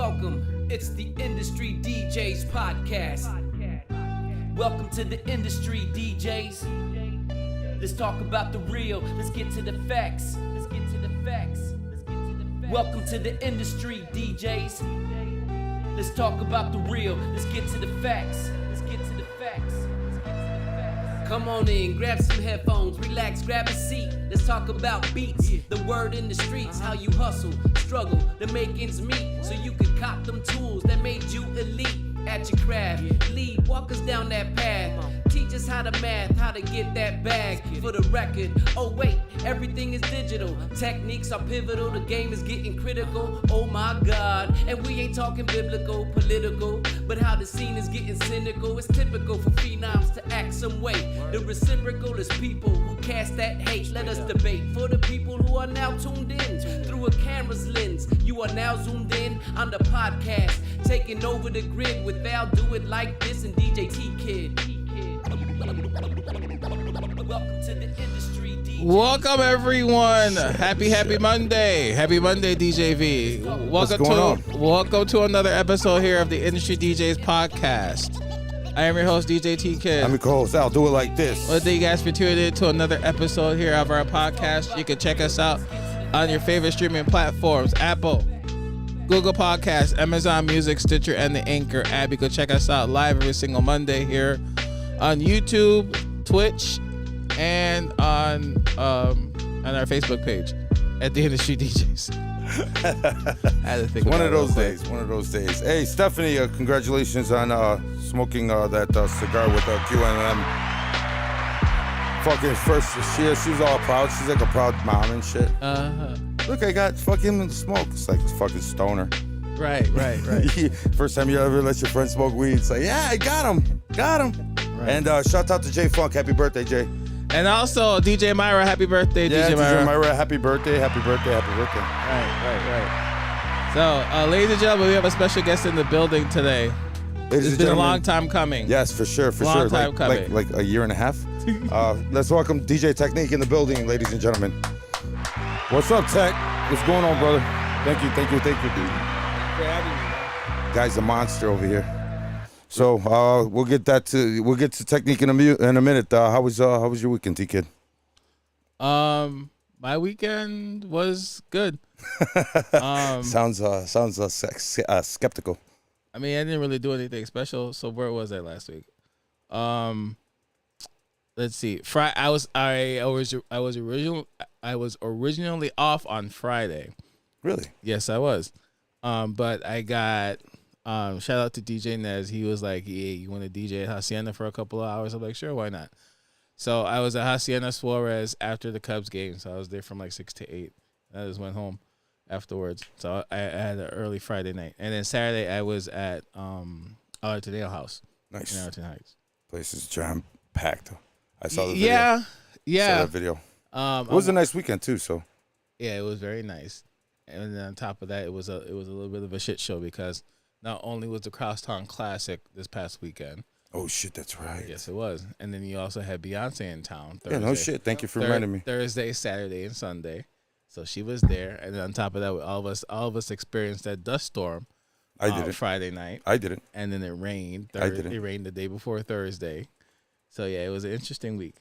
Welcome, it's the Industry DJs podcast. Welcome to the Industry DJs. Let's talk about the real, let's get to the facts. Welcome to the Industry DJs. Let's talk about the real, let's get to the facts. Come on in, grab some headphones, relax, grab a seat. Let's talk about beats, the word in the streets, how you hustle, struggle to make ends meet, so you could cop them tools that made you elite at your craft. Lead, walk us down that path. Teach us how to math, how to get that bag for the record. Oh wait, everything is digital. Techniques are pivotal, the game is getting critical. Oh my God, and we ain't talking biblical, political, but how the scene is getting cynical. It's typical for phenoms to act some way. The reciprocal is people who cast that hate. Let us debate for the people who are now tuned in through a camera's lens. You are now zoomed in on the podcast, taking over the grid with Val, Do It Like This, and DJ T-Kid. Welcome to the Industry DJs. Welcome everyone. Happy Monday. Happy Monday, DJ V. Welcome to another episode here of the Industry DJs podcast. I am your host, DJ T-Kid. I'm your co-host, I'll do it like this. Well, thank you guys for tuning in to another episode here of our podcast. You can check us out on your favorite streaming platforms, Apple, Google Podcasts, Amazon Music, Stitcher, and the Anchor app. You can check us out live every single Monday here on YouTube, Twitch, and on our Facebook page at the Industry DJs. I had to think one of those days. Hey, Stephanie, congratulations on smoking that cigar with QNM. Fucking first, she's all proud. She's like a proud mom and shit. Look, I got fucking smoke. It's like a fucking stoner. Right. First time you ever let your friend smoke weed, it's like, yeah, I got him. Right. And shout out to Jay Funk. Happy birthday, Jay. And also DJ Myra, happy birthday, yeah, DJ Myra, happy birthday. Right. So, ladies and gentlemen, we have a special guest in the building today. It's been a long time coming. Yes, for sure. Long time coming. Like a year and a half. Let's welcome DJ Tecknique in the building, ladies and gentlemen. What's up, Tech? What's going on, brother? Thank you, dude. For having me. Guy's a monster over here. So we'll get to Tecknique in a minute. How was your weekend, T-Kid? My weekend was good. Sounds skeptical. I mean, I didn't really do anything special. So where was I last week? Let's see. I was originally off on Friday. Really? Yes, I was. But I got shout out to DJ Nez. He was like, "Hey, you want to DJ at Hacienda for a couple of hours?" I'm like, "Sure, why not?" So I was at Hacienda Suarez after the Cubs game. So I was there from like 6 to 8. I just went home afterwards. So I had an early Friday night, and then Saturday I was at Artadale House. Nice. In Arlington Heights. Place is jam packed. I saw the video. Yeah. Saw that video. It was a nice weekend too. So. Yeah, it was very nice. And then on top of that, it was a little bit of a shit show because not only was the Crosstown Classic this past weekend. Oh shit, that's right. Yes, it was. And then you also had Beyonce in town Thursday. Yeah, no shit. Thank you for reminding me. Thursday, Saturday, and Sunday. So she was there, and then on top of that, all of us experienced that dust storm. I did it Friday night. I did it. And then it rained. I did it. It rained the day before Thursday. So yeah, it was an interesting week.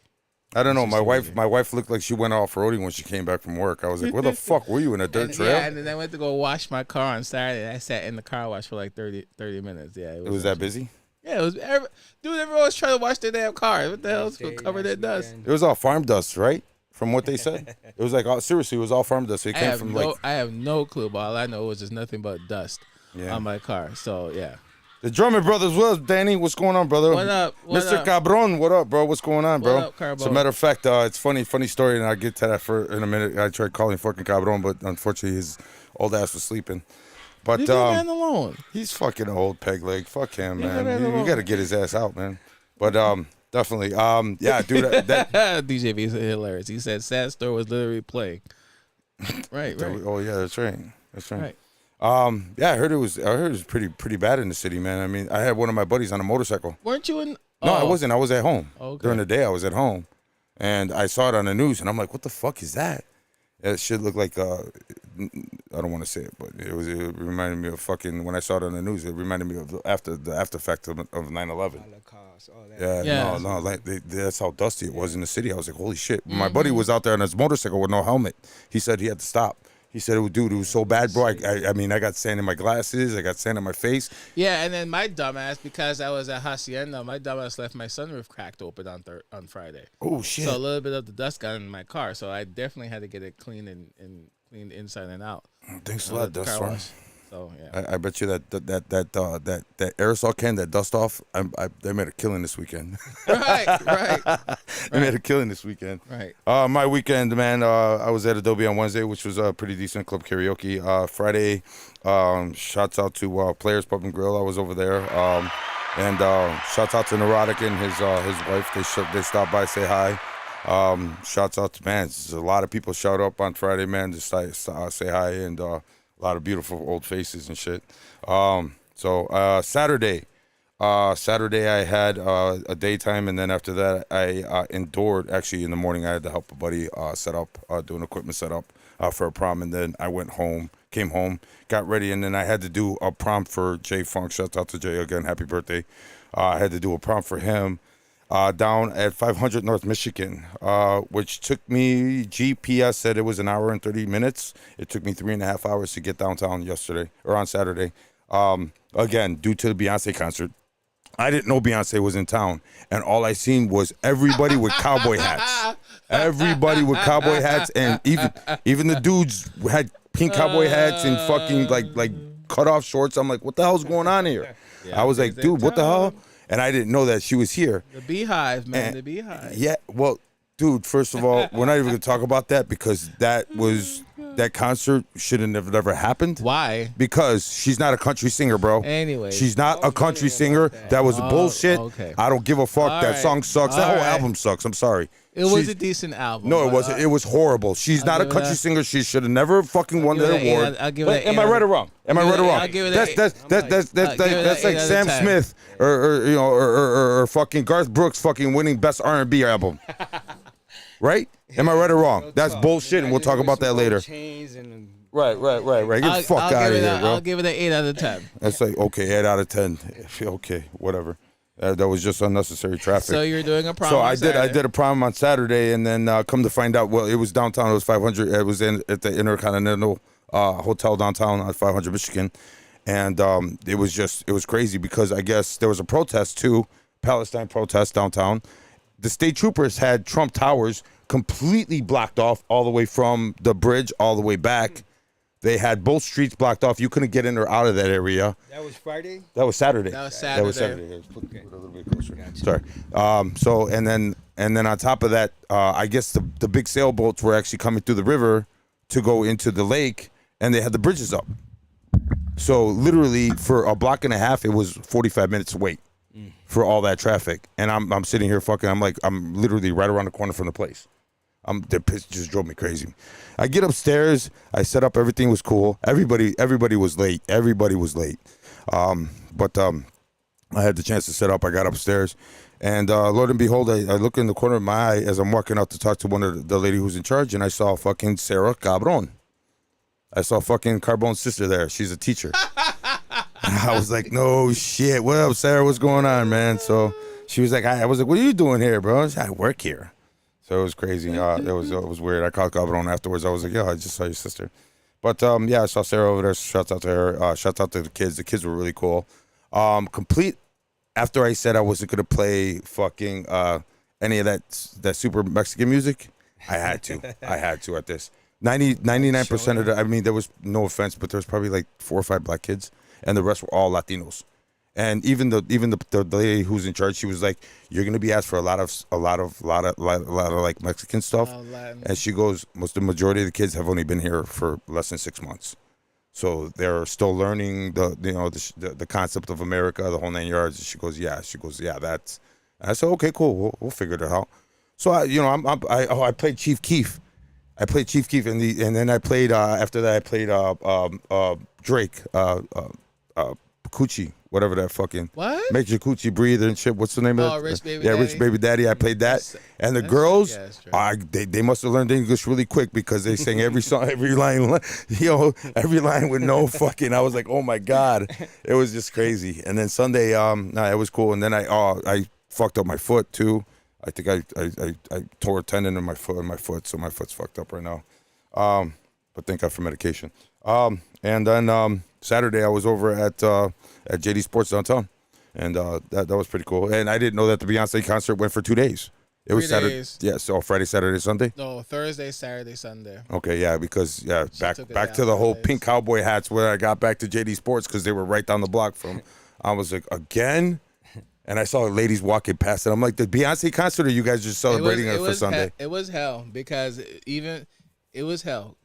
I don't know. My wife looked like she went off-roading when she came back from work. I was like, where the fuck were you, in a dirt trail? Yeah, and then I went to go wash my car on Saturday. I sat in the car wash for like 30 minutes. Yeah. It was that busy? Yeah, it was. Dude, everyone was trying to wash their damn car. What the hell is covered in dust? It was all farm dust, right? From what they said. It was like, seriously, it was all farm dust. It came from I have no clue, but all I know was just nothing but dust on my car. So, yeah. The Drummond brothers, what up, Danny? What's going on, brother? What up? Mr. Cabron, what up, bro? What's going on, bro? What up, Carbone? As a matter of fact, it's funny story, and I'll get to that in a minute. I tried calling fucking Cabron, but unfortunately his old ass was sleeping. But leave that man alone. He's fucking old peg leg. Fuck him, man. You got to get his ass out, man. But definitely, yeah, dude. That DJ V is hilarious. He said Sad Store was literally playing. Right. Oh yeah, that's right. Yeah, I heard it was pretty bad in the city, man. I mean, I had one of my buddies on a motorcycle. Weren't you in? No, I wasn't. I was at home. Okay. During the day, I was at home, and I saw it on the news, and I'm like, what the fuck is that? That shit looked like I don't want to say it, but it reminded me of fucking when I saw it on the news. It reminded me of the after effect of 9/11. Yeah, no, like that's how dusty it was in the city. I was like, holy shit. My buddy was out there on his motorcycle with no helmet. He said he had to stop. He said, dude, it was so bad, bro. I mean, I got sand in my glasses. I got sand in my face. Yeah, and then my dumbass, because I was at Hacienda, my dumbass left my sunroof cracked open on Friday. Oh, shit. So a little bit of the dust got in my car. So I definitely had to get it cleaned and cleaned inside and out. Thanks a lot, Dust Storm. So yeah, I bet you that aerosol can, that dust off, they made a killing this weekend. right. They made a killing this weekend. Right. My weekend, man, I was at Adobe on Wednesday, which was pretty decent, club karaoke. Friday, shouts out to Players Pub and Grill. I was over there. And shouts out to Neurotic and his wife. They stopped by, say hi. Shouts out to, man, a lot of people showed up on Friday, man, to say hi, and a lot of beautiful old faces and shit. Saturday I had a daytime, and then after that I endured. Actually, in the morning I had to help a buddy set up, do an equipment setup for a prom, and then I came home, got ready, and then I had to do a prom for Jay Funk. Shout out to Jay again, happy birthday. I had to do a prom for him down at 500 North Michigan, which took me, GPS said it was an hour and 30 minutes. It took me 3.5 hours to get downtown on Saturday. Again, due to the Beyonce concert. I didn't know Beyonce was in town, and all I seen was everybody with cowboy hats. Everybody with cowboy hats, and even the dudes had pink cowboy hats and fucking like cut off shorts. I'm like, what the hell's going on here? I was like, dude, what the hell? And I didn't know that she was here. The Beehive, man, the Beehive. Yeah, well, dude, first of all, we're not even going to talk about that, because that concert should have never happened. Why? Because she's not a country singer, bro. Anyway. She's not a country singer. That was bullshit. Okay. I don't give a fuck. All that right. song sucks. That All whole right. album sucks. I'm sorry. It was a decent album. No, it wasn't. It was horrible. She's not a give it country a- singer. She should have never fucking won give that it an award. eight. I'll give But it an am I eight right or wrong? Am I right or wrong? I'll give it an eight. That's like out of Sam 10. Smith or fucking Garth Brooks fucking winning best R&B album. Right? Am I right or wrong? That's bullshit, and we'll talk about that later. Right. Get the fuck out of here, bro. I'll give it an 8 out of 10. That's like, okay, 8 out of 10. Okay, whatever. That was just unnecessary traffic. So you're doing a prom. So on I Saturday. did a prom on Saturday, and then come to find out, well, it was downtown. It was 500. It was at the Intercontinental Hotel downtown on 500 Michigan, and it was crazy, because I guess there was a protest too, Palestine protest downtown. The state troopers had Trump Towers completely blocked off all the way from the bridge all the way back. They had both streets blocked off. You couldn't get in or out of that area. That was Friday? That was Saturday. That was Saturday. Let's put it a little bit closer. Sorry. So and then on top of that, I guess the big sailboats were actually coming through the river to go into the lake, and they had the bridges up. So literally for a block and a half, it was 45 minutes to wait for all that traffic. And I'm sitting here I'm literally right around the corner from the place. The piss just drove me crazy. I get upstairs. I set up. Everything was cool. Everybody was late. But I had the chance to set up. I got upstairs, and Lord and behold, I look in the corner of my eye as I'm walking out to talk to one of the lady who's in charge, and I saw fucking Sarah Cabron. I saw fucking Carbon's sister there. She's a teacher. And I was like, no shit. What up, Sarah? What's going on, man? So she was like, I was like, what are you doing here, bro? She said, I work here. So it was crazy. It was weird. I called Cabron afterwards. I was like, I just saw your sister. But I saw Sarah over there. Shouts out to her. Shouts out to the kids. The kids were really cool. Complete. After I said I wasn't gonna play fucking any of that super Mexican music, I had to at this. 99% of the. I mean, there was, no offense, but there was probably like 4 or 5 black kids, and the rest were all Latinos. And even the lady who's in charge, she was like, "You're gonna be asked for a lot of like Mexican stuff." And she goes, the majority of the kids have only been here for less than 6 months, so they're still learning the concept of America, the whole 9 yards. And she goes, yeah, that's. And I said, okay, cool, we'll figure it out. So I played Chief Keef. and then I played after that I played Drake, Coochie. whatever that fucking What? Make Your Coochie Breathe and shit. What's the name of that? Rich Baby Yeah, Daddy. Rich Baby Daddy. I played that. And the that's girls, sick ass track. they must have learned English really quick because they sang every song, every line, every line with no fucking. I was like, oh my God. It was just crazy. And then Sunday, it was cool. And then I fucked up my foot too. I think I tore a tendon in my foot, so my foot's fucked up right now. But thank God for medication. And then Saturday I was over at JD Sports downtown, and that was pretty cool. And I didn't know that the Beyonce concert went for 2 days. It was 3 Saturday. days. Yeah, so Friday, Saturday, Sunday. No, Thursday, Saturday, Sunday. Okay, yeah, because back took it to down the whole 4 days. pink cowboy hats where I got back to JD Sports because they were right down the block from. I was like, again. And I saw ladies walking past, and I'm like, the Beyonce concert, or you guys just celebrating it for Sunday? It was hell because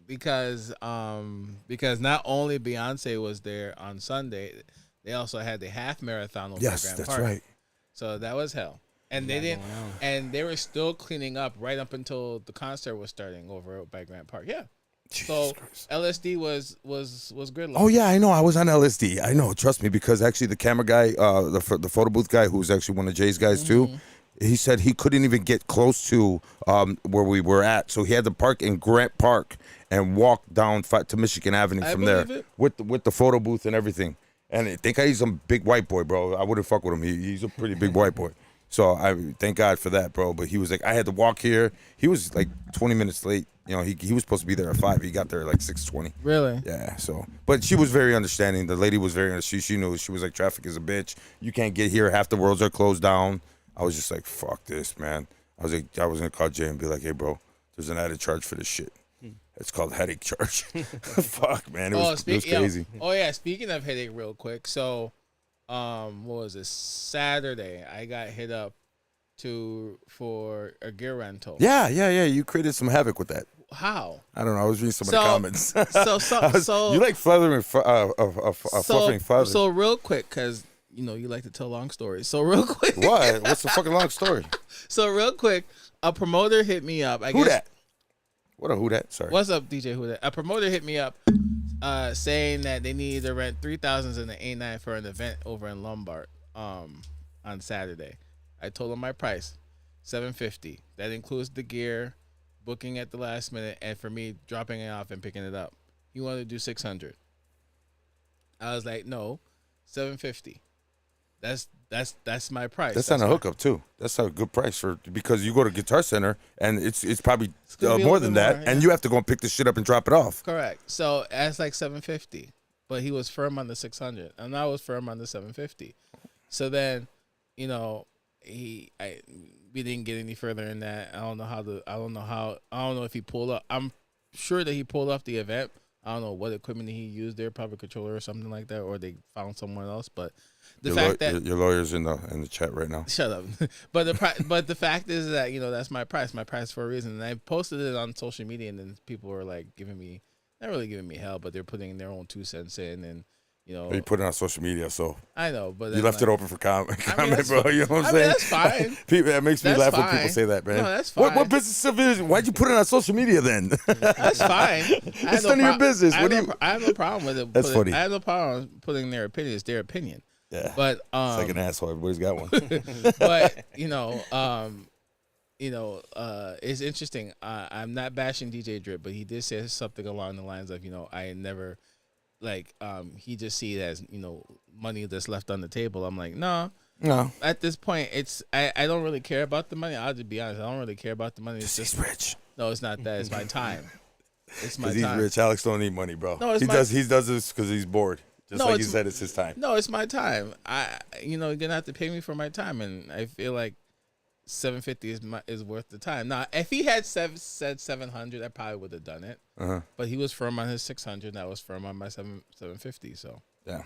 because not only Beyonce was there on Sunday, they also had the half marathon over Yes, Grand that's Park. right. So that was hell, and they didn't, and they were still cleaning up right up until the concert was starting over by Grand Park. Yeah. So Christ. LSD was gridlock. Oh yeah, I know. I was on LSD. I know. Trust me, because actually the camera guy, the photo booth guy, who's actually one of Jay's guys too, he said he couldn't even get close to where we were at, so he had to park in Grant Park and walk down to Michigan Avenue from there with the photo booth and everything. And I think he's some big white boy, bro. I wouldn't fuck with him. He's a pretty big white boy. So I thank God for that, bro. But he was like, I had to walk here. He was like 20 minutes late. You know, he was supposed to be there at 5. He got there at like 6:20. Really? Yeah. So, but she was very understanding. The lady was very. She knew. She was like, traffic is a bitch. You can't get here. Half the roads are closed down. I was just like, fuck this, man. I was gonna call Jay and be like, hey, bro, there's an added charge for this shit. It's called headache charge. Fuck, man. It was crazy. Speaking of headache, real quick. So, what was this? Saturday, I got hit up for a gear rental. Yeah. You created some havoc with that. How? I don't know. I was reading some of the comments. So you like fluffing feathers. So real quick, because you like to tell long stories. So real quick. What? What's the fucking long story? So real quick, a promoter hit me up. Who that? What a who that? Sorry. What's up, DJ? Who that? A promoter hit me up, saying that they needed to rent 3,000s in the A9 for an event over in Lombard, on Saturday. I told him my price, $750. That includes the gear, booking at the last minute, and for me dropping it off and picking it up. He wanted to do $600. I was like, no, $750. That's my price. That's on a hookup too. That's a good price because you go to Guitar Center and it's probably more than that, and you have to go and pick the shit up and drop it off. Correct. So that's like $750, but he was firm on the $600, and I was firm on the $750. So then, we didn't get any further in that. I don't know if he pulled up. I'm sure that he pulled off the event. I don't know what equipment he used there, probably a controller or something like that, or they found someone else. But the fact that your lawyer's in the chat right now. Shut up. But the fact is that that's my price for a reason. And I posted it on social media, and then people were like not really giving me hell, but they're putting their own 2 cents in, and you put it on social media, so I know, but you left it open for comment, bro. You know what I'm saying? That's fine. People, that makes me laugh when people say that, man. No, that's fine. What business of it is? Why'd you put it on social media then? That's fine. It's none of your business. I have no problem with it. That's funny. I have no problem putting their opinion. It's their opinion. Yeah. But it's like an asshole. Everybody's got one. But it's interesting. I'm not bashing DJ Drip, but he did say something along the lines of, I never. He just see it as money that's left on the table. I'm like, no. At this point, I don't really care about the money. I'll just be honest. I don't really care about the money. It's just he's rich. No, it's not that. It's my time. It's my time. Because he's rich. Alex don't need money, bro. No, he does this because he's bored. Just like you said, it's his time. No, it's my time. You're gonna have to pay me for my time, and I feel like $750 is worth the time. Now, if he had said $700, I probably would have done it. But he was firm on his $600, and I was firm on my $750. So yeah,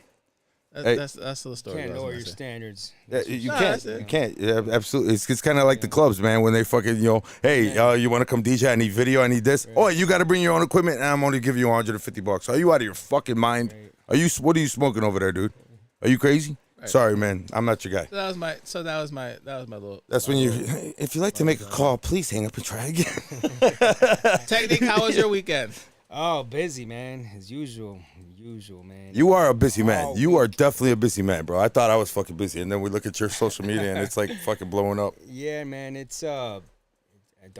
that's the story. You can't lower your standards. Yeah, you can't. You can't. Yeah, absolutely. It's kind of like the clubs, man. When they fucking you want to come DJ? I need video. I need this. Right. Oh, you got to bring your own equipment, and I'm only giving you $150. Are you out of your fucking mind? Right. What are you smoking over there, dude? Are you crazy? Right. Sorry, man. I'm not your guy. So that was my little. That's when if you like to make a call, please hang up and try again. Tecknique, how was your weekend? Oh, busy, man. As usual. Man. You are a busy man. All You are week. definitely a busy man, bro. I thought I was fucking busy, and then we look at your social media, and it's like fucking blowing up. Yeah, man. It's the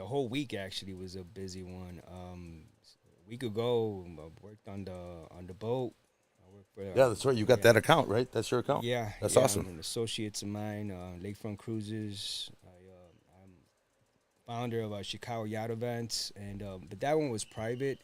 whole week actually was a busy one. A week ago, I worked on the boat. I worked for Yeah, that's right. You got that account, right? That's your account. Yeah, That's yeah, awesome. And associates of mine, Lakefront Cruises. I'm founder of Chicago Yacht Events, and but that one was private.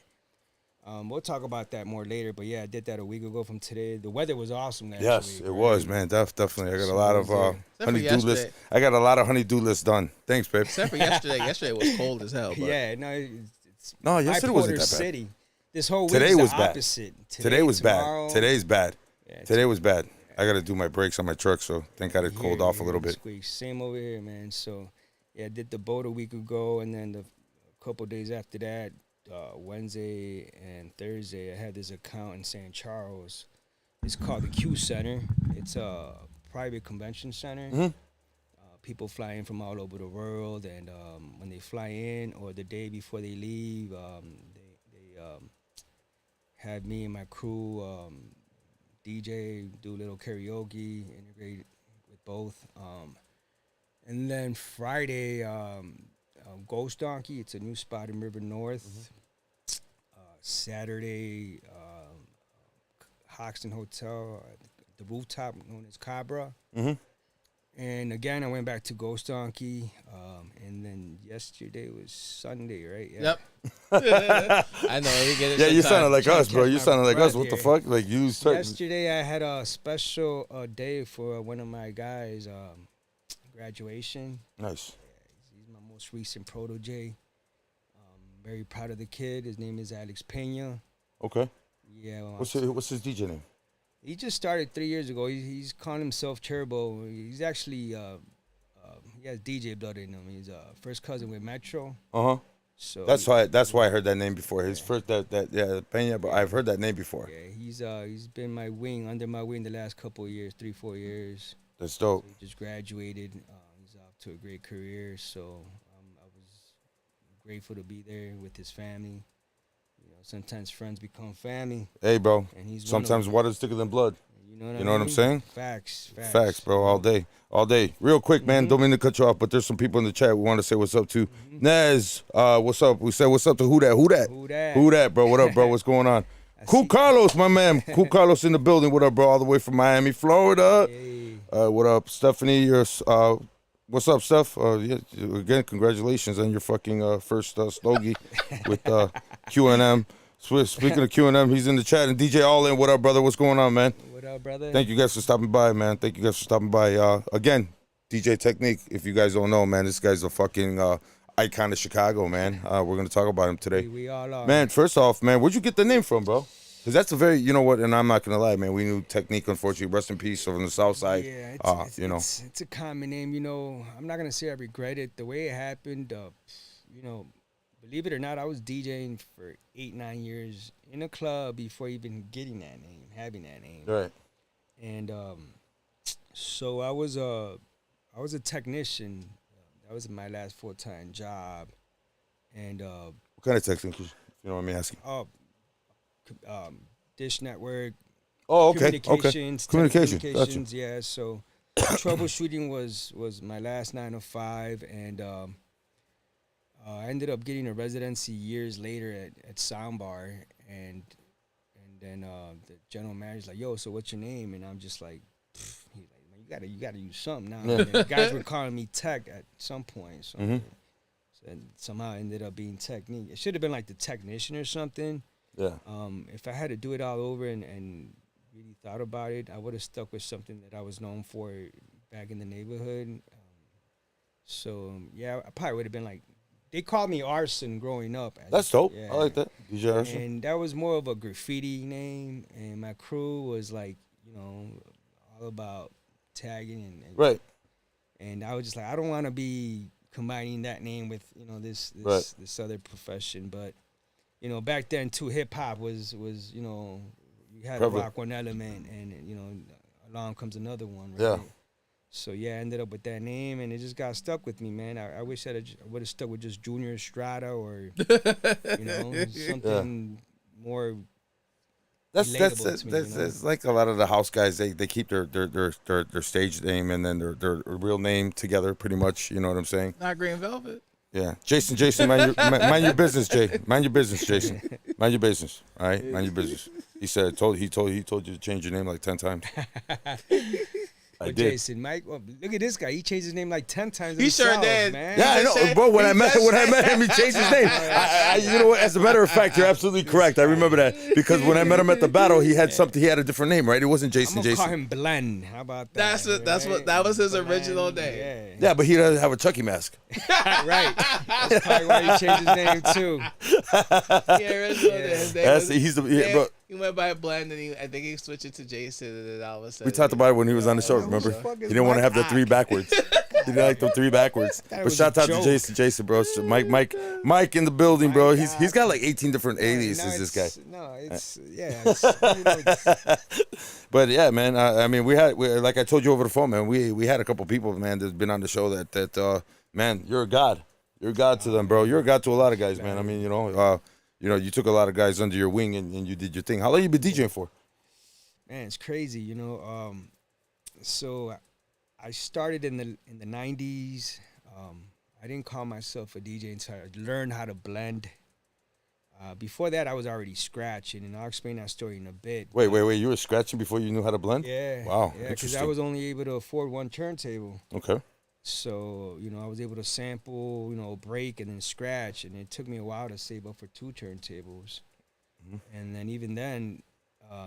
We'll talk about that more later, but yeah, I did that a week ago from today. The weather was awesome last Yes, week. it right? was, man. Definitely. I got a So lot it of was for honey-do lists. yesterday. I got a lot of honey-do lists done. Thanks, babe. Except for yesterday. Yesterday was cold as hell. But Yeah, no, it's No, yesterday wasn't bipolar that bad. city. This whole week Today is was the bad. opposite. Today was tomorrow, bad. Today's bad. Yeah, Today was bad. I got to do my brakes on my truck, so thank God it cooled off a little bit. Squeaks. Same over here, man. So, yeah, I did the boat a week ago, and then a couple days after that, Wednesday and Thursday, I had this account in St. Charles. It's called the Q Center. It's a private convention center. Mhm. People fly in from all over the world, and when they fly in or the day before they leave, they have me and my crew DJ, do a little karaoke, integrate with both. And then Friday, Ghost Donkey. It's a new spot in River North. Saturday, Hoxton Hotel, the rooftop known as Cabra. Mm-hmm. And again, I went back to Ghost Donkey. And then yesterday was Sunday, right? Yeah. Yep. I know. We get it. Yeah, you sometimes. sounded like us, bro. catch You my sounded like us. breath What the here. fuck? Like you started. Yesterday, I had a special day for one of my guys' graduation. Nice. He's my most recent protege. Very proud of the kid. His name is Alex Pena. Okay. Yeah. Well, What's his DJ name? he just started 3 years ago. He's calling himself Turbo. He's actually he has DJ blood in him. He's first cousin with Metro. Uh huh. So That's why I heard that name before. His first yeah Pena, but I've heard that name before. Yeah, he's been under my wing the last couple of years, 3-4 years. That's dope. He just graduated. He's off to a great career. So I was grateful to be there with his family. You know, sometimes friends become family. Hey, bro. And he's Sometimes water's thicker than blood. You know what I'm saying? Facts, Bro. All day. Real quick, man. Don't mean to cut you off, but there's some people in the chat we want to say what's up to. Nez, what's up? We said what's up to who that, bro? What up, bro? What's going on? Cool Carlos, my man. Cool Carlos in the building. What up, bro? All the way from Miami, Florida. Hey. What up, Stephanie? What's up, Steph? Yeah, again, congratulations on your fucking first stogie with Q&M. Speaking of Q&M, he's in the chat. And DJ All In, what up, brother? What's going on, man? What up, brother? Thank you guys for stopping by, man. Again, DJ Tecknique, if you guys don't know, man, this guy's a fucking icon of Chicago, man. We're going to talk about him today. We all are. Man, first off, man, where'd you get the name from, bro? Because that's a very, you know what, and I'm not going to lie, man. We knew Tecknique, unfortunately. Rest in peace from the South Side. Yeah, it's a common name. You know, I'm not going to say I regret it. The way it happened, you know, believe it or not, I was DJing for 8-9 years in a club before even getting that name, having that name. Right. And so I was a technician. That was my last full-time job. And What kind of technique, if you know what I'm asking? Dish Network. Oh, okay. Communications. Gotcha. Yeah. So troubleshooting was my last 9 to 5, and I ended up getting a residency years later at Soundbar, and then the general manager's like, "Yo, so what's your name?" And I'm just like, he's like, "Man, you gotta use something now." Yeah. And guys were calling me Tech at some point, so, Mhm. so somehow it ended up being Tecknique. It should have been like the technician or something. Yeah. If I had to do it all over and really thought about it, I would have stuck with something that I was known for back in the neighborhood. Yeah, I probably would have been like, they called me Arson growing up. That's dope. Yeah. I like that. DJ Arson. And that was more of a graffiti name, and my crew was like, you know, all about tagging and Right. And I was just like, I don't want to be combining that name with, you know, this other profession, but you know, back then too, hip hop was you know, you had to rock one element, and you know, along comes another one. Right? Yeah. So yeah, I ended up with that name, and it just got stuck with me, man. I wish I would have stuck with just Junior Estrada or you know something more. That's relatable to me, that's like a lot of the house guys. They keep their stage name and then their real name together, pretty much. You know what I'm saying? Not Green Velvet. Yeah, Jason, mind your business, Jay. Mind your business, Jason. Mind your business. All right, mind your business. He told you to change your name like 10 times. I did. Jason, Mike, well, look at this guy. He changed his name like 10 times. He sure did. Man. Yeah, I know, bro. When I met him, he changed his name. You know what? As a matter of fact, you're absolutely correct. I remember that because when I met him at the battle, he had something. He had a different name, right? It wasn't Jason. I'm gonna Jason. call him Blend. How about that? That was his Blend, original name. Yeah, but he doesn't have a Chucky mask. Right. That's probably why he changed his name too. His name He's the bro. He went by Blend, and I think he switched it to Jason, and then all of a sudden We talked about it when he was on the show. Remember? He didn't want to have the 3 backwards. He didn't like the 3 backwards. That But was shout a out to joke. Jason, bro. So Mike in the building, bro. He's got like 18 different aliases. This guy. No, it's it's But yeah, man. I mean, we like I told you over the phone, man. We had a couple people, man, that's been on the show that man, you're a god. You're a god to them, bro. You're a god to a lot of guys, man. I mean, you took a lot of guys under your wing and you did your thing. How long you been DJing for? man, it's crazy, So I started in the 90s. I didn't call myself a DJ until I learned how to blend. Before that, I was already scratching, and I'll explain that story in a bit. Wait. You were scratching before you knew how to blend? Yeah. Wow. Yeah, because Interesting. I was only able to afford one turntable. Okay. So, I was able to sample, break and then scratch. And it took me a while to save up for 2 turntables. Mm-hmm. And then even then,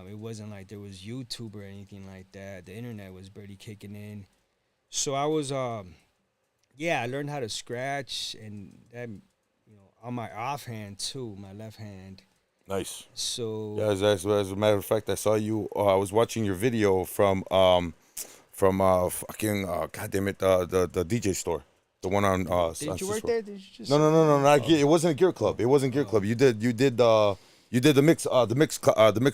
it wasn't like there was YouTube or anything like that. The internet was barely kicking in. So I was, I learned how to scratch and that, on my offhand too, my left hand. Nice. So Yeah, as a matter of fact, I saw you. I was watching your video from fucking goddamn it, the DJ store, the one on. did you work there? Did you just? No. Not Gear, it wasn't a Gear Club. It wasn't Gear Club. You did the mix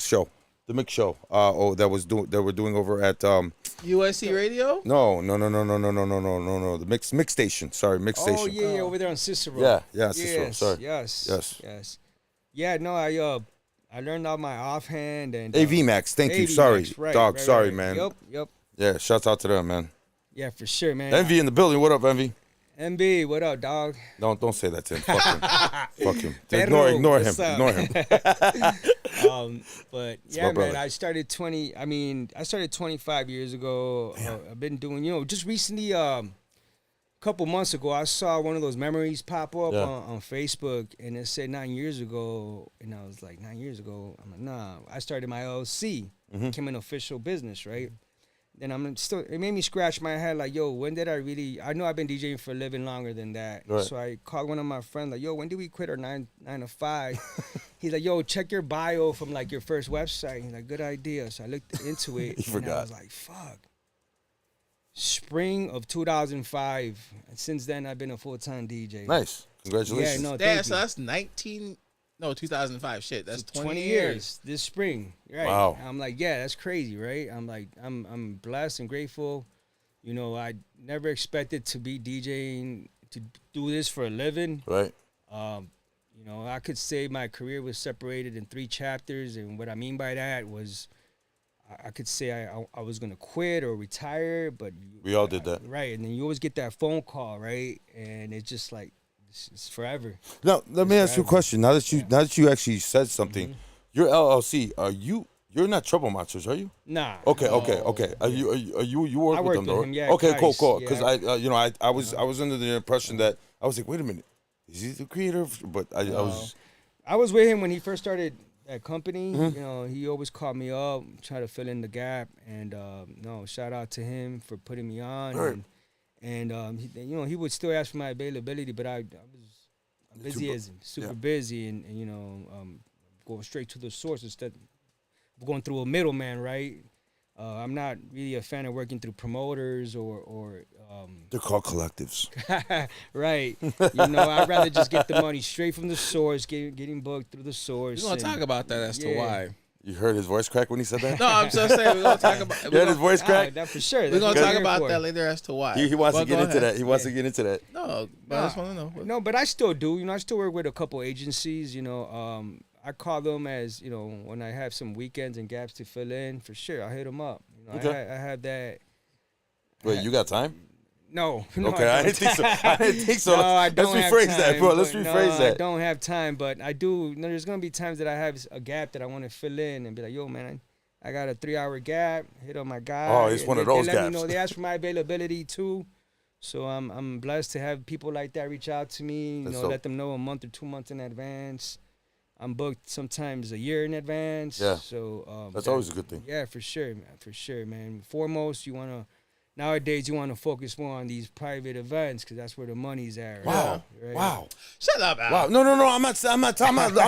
show. The mix show. That we're doing over at USC Radio. No. The mix station. Sorry, mix station. Oh yeah, over there on Cicero. Yeah, Cicero. Sorry. Yes. Yeah, no, I learned out my offhand and AV Max. Thank you. AV Sorry, Max, right, dog. right, Sorry, right. man. Yep. Yeah, shouts out to them, man. Yeah, for sure, man. Envy in the building. What up, Envy? MB, what up, dog? Don't say that to him. Fuck him. Fuck him. Perro, Ignore him. what's up? Ignore him. But my yeah, man, brother. I started 25 years ago. I've been doing, just recently, couple months ago, I saw one of those memories pop up on Facebook, and it said 9 years ago, and I was like, 9 years ago? I'm like, nah. I started my LLC, became an official business, right? Then it made me scratch my head like, yo, when did I know I've been DJing for a living longer than that. Right. So I called one of my friends like, yo, when did we quit our 9 to 5? He's like, yo, check your bio from like your first website. He's like, good idea. So I looked into it. He forgot. I was like, fuck. Spring of 2005. And since then, I've been a full-time DJ. Nice. Congratulations. Yeah, no, Damn, thank so you. that's 2005. Shit, that's 20 years this spring. Right. Wow. I'm like, yeah, that's crazy, right? I'm like, I'm blessed and grateful. I never expected to be DJing, to do this for a living. Right. I could say my career was separated in 3 chapters, and what I mean by that was I could say I was going to quit or retire, but We all did that. right, and then you always get that phone call, right? And it's just like it's forever. Now, let me ask you a forever. question. Now that you actually said something, your LLC, you're not Trouble Monsters, are you? Nah. Okay. no. You work I with worked them, though, with right? him, yeah, Okay, twice, cool. yeah. Because I was under the impression that I was like, wait a minute, is he the creator? But I was. I was with him when he first started that company. Mm-hmm. He always called me up, try to fill in the gap, and shout out to him for putting me on. Right. And he would still ask for my availability, but I'm busy as super busy, and going straight to the source instead of going through a middleman, right? I'm not really a fan of working through promoters or They're called collectives. right. I'd rather just get the money straight from the source, getting booked through the source. We're gonna talk about that as to why. You heard his voice crack when he said that? No, I'm just saying we're gonna talk about. You heard his voice crack? That for sure. We're That's gonna what talk I'm here about for. that later as to why. He wants But to get go into ahead. that. He wants to get into that. No, but I just want to know. No, but I still do. I still work with a couple agencies. I I call them as, you know, when I have some weekends and gaps to fill in, for sure, I'll hit them up. You know, Okay. I have that. Wait, you got time? No. Okay, I didn't think so. I didn't think so. No, I don't Let's have rephrase time, that, bro. Let's but rephrase no, that. I don't have time, but I do. You know, there's gonna be times that I have a gap that I want to fill in and be like, yo, man, I got a 3-hour gap. Hit on my guy. Oh, it's one of those they let gaps. me know. They ask for my availability too. So I'm blessed to have people like that reach out to me. You know, let them know a month or 2 months in advance. I'm booked sometimes a year in advance. Yeah. So That's always a good thing. Yeah, for sure, man. For sure, man. Foremost, nowadays you want to focus more on these private events because that's where the money's at. Right? Wow. Right? Wow. Shut up, Al. Wow. No. I'm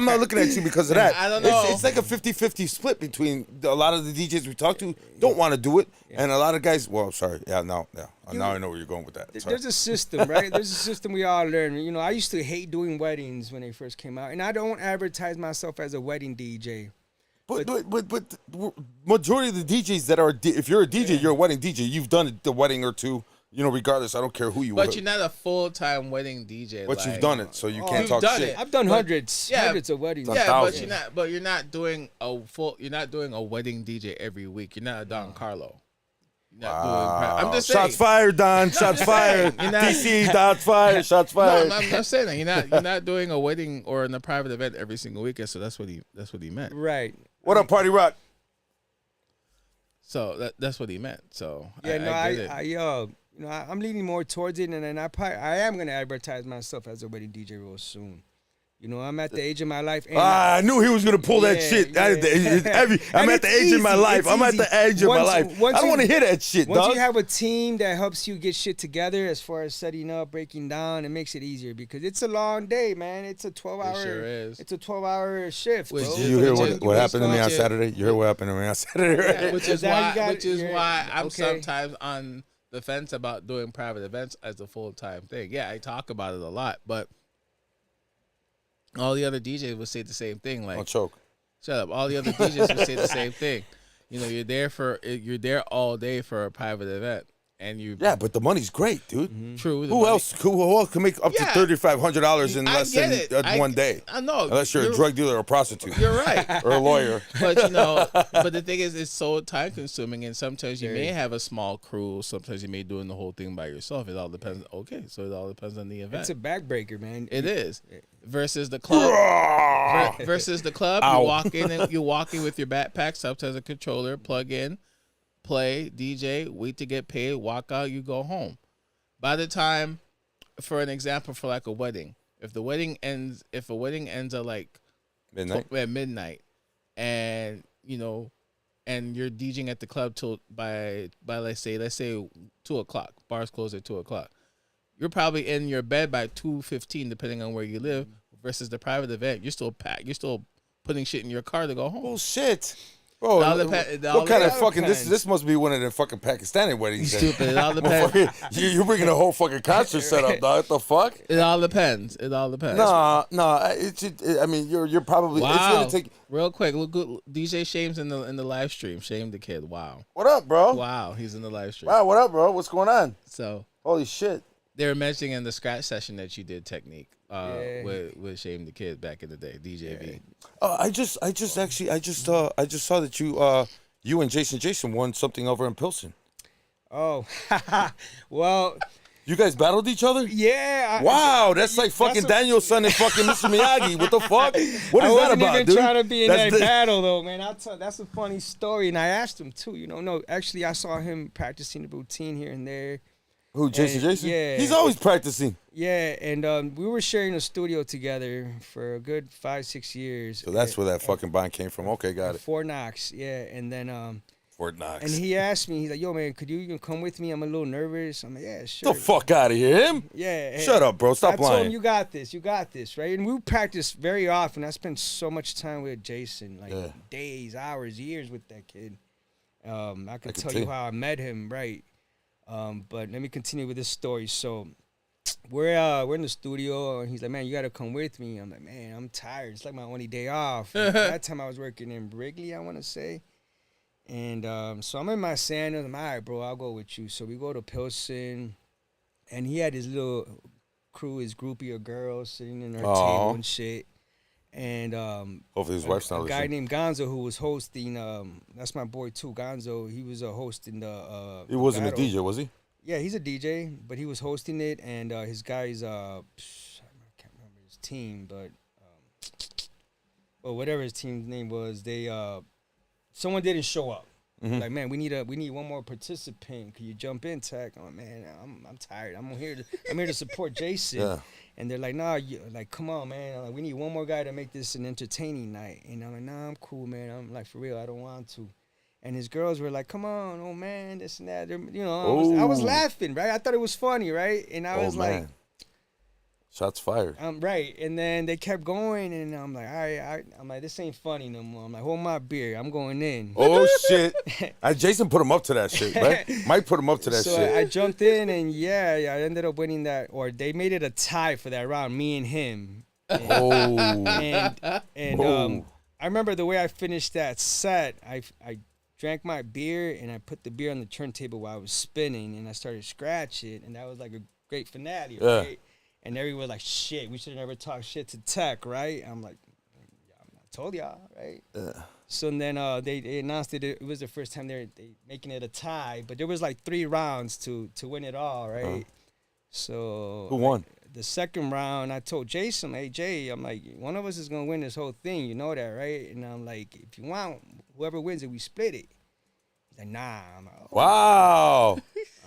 not looking at you because of that. I don't know. It's like a 50-50 split between a lot of the DJs we talk to don't want to do it, and a lot of guys. Well, sorry. Yeah. Now I know where you're going with that. Sorry. There's a system, right? There's a system we all learn. You know, I used to hate doing weddings when they first came out, and I don't advertise myself as a wedding DJ. But majority of the DJs that are, if you're a DJ, you're a wedding DJ. You've done the wedding or two, you know, regardless. I don't care who you are. But you're not a full-time wedding DJ. But you've done it, so you can't You've talk done shit. it. I've done hundreds of weddings. Yeah, thousands. but you're not doing a wedding DJ every week. You're not a Don Carlo. You're not doing. I'm just saying. Shots fired, Don. Shots fired. DC. Shots fired. Shots fired. No, I'm saying that you're not doing a wedding or in a private event every single weekend. So that's what he meant. Right. What up, Party Rock? So that's what he meant. So yeah, I'm leaning more towards it, and then I am gonna advertise myself as a wedding DJ real soon. You know, I'm at the age of my life. And I knew he was gonna pull that shit. Yeah. I'm at the age of my life. I'm at the age of my life. I don't want to hear that shit, Once dog. you have a team that helps you get shit together as far as setting up, breaking down, it makes it easier because it's a long day, man. It's a 12-hour. It sure is. It's a 12-hour shift, bro. You hear what happened to me on Saturday? You hear what happened to me on Saturday, right? Yeah, which is why I'm okay. sometimes on the fence about doing private events as a full-time thing. Yeah, I talk about it a lot, but all the other DJs would say the same thing. Like, Don't choke. Shut up. All the other DJs would say the same thing. You know, you're there all day for a private event, and Yeah, but the money's great, dude. True. Who else can make up to $3,500 in less than one day? I know. Unless you're a drug dealer or a prostitute. You're right. Or a lawyer. But but the thing is, it's so time consuming, and sometimes you may have a small crew. Sometimes you may doing the whole thing by yourself. It all depends. Okay, so it all depends on the event. It's a backbreaker, man. It is. Versus the club. Ow. You walk in with your backpack, sometimes a controller, plug in, play, DJ, wait to get paid, walk out, you go home. By the time, for an example, for like a wedding, if a wedding ends at like midnight, and and you're DJing at the club till by let's say 2:00, bars close at 2:00. You're probably in your bed by 2:15, depending on where you live. Versus the private event, you're still packed. You're still putting shit in your car to go home. Bullshit. Bro, what kind of fucking this must be one of the fucking Pakistani weddings. Stupid. It all depends. You're bringing a whole fucking concert setup, dog. What the fuck? It all depends. No. I mean, you're probably. Wow. It's gonna take. Real quick, look, DJ Shame's in the live stream. Shame the kid. Wow. What up, bro? Wow, he's in the live stream. Wow, what up, bro? What's going on? So holy shit. They were mentioning in the scratch session that you did Tecknique with Shame the Kid back in the day, DJ V. I just saw that you and Jason won something over in Pilsen. Oh, well. You guys battled each other? Yeah. Wow, that's like fucking Daniel-san and fucking Mr. Miyagi. What the fuck? What is that about, dude? I wasn't even trying to be in that battle, though, man. That's a funny story, and I asked him too. No, actually, I saw him practicing the routine here and there. Who, Jason? Yeah. He's always practicing. Yeah, and we were sharing a studio together for a good 5-6 years. So that's where that fucking bond came from. Okay, got it. Fort Knox, yeah. And then Fort Knox. And he asked me, he's like, yo, man, could you even come with me? I'm a little nervous. I'm like, yeah, sure. Get the fuck out of here. Him? Yeah. Shut up, bro. Stop lying. I told him, you got this, right? And we practice very often. I spent so much time with Jason, days, hours, years with that kid. I could tell you how I met him, right? But let me continue with this story. So we're in the studio, and he's like, man, you got to come with me. I'm like, man, I'm tired. It's like my only day off. That time I was working in Wrigley, I want to say. And so I'm in my sandals. I'm all right, bro, I'll go with you. So we go to Pilsen, and he had his little crew, his groupie of girls sitting in our table and shit. And Hopefully his wife's not a guy listening. named Gonzo who was hosting. That's my boy too, Gonzo. He was hosting the. He wasn't a battle. DJ, was he? Yeah, he's a DJ, but he was hosting it, and his guys. I can't remember his team, but whatever his team's name was, they someone didn't show up. Like, man, we need one more participant. Can you jump in, Tech? I'm like, man, I'm tired. I'm here to support Jason. Yeah. And they're like, nah, like, come on, man. I'm like, we need one more guy to make this an entertaining night. And I'm like, nah, I'm cool, man. I'm like, for real, I don't want to. And his girls were like, come on, oh man, this and that. I was laughing, right? I thought it was funny, right? And I was like, shots fired. Right. And then they kept going, and I'm like, all right, I'm like, this ain't funny no more. I'm like, hold my beer, I'm going in. Oh shit! Jason put him up to that shit, right? Mike put him up to that so shit. I jumped in, and I ended up winning that, or they made it a tie for that round, me and him. And I remember the way I finished that set. I drank my beer, and I put the beer on the turntable while I was spinning, and I started scratching, and that was like a great finale, right? And everyone was like, shit, we should have never talked shit to Tech, right? I'm like, I told y'all, right? So then they announced it was the first time they're making it a tie, but there was like 3 rounds to win it all, right? So who won? The second round, I told Jason, hey, Jay, I'm like, one of us is going to win this whole thing. You know that, right? And I'm like, if you want, whoever wins it, we split it. He's like, nah. I'm like, oh. Wow.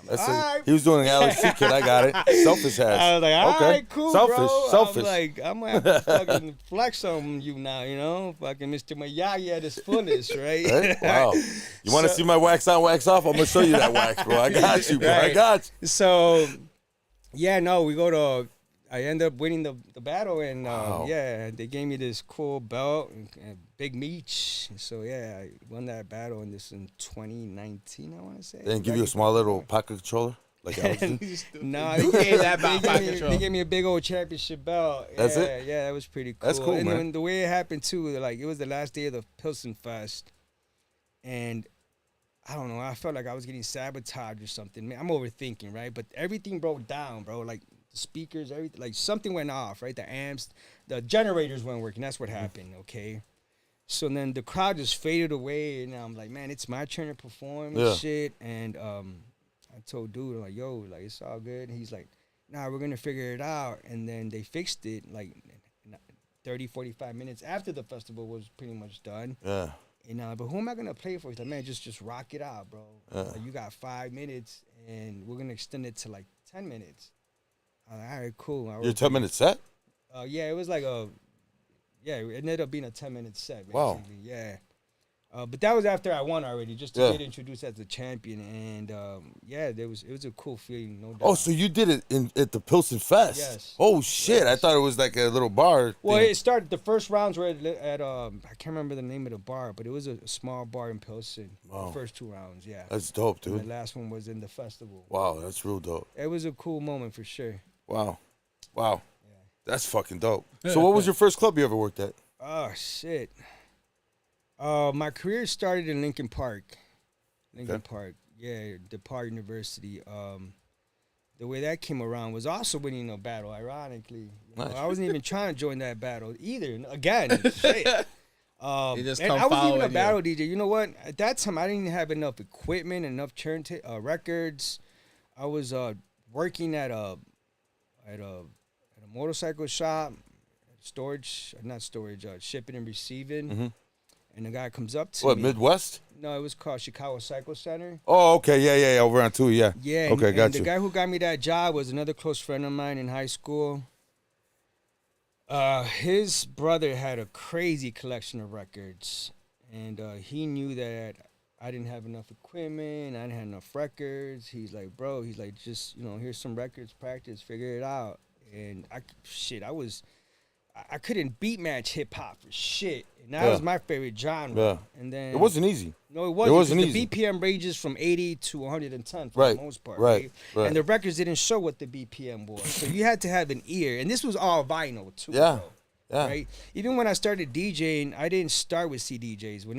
Right. He was doing Alex C. Kid. I got it. Selfish ass. I was like, all right, cool, selfish, bro. Selfish. I'm like, I'm going to have to fucking flex on you now, you know? Fucking Mr. Miyagi at his fullest, right? Right? Wow. You want to see my wax on, wax off? I'm going to show you that wax, bro. I got you, bro. Right. I got you. So, we go to... I ended up winning the battle, and Wow. they gave me this cool belt and big meat. So I won that battle in 2019. I want to say. They didn't give you a small little pocket controller like Alex did? No, Who gave that belt pocket control? They gave me a big old championship belt. That's it? Yeah, that was pretty cool. That's cool, and man. then the way it happened too, like it was the last day of the Pilsen Fest, and I don't know. I felt like I was getting sabotaged or something. Man, I'm overthinking, right? But everything broke down, bro. Like. Speakers, everything, like something went off, right? The amps, the generators weren't working. That's what happened, okay? So then the crowd just faded away, and I'm like, man, it's my turn to perform and shit. And I told dude, like, yo, like, it's all good. And he's like, nah, we're going to figure it out. And then they fixed it, like, 30, 45 minutes after the festival was pretty much done. Yeah. And but who am I going to play for? He's like, man, just rock it out, bro. Like, you got 5 minutes, and we're going to extend it to, like, 10 minutes. All right, cool. Your 10-minute set? It was like it ended up being a 10-minute set, basically. Wow. Yeah. But that was after I won already, just to get introduced as the champion. And, it was a cool feeling, no doubt. Oh, so you did it at the Pilsen Fest? Yes. Oh, shit. I thought it was like a little bar Well, thing. it started, the first rounds were at I can't remember the name of the bar, but it was a small bar in Pilsen. Wow. The first 2 rounds, yeah. That's dope, And dude. the last one was in the festival. Wow, that's real dope. It was a cool moment for sure. Wow. That's fucking dope. So what was your first club you ever worked at? Oh, shit. My career started in Lincoln Park. Park. Yeah, DePaul University. The way that came around was also winning a battle, ironically. You know, I wasn't even trying to join that battle either. Again, shit. just and come I wasn't even a following battle DJ. You know what? At that time, I didn't have enough equipment, enough records. I was working at a motorcycle shop, shipping and receiving. Mm-hmm. And the guy comes up to What, me. Midwest? No, it was called Chicago Cycle Center. Oh, okay. Yeah. Over on 2, yeah. Yeah. Okay, and got the you. guy who got me that job was another close friend of mine in high school. His brother had a crazy collection of records. And he knew that I didn't have enough equipment. I didn't have enough records. He's like, bro, just, here's some records, practice, figure it out. And I couldn't beat match hip hop for shit. And that was my favorite genre. Yeah. And then It wasn't easy. No, it wasn't. easy. The BPM ranges from 80 to 110 for Right, the most part. right. And the records didn't show what the BPM was. So you had to have an ear. And this was all vinyl too. Yeah. Bro, Yeah. right? Even when I started DJing, I didn't start with CDJs. When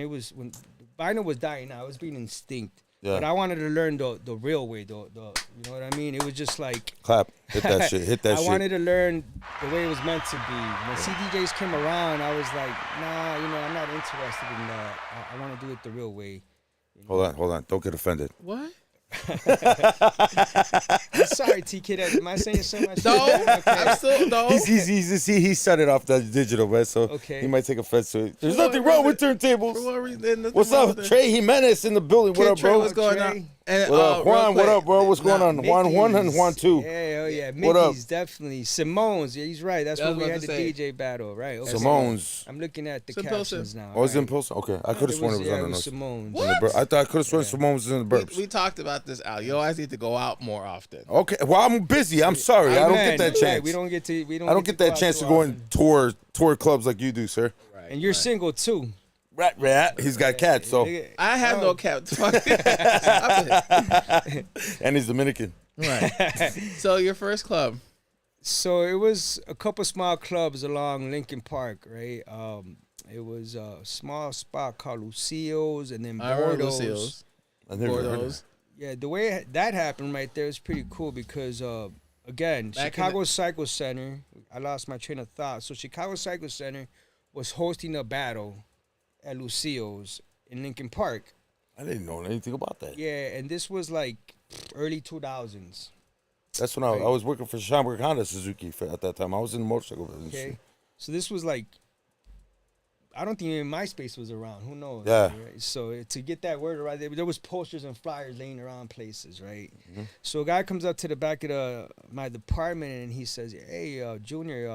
vinyl was dying out, it was being extinct. Yeah. But I wanted to learn the real way, you know what I mean? It was just like Clap. Hit that shit. Hit that I shit. wanted to learn the way it was meant to be. When CDJs came around, I was like, nah, you know, I'm not interested in that. I want to do it the real way. Hold on. Don't get offended. What? I'm sorry, TK. Am I saying so much? No, Okay. I'm still no. He started off that digital, man, so Okay. he might take offense to it. There's For what nothing wrong with reason? turntables. For what reason? Nothing What's wrong up, with it. Trey Jimenez in the building? What Kid up, Trey, bro? what's going Trey? on? And, What up, real Juan? What quick, up, bro? What's going on? Juan and Mickey's. Juan 2. Yeah. What up? Mickey's definitely. Simone's. Yeah, he's right. That's I was when we about had to the say. DJ battle, right? Okay. Simone's. I'm looking at the Simpson. captions now. Oh, it's right. Impulse? Okay. I could have sworn it was on the notes. Simone's. In the I thought I could have sworn Simone was in the burps. we talked about this out. You always need to go out more often. Okay. Well, I'm busy. I'm sorry. I don't get that Right, chance. we don't get to. I don't get that chance to go and tour clubs like you do, sir. Right. And you're single too. Rat. He's got cats, so. I have no cap. Stop it. And he's Dominican. Right. So your first club. So it was a couple small clubs along Lincoln Park, right? It was a small spot called Lucille's, and then I remember Bordeaux's. Lucille's. I never heard of Bordeaux's. Yeah, the way that happened right there is pretty cool because, again, Back in Chicago Cycle Center, I lost my train of thought. So Chicago Cycle Center was hosting a battle at Lucille's in Lincoln Park. I didn't know anything about that. Yeah, and this was like early 2000s. That's when I was working for Schaumburg Honda Suzuki at that time. I was in the motorcycle business. Okay, so this was like, I don't think even MySpace was around. Who knows? Yeah. Right? So to get that word right, there was posters and flyers laying around places, right? Mm-hmm. So a guy comes up to the back of my department and he says, "Hey, Junior,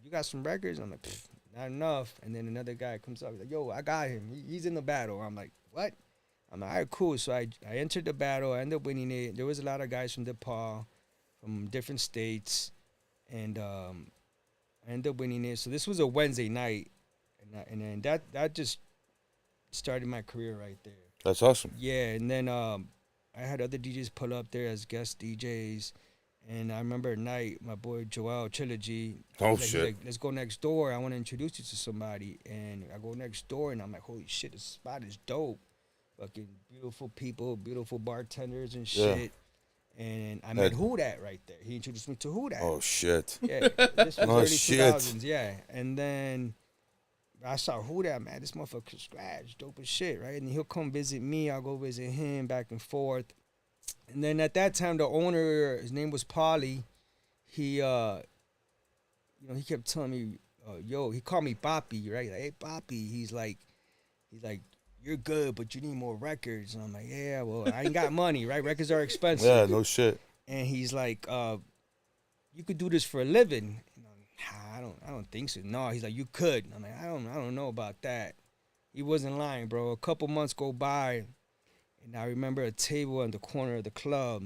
you got some records?" I'm like, "Not enough." And then another guy comes up, he's like, "Yo, I got him. He's in the battle." I'm like, "What?" I'm like, "All right, cool." So I entered the battle. I ended up winning it. There was a lot of guys from DePaul, from different states, and I ended up winning it. So this was a Wednesday night. And then that just started my career right there. That's awesome. Yeah, and then I had other DJs pull up there as guest DJs. And I remember at night, my boy Joel Trilogy. He's like, let's go next door. I want to introduce you to somebody. And I go next door, and I'm like, holy shit, this spot is dope. Fucking beautiful people, beautiful bartenders and shit. Yeah. And I met Who Dat right there. He introduced me to Who Dat. Oh, shit. Yeah, this was early 2000s, yeah. And then I saw Who Dat, man. This motherfucker scratch, dope as shit, right? And he'll come visit me. I'll go visit him, back and forth. And then at that time, the owner, his name was Paulie. He, he kept telling me, he called me Boppy, right? Like, hey, Boppy. He's like, you're good, but you need more records. And I'm like, yeah, well, I ain't got money, right? Records are expensive. Yeah, no shit. And he's like, you could do this for a living. And I don't think so. No, he's like, you could. I'm like, I don't know about that. He wasn't lying, bro. A couple months go by, and I remember a table in the corner of the club.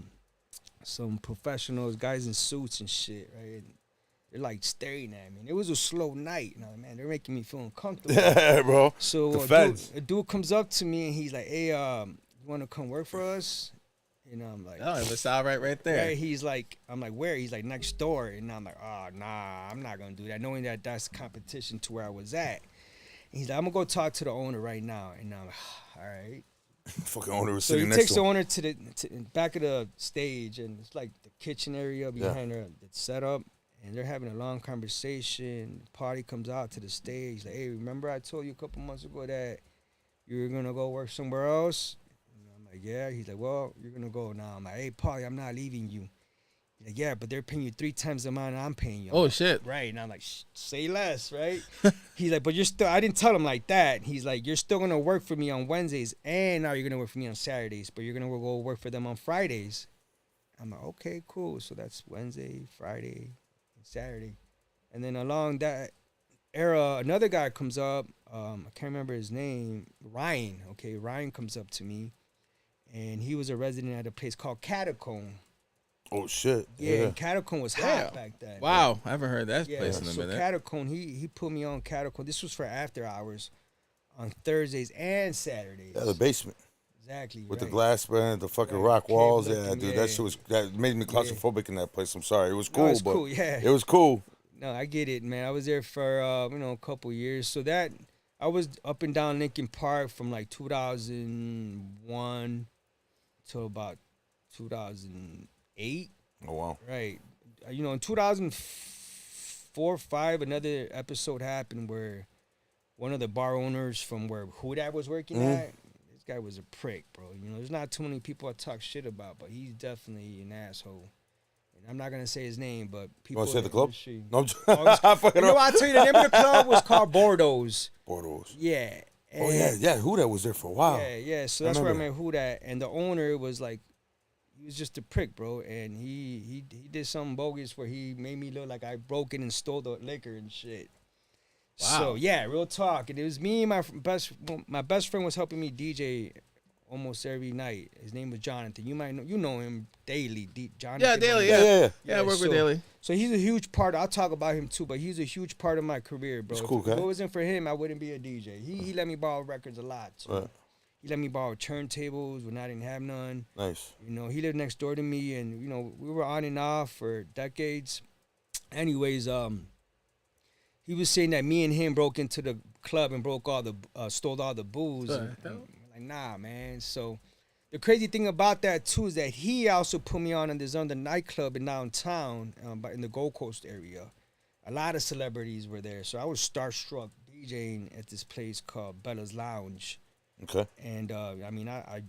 Some professionals, guys in suits and shit, right? And they're like staring at me. And it was a slow night. And I'm like, man, they're making me feel uncomfortable. Yeah, bro. So a dude comes up to me and he's like, hey, you want to come work for us? And I'm like, oh, it was all right there. Right, he's like, I'm like, where? He's like, next door. And I'm like, oh, nah, I'm not going to do that. Knowing that that's competition to where I was at. And he's like, I'm going to go talk to the owner right now. And I'm like, all right. Fucking owner was So sitting he next takes to the him. owner to the back of the stage, and it's like the kitchen area behind her that's set up. And they're having a long conversation. The party comes out to the stage. Like, hey, remember I told you a couple months ago that you were going to go work somewhere else? Like, yeah. He's like, well, you're going to go now. I'm like, hey, Paulie, I'm not leaving you. He's like, yeah, but they're paying you 3 times the amount I'm paying you. Oh, shit. Right. And I'm like, say less, right? He's like, but you're still, I didn't tell him like that. He's like, you're still going to work for me on Wednesdays, and now you're going to work for me on Saturdays, but you're going to go work for them on Fridays. I'm like, okay, cool. So that's Wednesday, Friday, and Saturday. And then along that era, another guy comes up. I can't remember his name. Ryan. Okay, Ryan comes up to me. And he was a resident at a place called Catacomb. Oh, shit. Yeah, and Catacomb was hot back then. Wow, I haven't heard that yeah, place in a minute. So Catacomb, he put me on Catacomb. This was for after hours on Thursdays and Saturdays. Yeah, the basement. Exactly. With the glass, man, the fucking rock walls. Yeah, dude, that shit was, that made me claustrophobic in that place. I'm sorry. It was cool, no, it's but cool, yeah. It was cool. No, I get it, man. I was there for, a couple years. So that, I was up and down Lincoln Park from like 2001 till about 2008. Oh wow. Right. You know, in 2004, 5, another episode happened where one of the bar owners from where Who Dat was working at, this guy was a prick, bro. You know, there's not too many people I talk shit about, but he's definitely an asshole. And I'm not gonna say his name, but people. You want to say in the club? industry- No, You know, I'll tell you the name of the club was called Bordeaux's. Bordeaux. Yeah. Oh yeah, yeah. Who that was there for a while? Yeah. So I that's where I remember. met Who Dat, and the owner was like, he was just a prick, bro. And he did something bogus where he made me look like I broke in and stole the liquor and shit. Wow. So yeah, real talk. And it was me and my best friend was helping me DJ almost every night. His name was Jonathan. You know him daily. Jonathan. Yeah, daily. Yeah. Yeah, I work with Daily. So he's a huge part. I'll talk about him too, but he's a huge part of my career, bro. That's cool, If it okay. wasn't for him, I wouldn't be a DJ. He let me borrow records a lot. So Right. he let me borrow turntables when I didn't have none. Nice. You know, he lived next door to me, and you know, we were on and off for decades. Anyways, he was saying that me and him broke into the club and stole all the booze. And I'm like, nah, man. So the crazy thing about that too is that he also put me on this other nightclub in downtown, but in the Gold Coast area. A lot of celebrities were there, so I was starstruck DJing at this place called Bella's Lounge. Okay. And I mean, I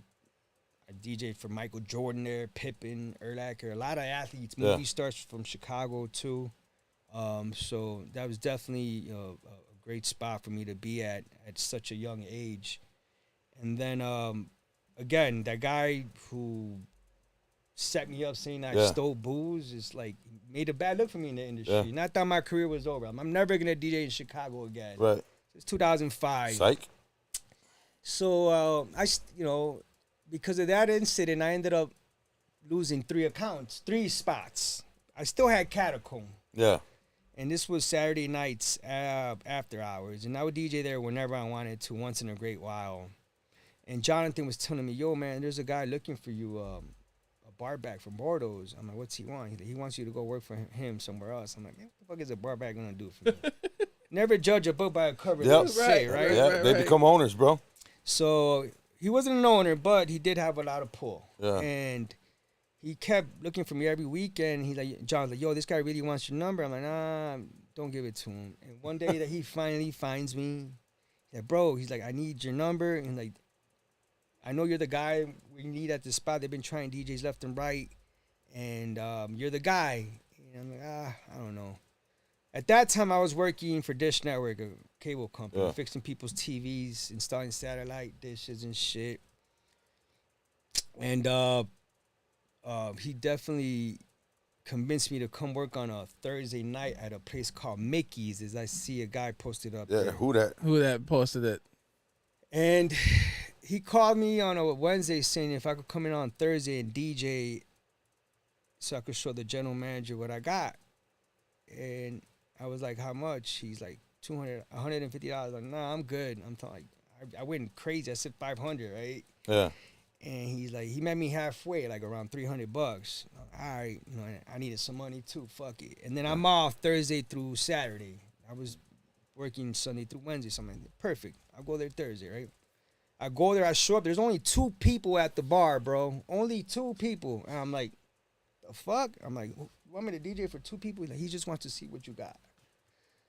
DJed for Michael Jordan there, Pippen, Urlacher, a lot of athletes, movie stars from Chicago too. So that was definitely a great spot for me to be at such a young age. And then again, that guy who set me up saying I stole booze is like made a bad look for me in the industry. Yeah. And I thought my career was over. I'm never gonna DJ in Chicago again. Right. It's 2005. Psych. So because of that incident, I ended up losing 3 spots. I still had Catacomb, Yeah. and this was Saturday nights after hours, and I would DJ there whenever I wanted to, once in a great while. And Jonathan was telling me, "Yo, man, there's a guy looking for you, a bar back from Bordeaux's." I'm like, "What's he want?" He's like, "He wants you to go work for him somewhere else." I'm like, "Man, what the fuck is a bar back gonna do for me?" Never judge a book by a cover, Yep. they say, right? Yeah. They become owners, bro. So he wasn't an owner, but he did have a lot of pull. Yeah. And he kept looking for me every weekend. He's like, John's like, "Yo, this guy really wants your number." I'm like, "Nah, don't give it to him." And one day that he finally finds me, he's like, "Bro," he's like, "I need your number." And like, "I know you're the guy we need at the spot. They've been trying DJs left and right. And you're the guy." And I'm like, I don't know. At that time, I was working for Dish Network, a cable company, fixing people's TVs, installing satellite dishes and shit. And he definitely convinced me to come work on a Thursday night at a place called Mickey's, as I see a guy posted up Yeah. there. Who that? Who that posted it? And he called me on a Wednesday saying if I could come in on Thursday and DJ so I could show the general manager what I got. And I was like, "How much?" He's like, $150. Like, "Nah, I'm good." I'm talking like, I went crazy. I said 500, right? Yeah. And he's like, he met me halfway, like around $300. All right, you know, I needed some money too. Fuck it. And then I'm off Thursday through Saturday. I was working Sunday through Wednesday. So I'm like, perfect. I'll go there Thursday, right? I go there. I show up. There's only 2 people at the bar, bro. Only 2 people. And I'm like, the fuck? I'm like, "You want me to DJ for 2 people?" He's like, "He just wants to see what you got."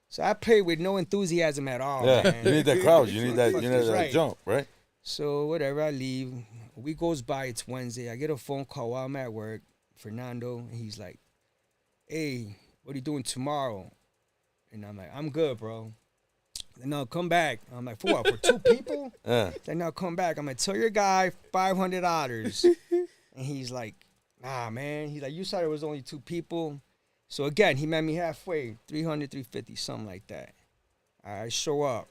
So I played with no enthusiasm at all, Yeah. man. You need that crowd. You need that. Fuck You need is that right. jump, right? So whatever, I leave. A week goes by, it's Wednesday. I get a phone call while I'm at work, Fernando, and he's like, "Hey, what are you doing tomorrow?" And I'm like, "I'm good, bro." And no, come back. I'm like, "For what? For 2 people?" Yeah. Then now come back. I'm like, "Tell your guy $500. And he's like, "Nah, man." He's like, "You said it was only 2 people." So again, he met me halfway, 300, 350, something like that. I show up.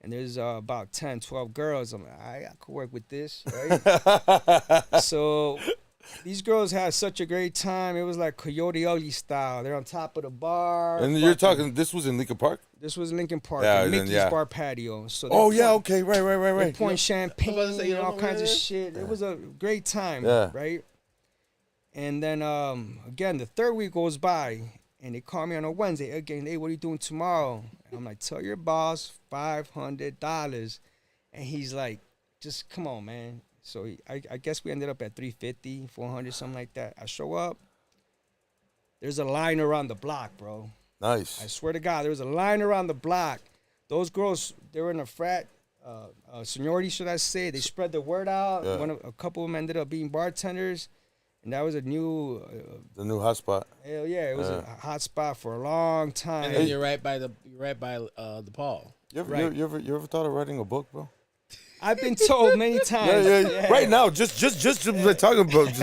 And there's about 10, 12 girls. I'm like, I could work with this, right? So these girls had such a great time. It was like Coyote Ugly style. They're on top of the bar. And you're talking. This was in Lincoln Park. This was Lincoln Park, Yeah, the then, Mickey's yeah. bar patio. So Oh they're yeah. pouring- Okay. Right. they're Right. pouring champagne about to say, you and know all what kinds of it is? shit. It was a great time, Yeah. right? And then again, the 3rd week goes by, and they call me on a Wednesday again. "Hey, what are you doing tomorrow?" And I'm like, "Tell your boss $500. And he's like, "Just come on, man." So I guess we ended up at 350, 400, something like that. I show up. There's a line around the block, bro. Nice. I swear to God, there was a line around the block. Those girls, they were in a frat, seniority, should I say. They spread the word out. Yeah. A couple of them ended up being bartenders. And that was a new... The new hotspot. hell yeah, it was a hot spot for a long time. And then you're right by the Paul. You ever, Right. you ever thought of writing a book, bro? I've been told many times. Yeah. Right now, just talking about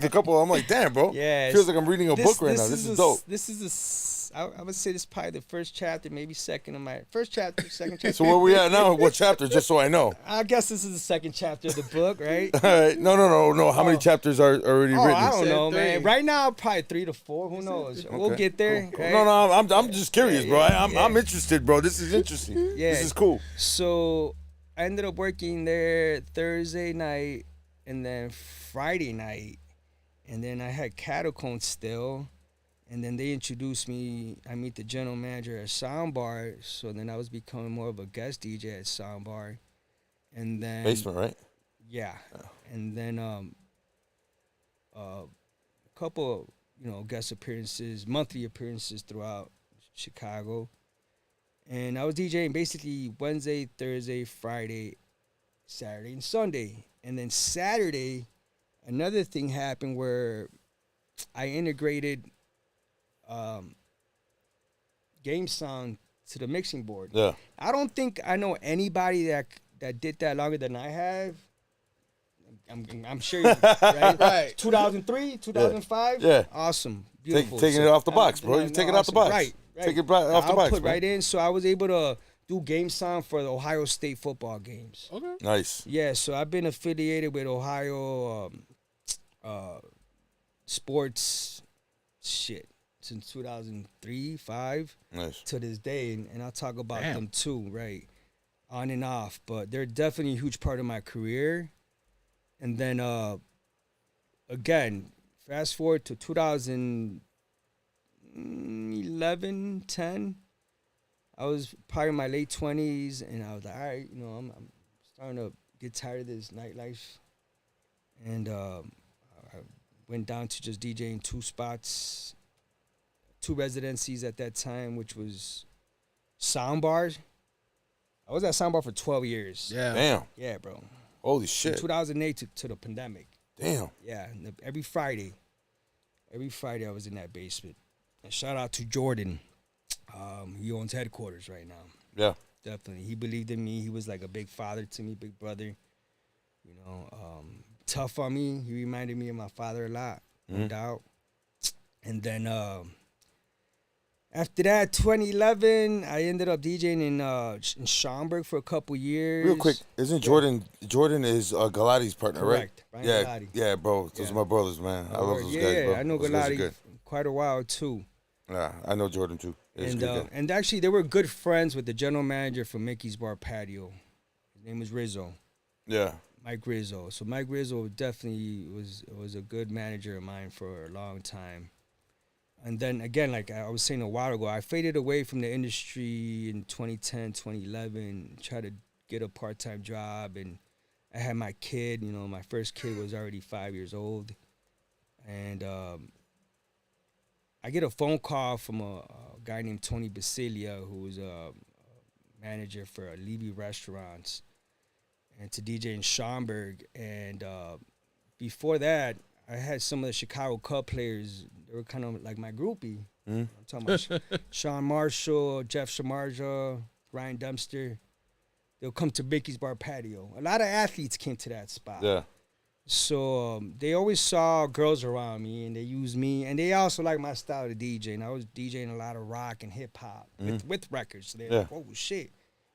the couple. I'm like, damn, bro. Yeah, Feels like I'm reading a book right now. This is dope. I would say this is probably the first chapter, maybe second of my first chapter, second chapter. So where we at now? What chapter? Just so I know. I guess this is the second chapter of the book, right? All right. No. How many chapters are already written? I don't know, Said man. three. Right now, probably 3 to 4. Who knows? We'll Okay, get there. cool. Right? No, I'm just curious, bro. I'm interested, bro. This is interesting. Yeah. This is cool. So I ended up working there Thursday night and then Friday night, and then I had Catacomb still. And then they introduced me. I meet the general manager at Soundbar. So then I was becoming more of a guest DJ at Soundbar. And then Basement, right? yeah. And then a couple, guest appearances, monthly appearances throughout Chicago. And I was DJing basically Wednesday, Thursday, Friday, Saturday, and Sunday. And then Saturday, another thing happened where I integrated game sound to the mixing board. Yeah. I don't think I know anybody that did that longer than I have. I'm sure, right? Right. 2003, 2005. Yeah. Awesome, beautiful. Taking it off the box, bro. You take it off the box. Right. Take it off the I'll box, put man. right in. So I was able to do game sound for the Ohio State football games. Okay. Nice. Yeah, so I've been affiliated with Ohio sports shit since 2003, 5 Nice. to this day, and I'll talk about Damn. them too, right? On and off, but they're definitely a huge part of my career. And then again, fast forward to 2011, 10. I was probably in my late 20s, and I was like, all right, I'm starting to get tired of this nightlife. And I went down to just DJing 2 spots, 2 residencies at that time, which was Soundbar. I was at Soundbar for 12 years. Yeah. Damn. Yeah, bro. Holy From shit. 2008 to the pandemic. Damn. Yeah, and every Friday I was in that basement. And shout out to Jordan. He owns headquarters right now. Yeah. Definitely. He believed in me. He was like a big father to me, big brother. Tough on me. He reminded me of my father a lot, no doubt. And then after that, 2011, I ended up DJing in Schaumburg for a couple years. Real quick, isn't Jordan is Galati's partner, Correct. right? Ryan Galati. Yeah, bro. Those Yeah. are my brothers, man. I love those yeah, guys, bro. I know Those guys are Galati good. quite a while too. Yeah, I know Jordan too. He's a good guy. And actually, they were good friends with the general manager for Mickey's Bar Patio. His name was Rizzo, Yeah. Mike Rizzo. So Mike Rizzo definitely was a good manager of mine for a long time. And then again, like I was saying a while ago, I faded away from the industry in 2010, 2011, tried to get a part-time job, and I had my kid. My first kid was already 5 years old. And I get a phone call from a guy named Tony Basilia, who was a manager for Levy Restaurants, and to DJ in Schaumburg. And before that, I had some of the Chicago Cub players. They were kind of like my groupie. I'm talking about Sean Marshall, Jeff Shamarja, Ryan Dempster. They'll come to Mickey's Bar Patio. A lot of athletes came to that spot. Yeah. So they always saw girls around me, and they used me, and they also liked my style of DJing. I was DJing a lot of rock and hip hop with records. So they're like, "Oh shit,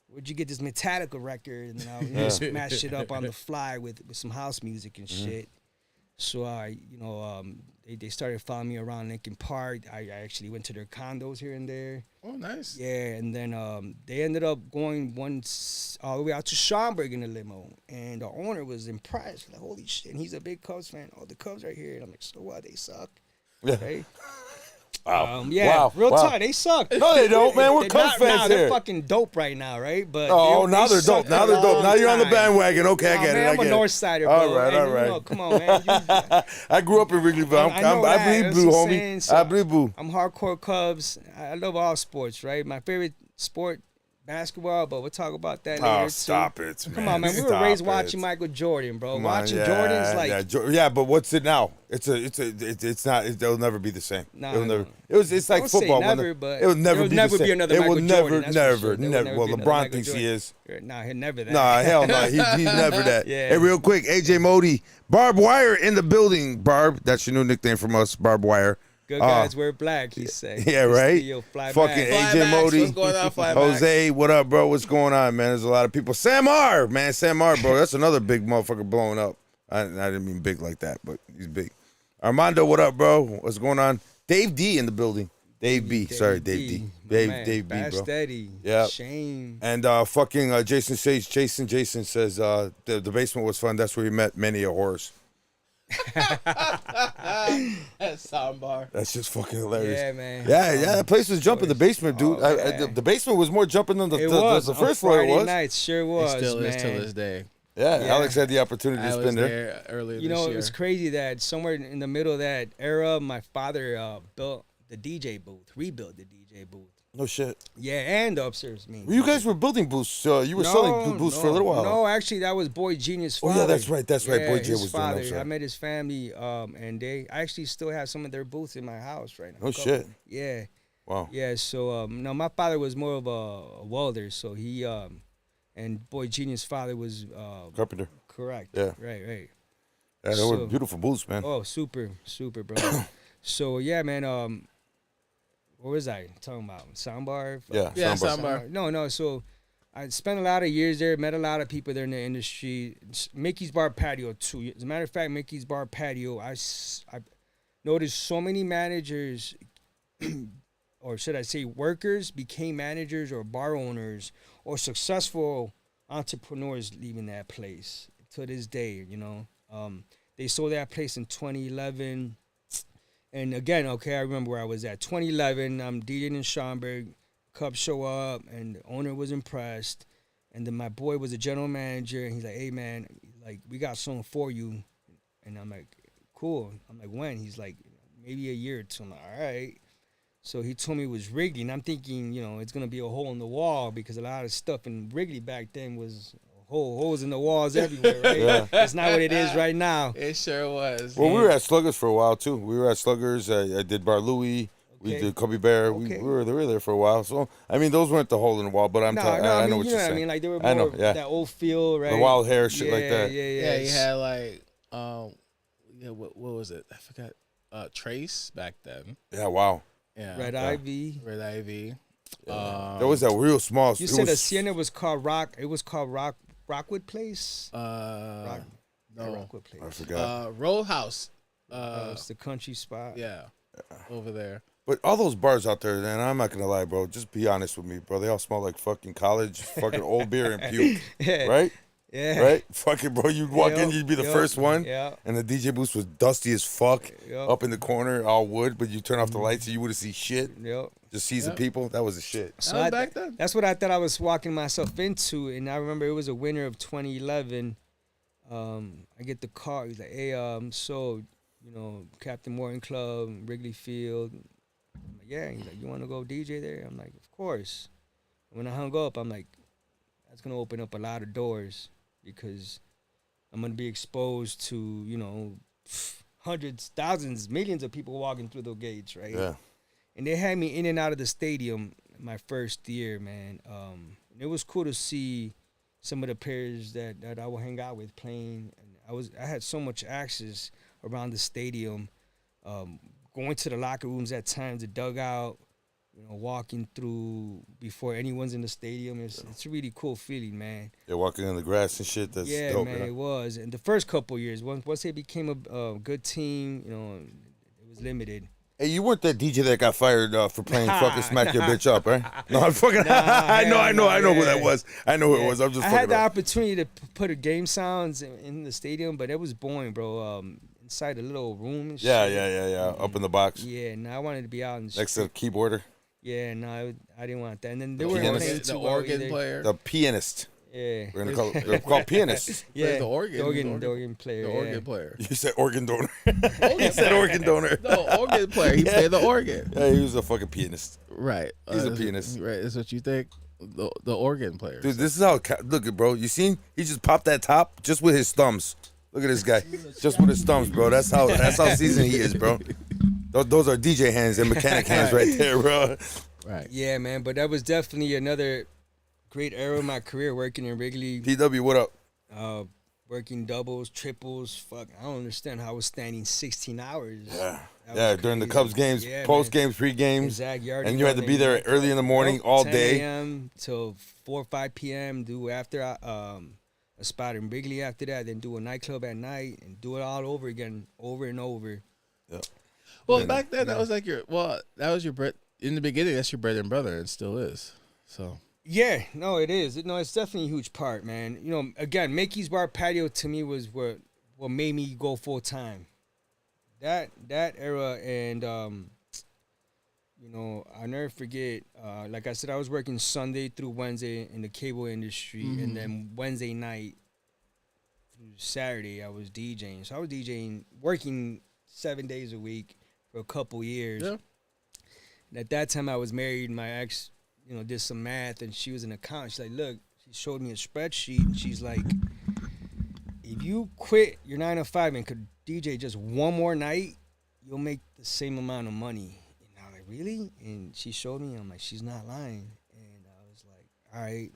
where'd you get this Metallica record?" And then I would smash it up on the fly with some house music and shit. So they started following me around Lincoln Park. I actually went to their condos here and there. Oh, nice. Yeah, and then they ended up going once all the way out to Schaumburg in a limo, and the owner was impressed. Like, holy shit! And he's a big Cubs fan. Oh, the Cubs are here. And I'm like, so what? They suck. Yeah. Right? Wow. Yeah, Wow. real Wow. talk. They suck. No, they don't, man. We're They're Cubs fans Nah, here. they're fucking dope right now, right? But Now they're dope. sucked Now a they're dope. long Now you're on the time. bandwagon. Okay, I Nah, get man, it. I I'm get a it. North Sider, bro. All right, and, all you right. know, come on, man. I grew up in Wrigleyville. I know I that. bleed That's blue, what I'm homie. saying. So I bleed blue. I'm hardcore Cubs. I love all sports, right? My favorite sport, basketball, but we'll talk about that later, Oh, too. stop it, man. Come on, man. We were Stop raised it. watching Michael Jordan, bro. Come on, Watching yeah, Jordan's like... yeah, but what's it now? It's not. It'll never be the same. Nah, It'll never. no. It's like Don't say football. never, but it will never there'll be never the same. be another it will Michael never, Jordan, that's for never, sure. There will never. never Well, be another LeBron Michael thinks he Jordan. is. Nah, he'll never that. Nah, hell no. He's never that. Yeah. Hey, real quick, AJ Modi, Barb Wire in the building. Barb, that's your new nickname from us, Barb Wire. Good guys wear black, he say. Yeah, right? Yo, fly Fucking back. AJ Modi. What's going on, Flybacks? Jose, what up, bro? What's going on, man? There's a lot of people. Sam R, man. Sam R, bro. That's another big motherfucker blowing up. I didn't mean big like that, but he's big. Armando, what up, bro? What's going on? Dave D in the building. Dave B. Sorry, Dave D. Dave B, bro. Steady. Yeah. Shame. And Jason says, Jason says the basement was fun. That's where he met many a horse. That's soundbar. That's just fucking hilarious. Yeah, man. Yeah, that place was jumping. The basement, dude. Oh, man. The basement was more jumping than the was. first on floor it Friday was. nights, sure was, It still man. is till this day. Yeah, Yeah. Alex had the opportunity to I spin was there. there earlier You this know, year. it's crazy that somewhere in the middle of that era, my father built the DJ booth, rebuilt the DJ booth. No shit. Yeah, and the upstairs. You guys were building booths. You were selling booths for a little while. No, actually, that was Boy Genius' Oh, father. yeah, that's right. That's right. Yeah, Boy J his was doing that, father. I'm sorry. I met his family, and I actually still have some of their booths in my house right now. Oh, shit. Yeah. Wow. Yeah, so no, my father was more of a welder, so he and Boy Genius' father was Carpenter. correct. Yeah. Right. Yeah, they were So- beautiful booths, man. Oh, super, bro. So yeah, man. What was I talking about? Soundbar. Yeah, Yeah, soundbar. soundbar. No. So I spent a lot of years there. Met a lot of people there in the industry. Mickey's Bar Patio too. As a matter of fact, Mickey's Bar Patio. I noticed so many managers, or should I say, workers became managers or bar owners or successful entrepreneurs leaving that place to this day. You know, they sold that place in 2011. And again, okay, I remember where I was at. 2011, I'm DJing in Schaumburg. Cubs show up, and the owner was impressed. And then my boy was a general manager, and he's like, "Hey, man, like we got something for you." And I'm like, "Cool." I'm like, "When?" He's like, "Maybe a year or two." I'm like, "All right." So he told me it was Wrigley, and I'm thinking, you know, it's gonna be a hole in the wall because a lot of stuff in Wrigley back then was holes in the walls everywhere, right? Yeah. That's not what it is right now. It sure was. Well, we were at Sluggers for a while, too. We were at Sluggers. I did Bar Louie. We Okay. did Cubby Bear. Okay. We were there for a while. So, I mean, those weren't the hole in the wall, but I I know mean, what you you're know what I saying. mean? Like they were I know, more yeah. that old feel, right? The wild hair, shit like that. Yeah, you had like, what was it? I forgot. Trace back then. Yeah, wow. Yeah. Red Ivy. Red Ivy. That was that real small. You it said was, the Sienna was called Rock. It was called Rockwood Place. No. Rockwood Place. I forgot. Roadhouse. It's the country spot. Yeah. Over there. But all those bars out there, man, I'm not going to lie, bro. Just be honest with me, bro. They all smell like fucking college, fucking old beer and puke. Yeah. Right? Yeah. Right? Fucking, bro, you'd walk in, Yup, you'd be the yup, first one. yeah. And the DJ booth was dusty as fuck. Yup. Up in the corner, all wood, but you turn off the lights and you wouldn't see shit. Yep. Just sees the Yep. people. That was the shit. So was back then. That's what I thought I was walking myself into, and I remember it was a winter of 2011. I get the call. He's like, "Hey, so you know, Captain Morton Club, Wrigley Field." I'm like, "Yeah." He's like, "You want to go DJ there?" I'm like, "Of course." When I hung up, I'm like, "That's gonna open up a lot of doors because I'm gonna be exposed to, you know, hundreds, thousands, millions of people walking through the gates, right?" Yeah. And they had me in and out of the stadium my first year, man. And it was cool to see some of the players that I would hang out with playing. And I had so much access around the stadium, going to the locker rooms at times, the dugout, you know, walking through before anyone's in the stadium. It's a really cool feeling, man. You're walking in the grass and shit. That's Yeah, dope, man, you it know? was. And the first couple years, once they became a good team, you know, it was limited. Hey, you weren't that DJ that got fired for playing Nah, fucking Smack Your nah. Bitch Up, right? No, I'm fucking. I know who that yeah. was. I know who it was. I'm just I fucking. had the around. opportunity to put a game sounds in the stadium, but it was boring, bro. inside a little room and Yeah, shit. yeah. Up in the box Yeah, and I wanted to be out in the next to the street. keyboarder, Yeah, no, I didn't want that. And then they The weren't pianist. playing organ, the too well organ either. player. the pianist. Yeah. We're gonna call they're called pianists. Yeah, the organ, the organ player. The yeah. organ player. You said organ donor. You said organ donor. No, organ player. He played the organ. Yeah, he was a fucking pianist. Right. He's a that's- pianist. Right. That's what you think. The organ player. Dude, this is how. Look at bro. You seen? He just popped that top just with his thumbs. Look at this guy, just with his thumbs, bro. That's how seasoned he is, bro. Those are DJ hands and mechanic hands right there, bro. Right. Yeah, man. But that was definitely another great era of my career working in Wrigley. PW, what up? Working doubles, triples. Fuck, I don't understand how I was standing 16 hours. Yeah, That yeah. was During the crazy. Cubs games, Yeah, post man. games, pre games, Exact yard and you had to be there early in the morning, all 10 day. a.m. till 4 or 5 p.m. Do after a spot in Wrigley after that, then do a nightclub at night and do it all over again, over and over. Yeah. Well, And- back then that was like that was your bread in the beginning. That's your bread and butter, and still is. So Yeah, no, it is. No, it's definitely a huge part, man. You know, again, Mickey's Bar Patio to me was what made me go full time. That era, and you know, I'll never forget. Like I said, I was working Sunday through Wednesday in the cable industry, and then Wednesday night through Saturday I was DJing. So I was DJing, working 7 days a week for a couple years. yeah. And at that time, I was married. My ex, you know, did some math, and she was an accountant. She's like, look, she showed me a spreadsheet, and she's like, if you quit your 9 to 5 and could DJ just one more night, you'll make the same amount of money. And I was like, really? And she showed me, and I'm like, she's not lying. And I was like, all right.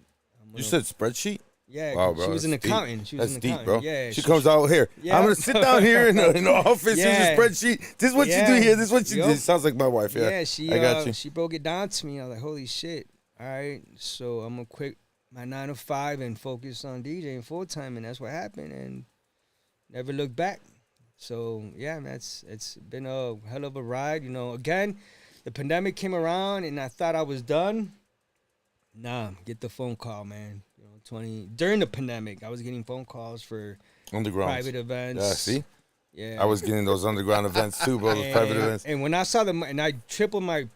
You said spreadsheet? Yeah, Wow, bro, she was an that's deep. accountant. She was That's an deep, accountant. bro. Yeah, she comes out here. Yeah. I'm gonna sit down here in the office. Yeah. Here's a spreadsheet. This is what you do Yeah. here. This is what you Yup. do. Sounds like my wife. Yeah, Yeah, she I got you. she broke it down to me. I was like, holy shit. All right, so I'm gonna quit my 9 to 5 and focus on DJing full time, and that's what happened, and never looked back. So yeah, man, it's been a hell of a ride. You know, again, the pandemic came around, and I thought I was done. Nah, get the phone call, man. You know, during the pandemic, I was getting phone calls for Underground. private events. Yeah, see, Yeah, I was getting those underground events too, bro. Those private events. And when I saw them, and I tripled my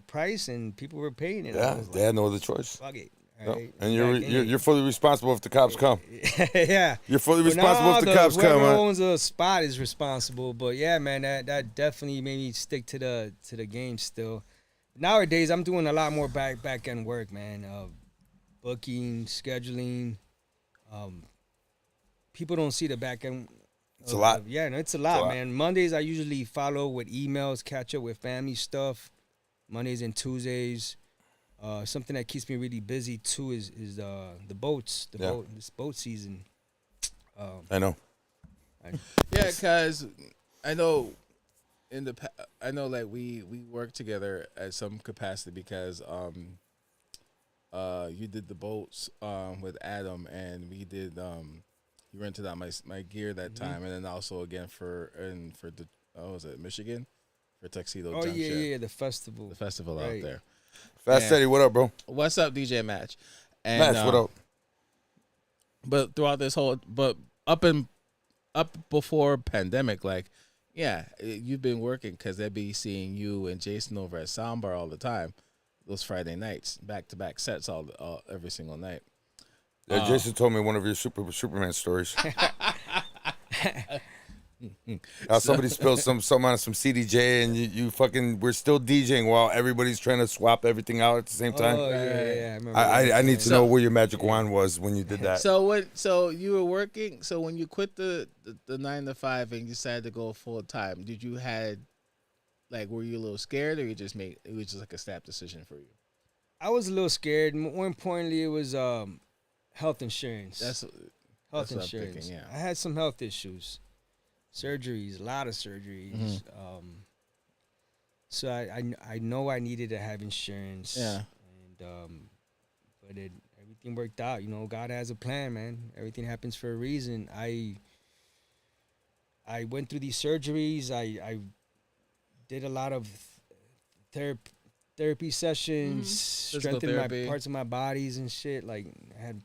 price, and people were paying it. I Yeah, was they like, had no other choice. fuck it. Yep. All right, And back in you're fully responsible if the cops come. it. Yeah. You're fully But responsible nah, if the cops come. whoever Huh? owns a spot is responsible. But yeah, man, that definitely made me stick to the game still. Nowadays, I'm doing a lot more back end work, man. Booking, scheduling. People don't see the back end. It's a lot. Yeah, no, it's a lot, lot. man. Mondays I usually follow with emails, catch up with family stuff. Mondays and Tuesdays. Something that keeps me really busy too is the boats. This boat season. I know. Yeah, because I know I know like we work together at some capacity because you did the boats with Adam, and we did you rented out my gear that time, and then also again for the was it Michigan for Tuxedo Oh Junction, yeah, the festival. the festival Right. out there. Fast Yeah. Steady, what up, bro? What's up, DJ Match? And, Match, what up? But throughout this whole, up before pandemic, like, yeah, you've been working because they'd be seeing you and Jason over at Soundbar all the time, those Friday nights, back to back sets all every single night. Yeah, Jason told me one of your Superman stories. How somebody spilled something on some CDJ, and you fucking we're still DJing while everybody's trying to swap everything out at the same time. Oh yeah. I remember. I need to know where your magic wand was when you did that. So you were working. So when you quit the 9 to 5 and you decided to go full time, did you were you a little scared, or it was just like a snap decision for you? I was a little scared. More importantly, it was health insurance. That's health what I'm insurance. thinking, yeah. I had some health issues, surgeries, a lot of surgeries. So I know I needed to have insurance. Yeah. And but everything worked out. You know, God has a plan, man. Everything happens for a reason. I went through these surgeries. I did a lot of therapy sessions, Physical strengthened therapy. my parts of my bodies and shit. Like I had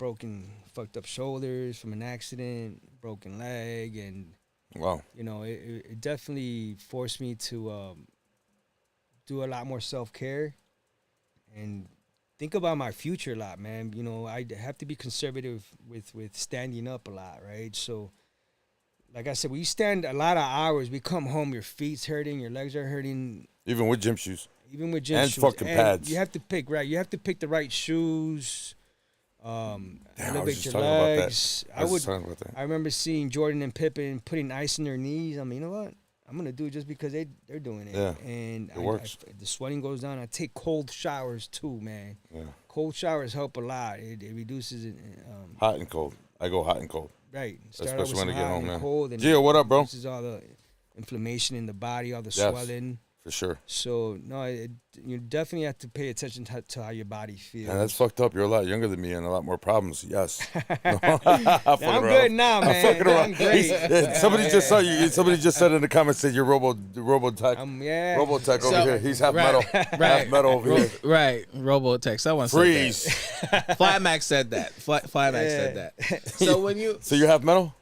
fucked up shoulders from an accident, broken leg, and Wow. You know, it definitely forced me to do a lot more self-care and think about my future a lot, man. You know, I have to be conservative with standing up a lot, right? So, like I said, when you stand a lot of hours, we come home, your feet's hurting, your legs are hurting. Even with gym shoes. Even with gym And shoes. fucking pads. You have to pick, right? You have to pick the right shoes. Damn, I was Elevate just your talking about that. legs. I was just talking about that. I remember seeing Jordan and Pippen putting ice in their knees. I mean, you know what? I'm gonna do it just because they're doing it. Yeah, And it works. the sweating goes down. I take cold showers too, man. Yeah. Cold showers help a lot. It reduces it. Hot and cold. I go hot and cold. Right. Start out Especially with when I some get hot home, and man. cold, and Gio, what up, bro? Reduces all the inflammation in the body, all the Yes. swelling. For sure. So no, you definitely have to pay attention to how your body feels. And that's fucked up. You're a lot younger than me and a lot more problems. Yes. No, I'm good now, man. fucking around. I'm great. Somebody just saw you. Somebody just said in the comments that you're Robotech. Yeah. Robotech over So- here. He's half right, metal. right. Half metal over here. Right, Robotech. Someone Freeze. said that. Flymax said that. Flymax said that. So when you So you're half metal?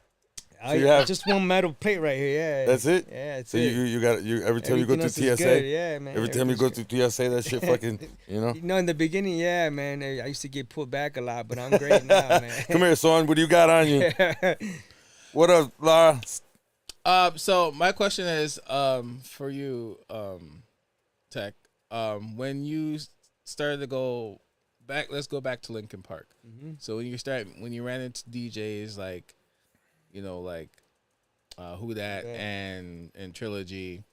So you have- just one metal plate right here. Yeah. That's it? Yeah, that's So it. you got you every time you go Everything through else is good. TSA? Yeah, man. Every time you go through TSA, that shit fucking, you know? You know, in the beginning, yeah, man, I used to get pulled back a lot, but I'm great now, man. Come here, son. What do you got on you? What up, Lara? so my question is, for you, Tech, when you started to go back, let's go back to Lincoln Park. Mm-hmm. So when you ran into DJs like, you know, like, Who Dat and Trilogy,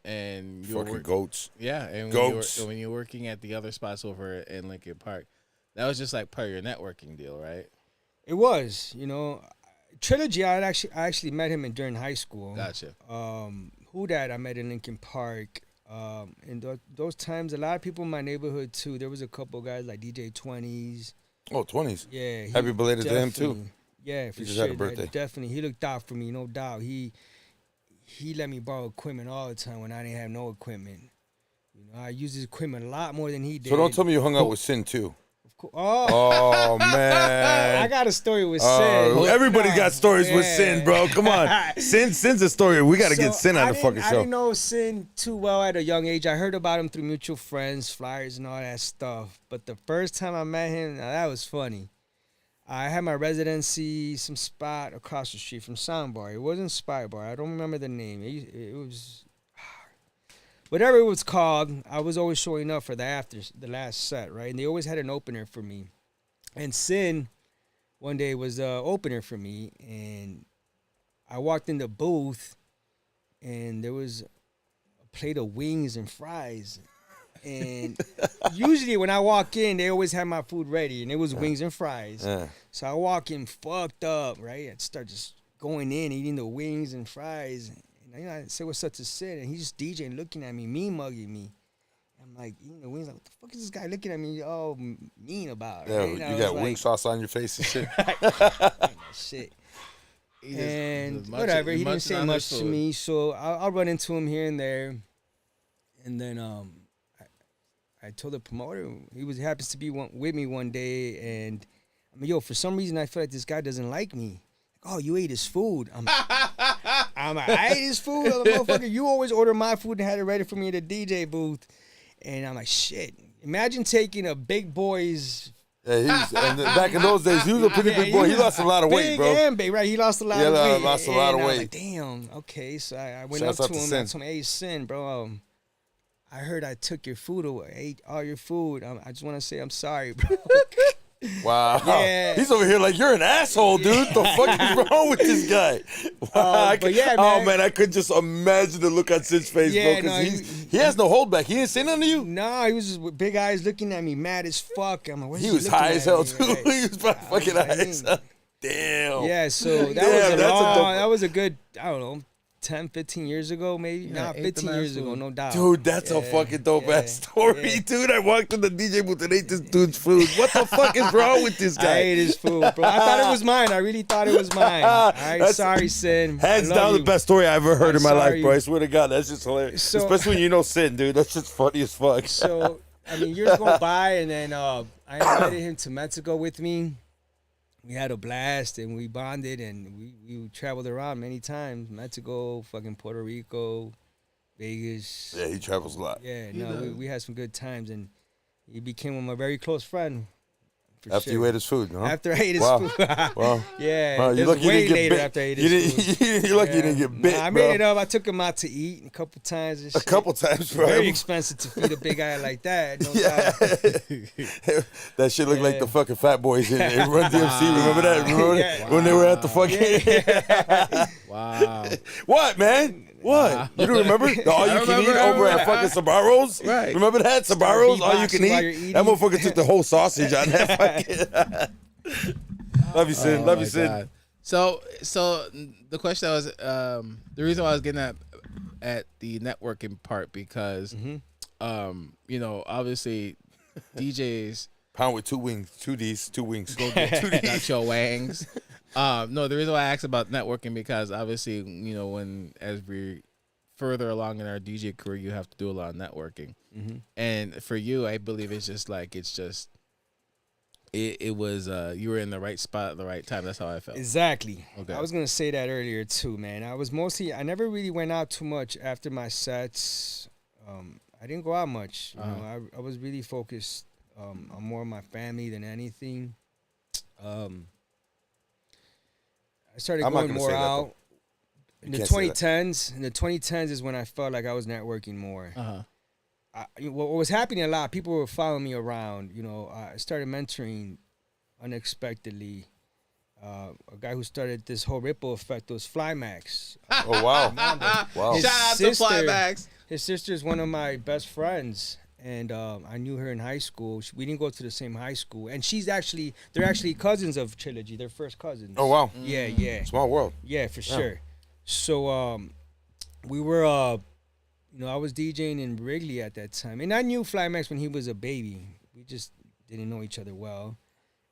and you Fucking were goats. yeah, and Goats. when you were working at the other spots over in Lincoln Park, that was just like part of your networking deal, right? It was, you know, Trilogy. I actually met him during high school. Gotcha. Who Dat I met in Lincoln Park. And those times, a lot of people in my neighborhood too. There was a couple guys like DJ 20s. Oh, 20s. Yeah. he Happy belated to him, too. definitely- Yeah, for He just sure. had a birthday. Definitely. He looked out for me, no doubt. He let me borrow equipment all the time when I didn't have no equipment. You know, I used his equipment a lot more than he did. So don't tell me you hung out with Sin, too. Oh, Oh, man. I got a story with Oh, Sin. everybody's got stories with Yeah. Sin, bro. Come on. Sin's a story. We got to get So, Sin on the I fucking show. didn't know Sin too well at a young age. I heard about him through mutual friends, flyers, and all that stuff. But the first time I met him, now that was funny. I had my residency, some spot across the street from Soundbar. It wasn't Spy Bar. I don't remember the name. It was whatever it was called. I was always showing up for the last set, right? And they always had an opener for me. And Sin one day was the opener for me, and I walked in the booth, and there was a plate of wings and fries. And usually when I walk in, they always have my food ready, and it was wings and fries. Yeah. So I walk in fucked up, right? I start just going in, eating the wings and fries. And I say what's up to Sid, and he's just DJing, looking at me, mean mugging me. I'm like, eating the wings, like, what the fuck is this guy looking at me all mean about? Yeah, right? you And I got was wing like, sauce on your face and shit. shit. He just- And just munching- whatever, he didn't munching say on much his to food. me, so I'll run into him here and there. And then I told the promoter, happens to be with me one day, and I mean, yo, for some reason I feel like this guy doesn't like me. Oh, you ate his food. I'm like, I ate his food, motherfucker. You always order my food and had it ready for me at the DJ booth. And I'm like, shit. Imagine taking a big boy's. Yeah, back in those days, he was a pretty big boy. He lost a lot of weight, big bro. and big, right? He lost a lot Yeah, of weight. lost a lot of And I was weight. like, damn. Okay, so I went Shouts up out to to him Sin. and told him, hey, Sin, bro. I heard I took your food away. Ate all your food. I just want to say I'm sorry, bro. Wow. Yeah. He's over here like, you're an asshole, dude. The fuck is wrong with this guy? Wow. but yeah, Oh, man. man, I could just imagine the look on Sid's face, Yeah, bro, no, because he has no holdback. He didn't say nothing to you. No, he was just with big eyes looking at me, mad as fuck. I'm like, what is He was looking high at as hell, me, too. right? He was probably fucking like, high as hell. Damn. Yeah, so that Damn, that was a good, I don't know, 10, 15 years ago, maybe. Yeah, Nah, ate the 15 man's years ago, food. no doubt. Dude, that's a Yeah, fucking dope yeah, ass story, yeah. dude. I walked in the DJ booth and ate this dude's food. What the fuck is wrong with this I guy? ate his food, bro. I thought it was mine. I really thought it was mine. All right, That's- sorry, Sin. Hands I love down, you. the best story I ever heard I'm in my life, sorry. bro. I swear to God, that's just hilarious. So- Especially when you know Sin, dude. That's just funny as fuck. So, I mean, years go by, and then I invited him to Mexico with me. we had a blast and we bonded and we traveled around many times. Mexico, fucking Puerto Rico, Vegas. Yeah, he travels a lot. Yeah, He no, does. we had some good times and he became my very close friend. For After sure. you ate his food, huh? After I ate his Wow. food. Wow. Yeah, Wow, it you was lucky you way didn't get later bit. after I ate You his food. didn't, you're lucky you didn't get bit, Nah, I bro. made it up. I took him out to eat a couple times. And A shit. couple times, bro. Very expensive to feed a big guy like that. No Yeah. doubt. That shit looked like Yeah. the fucking Fat Boys in Run DMC. Remember that? Remember that? Yeah. When they were at the fucking. Wow. What, man? What? You don't remember? The all you can eat I over at remember. fucking Sabaros? Right. Remember that? Sabaros, all you beatboxing can while you're eat? eating. That motherfucker took the whole sausage out of that fucking. Love you, Sid. Oh Love my you, Sid. God. So the question was the reason why I was getting at the networking part because you know, obviously DJs Pound with 2 wings. 2 D's. 2 wings. go get got your wangs. No, the reason why I asked about networking because obviously, you know, as we further along in our DJ career, you have to do a lot of networking. And for you, I believe it's just like it was you were in the right spot at the right time. That's how I felt. Exactly. Okay. I was gonna say that earlier too, man. I never really went out too much after my sets. I didn't go out much. You know, I was really focused on more of my family than anything. I started I'm not going gonna more say that, though. out in You the can't say that. 2010s. In the 2010s is when I felt like I was networking more. Uh-huh. What was happening a lot, people were following me around. You know, I started mentoring unexpectedly. A guy who started this whole ripple effect was Flymax. Oh, wow. Wow. His Shout out to sister- Flybacks. His sister's one of my best friends, and I knew her in high school. We didn't go to the same high school, and they're actually cousins of Trilogy. They're first cousins. Oh, wow. Yeah. Small world. Yeah, for sure. So we were, you know, I was DJing in Wrigley at that time, and I knew Flymax when he was a baby. We just didn't know each other well,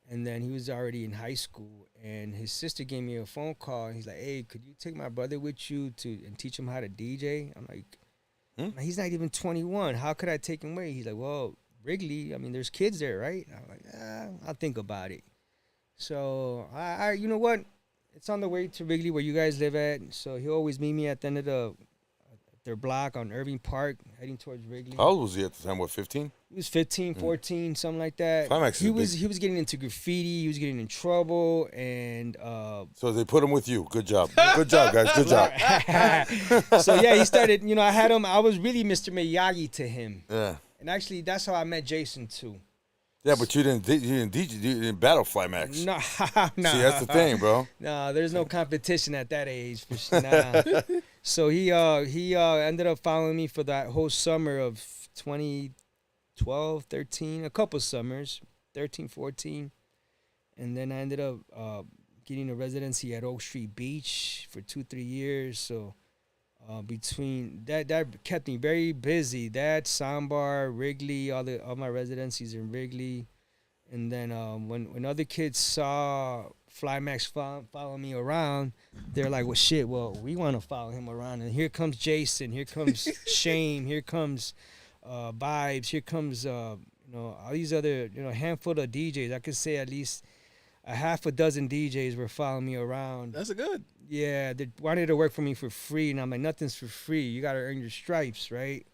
and then he was already in high school, and his sister gave me a phone call. And he's like, "Hey, could you take my brother with you and teach him how to DJ?" I'm like, "He's not even 21. How could I take him away?" He's like, "Well, Wrigley. I mean, there's kids there, right?" I'm like, "I'll think about it." So I you know what? It's on the way to Wrigley where you guys live at. So he'll always meet me at the end of their block on Irving Park, heading towards Wrigley. How old was he at the time? What, 15? He was 15, 14, something like that. Flymax is He big. was getting into graffiti. He was getting in trouble, and So they put him with you. Good job. Good job, guys. Good job. so yeah, he started. You know, I had him. I was really Mr. Miyagi to him, Yeah. and actually that's how I met Jason too. Yeah, but you didn't DJ, you didn't battle Flymax. No, See, that's the thing, bro. No, there's no competition at that age. For sure. Nah. So he ended up following me for that whole summer of 2012, 13, a couple summers, 13, 14. And then I ended up getting a residency at Oak Street Beach for 2-3 years. So between that kept me very busy. That, Soundbar, Wrigley, all my residencies in Wrigley. And then when other kids saw Flymax follow me around, they're like, well, shit, well, we want to follow him around. And here comes Jason. Here comes Shame. Here comes Vibes. Here comes, you know, all these other, you know, handful of DJs. I could say at least a half a dozen DJs were following me around. That's a good. Yeah, they wanted to work for me for free. And I'm like, nothing's for free. You got to earn your stripes, right?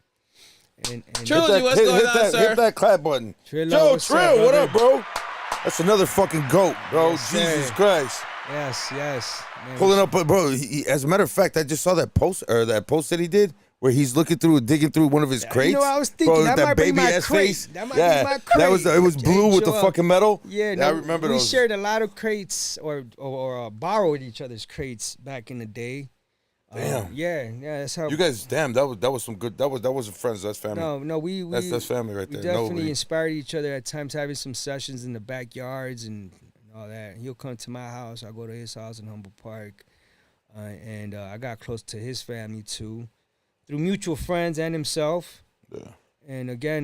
And Trilogy, what's going on, sir? Hit that clap button. Trillo, Joe, what's up, Trill, what brother? up, bro? That's another fucking goat, bro. Yes, Jesus sir. Christ. Yes. Man. Pulling up, bro. As a matter of fact, I just saw that post that he did where he's digging through one of his crates. You know, I was thinking bro, that with might be my baby-ass crate. face. That might yeah, be my that crate. was it was blue Hey, with the Joel. fucking metal. Yeah, I no, remember we those. shared a lot of crates or borrowed each other's crates back in the day. Damn. Yeah, that's how. You guys, damn, that was some good. That wasn't friends. That's family. No, we That's family right we there. definitely No, inspired each other at times, having some sessions in the backyards and all that. He'll come to my house. I go to his house in Humboldt Park, and I got close to his family too, through mutual friends and himself. Yeah. And again,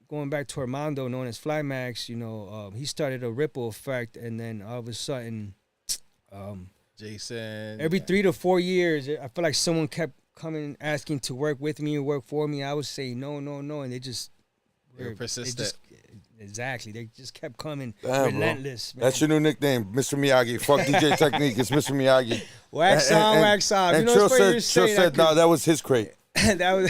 going back to Armando, known as Flymax, you know, he started a ripple effect, and then all of a sudden, Jason. every 3 to 4 years, I feel like someone kept coming asking to work with me or work for me. I would say no, and they just You're persistent. Exactly. They just kept coming, Damn, relentless. Bro. That's your new nickname, Mr. Miyagi. Fuck DJ Tecknique. It's Mr. Miyagi. Wax on, wax off. And You know, Trill it's said, no, that was his crate. that was.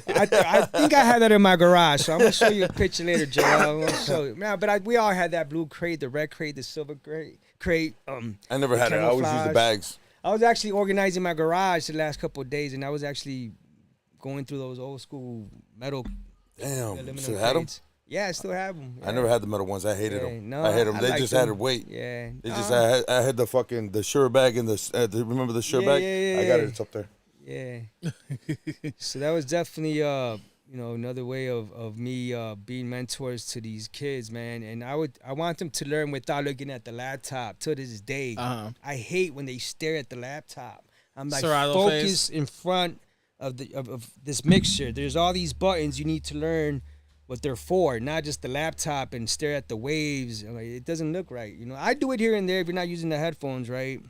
I think I had that in my garage, so I'm gonna show you a picture later, Joe. I'm gonna show you. Man, but we all had that blue crate, the red crate, the silver crate. I never had it. I always used the bags. I was actually organizing my garage the last couple of days, and I was actually going through those old school metal. Damn, aluminum still had them? crates. Yeah, I still have them. Yeah. I never had the metal ones. I hated Yeah, them. no, I hated them. I They liked just them. added weight. Yeah. They just I had the fucking the Sure bag and the remember the Sure bag? Yeah. I got it. It's up there. Yeah. So that was definitely another way of me being mentors to these kids, man. And I want them to learn without looking at the laptop to this day. I hate when they stare at the laptop. I'm like, Serato focus face. in front of this mixture. There's all these buttons. You need to learn what they're for, not just the laptop and stare at the waves. I'm like, it doesn't look right. You know, I do it here and there if you're not using the headphones, right?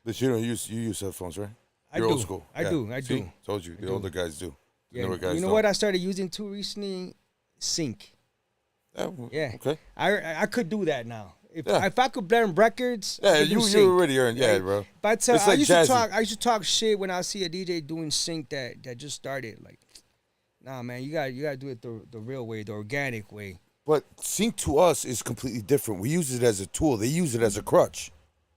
But you use headphones, right? I You're do. old school. I do. See? Told you. The older guys do. The newer guys You know don't. what I started using too recently? Sync. Yeah. Okay. I could do that now. If I could blend records, I Yeah, could do you sync. already earned. Yeah, bro. But It's I like used jazzy. I used to talk shit when I see a DJ doing sync that just started. Like, nah, man, you gotta do it the real way, the organic way. But sync to us is completely different. We use it as a tool. They use it as a crutch.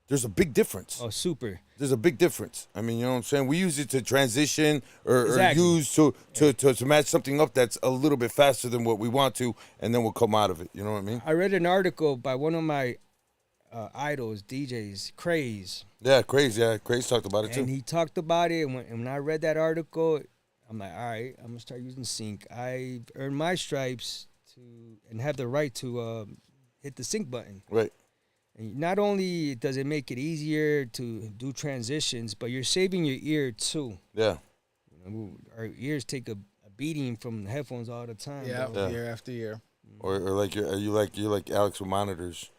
There's a big difference. Oh, super. There's a big difference. I mean, you know what I'm saying? We use it to transition or Exactly. use to match something up that's a little bit faster than what we want to, and then we'll come out of it. You know what I mean? I read an article by one of my idols, DJs, Craze. Yeah, crazy. Yeah, crazy talked about it too. And he talked about it, and when I read that article, I'm like, all right, I'm gonna start using sync. I've earned my stripes and have the right to hit the sync button. Right. And not only does it make it easier to do transitions, but you're saving your ear too. Yeah. You know, our ears take a beating from the headphones all the time. Yeah, bro. year after year. Or like you like Alex with monitors.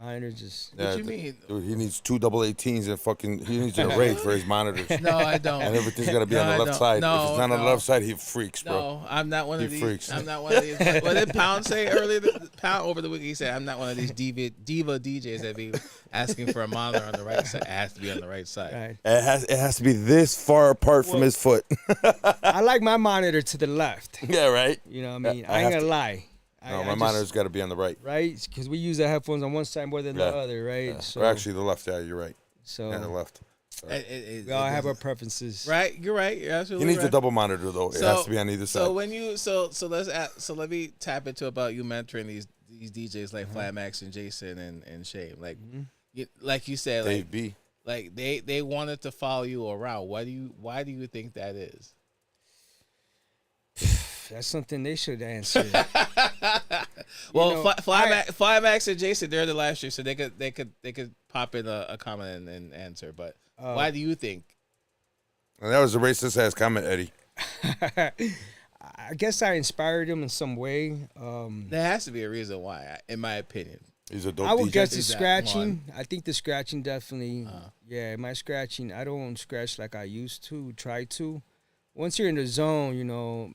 Mine are just. What you mean? Dude, he needs 2 double-18s and fucking he needs an array for his monitors. No, I don't. And everything's gotta be No, on I the left don't. side. No, if it's not on the no. left side, he freaks, bro. No, I'm not one of He these. freaks. I'm not one of these. What did Pound say earlier? Pound over the week, he said, I'm not one of these diva DJs that be asking for a monitor on the right side. It has to be on the right side. Right. It has to be this far apart from his foot. I like my monitor to the left. Yeah, right. You know what I mean? I I ain't have gonna to- lie. No, I my just- monitor's got to be on the right. Right? Because we use the headphones on one side more than Yeah. the other, right? Yeah. So, Or actually, the left. Yeah, you're right. so Yeah, the left. we all have our preferences. Right, you're right. You're He absolutely needs right. a double monitor though. It has to be on either side. So when you so let me tap into about you mentoring these DJs like Flatmax and Jason and Shane. Like like you said, Dave B. like they wanted to follow you around. Why do you think that is? That's something they should answer. Well, know, Flymax and Jason, they're the live stream, so they could pop in a comment and answer. But why do you think? And that was a racist ass comment, Eddie. I guess I inspired him in some way. There has to be a reason why, in my opinion. He's a dope I would DJ. guess the Is that scratching. I think the scratching definitely. Yeah, my scratching. I don't scratch like I used to. Try to. Once you're in the zone, you know,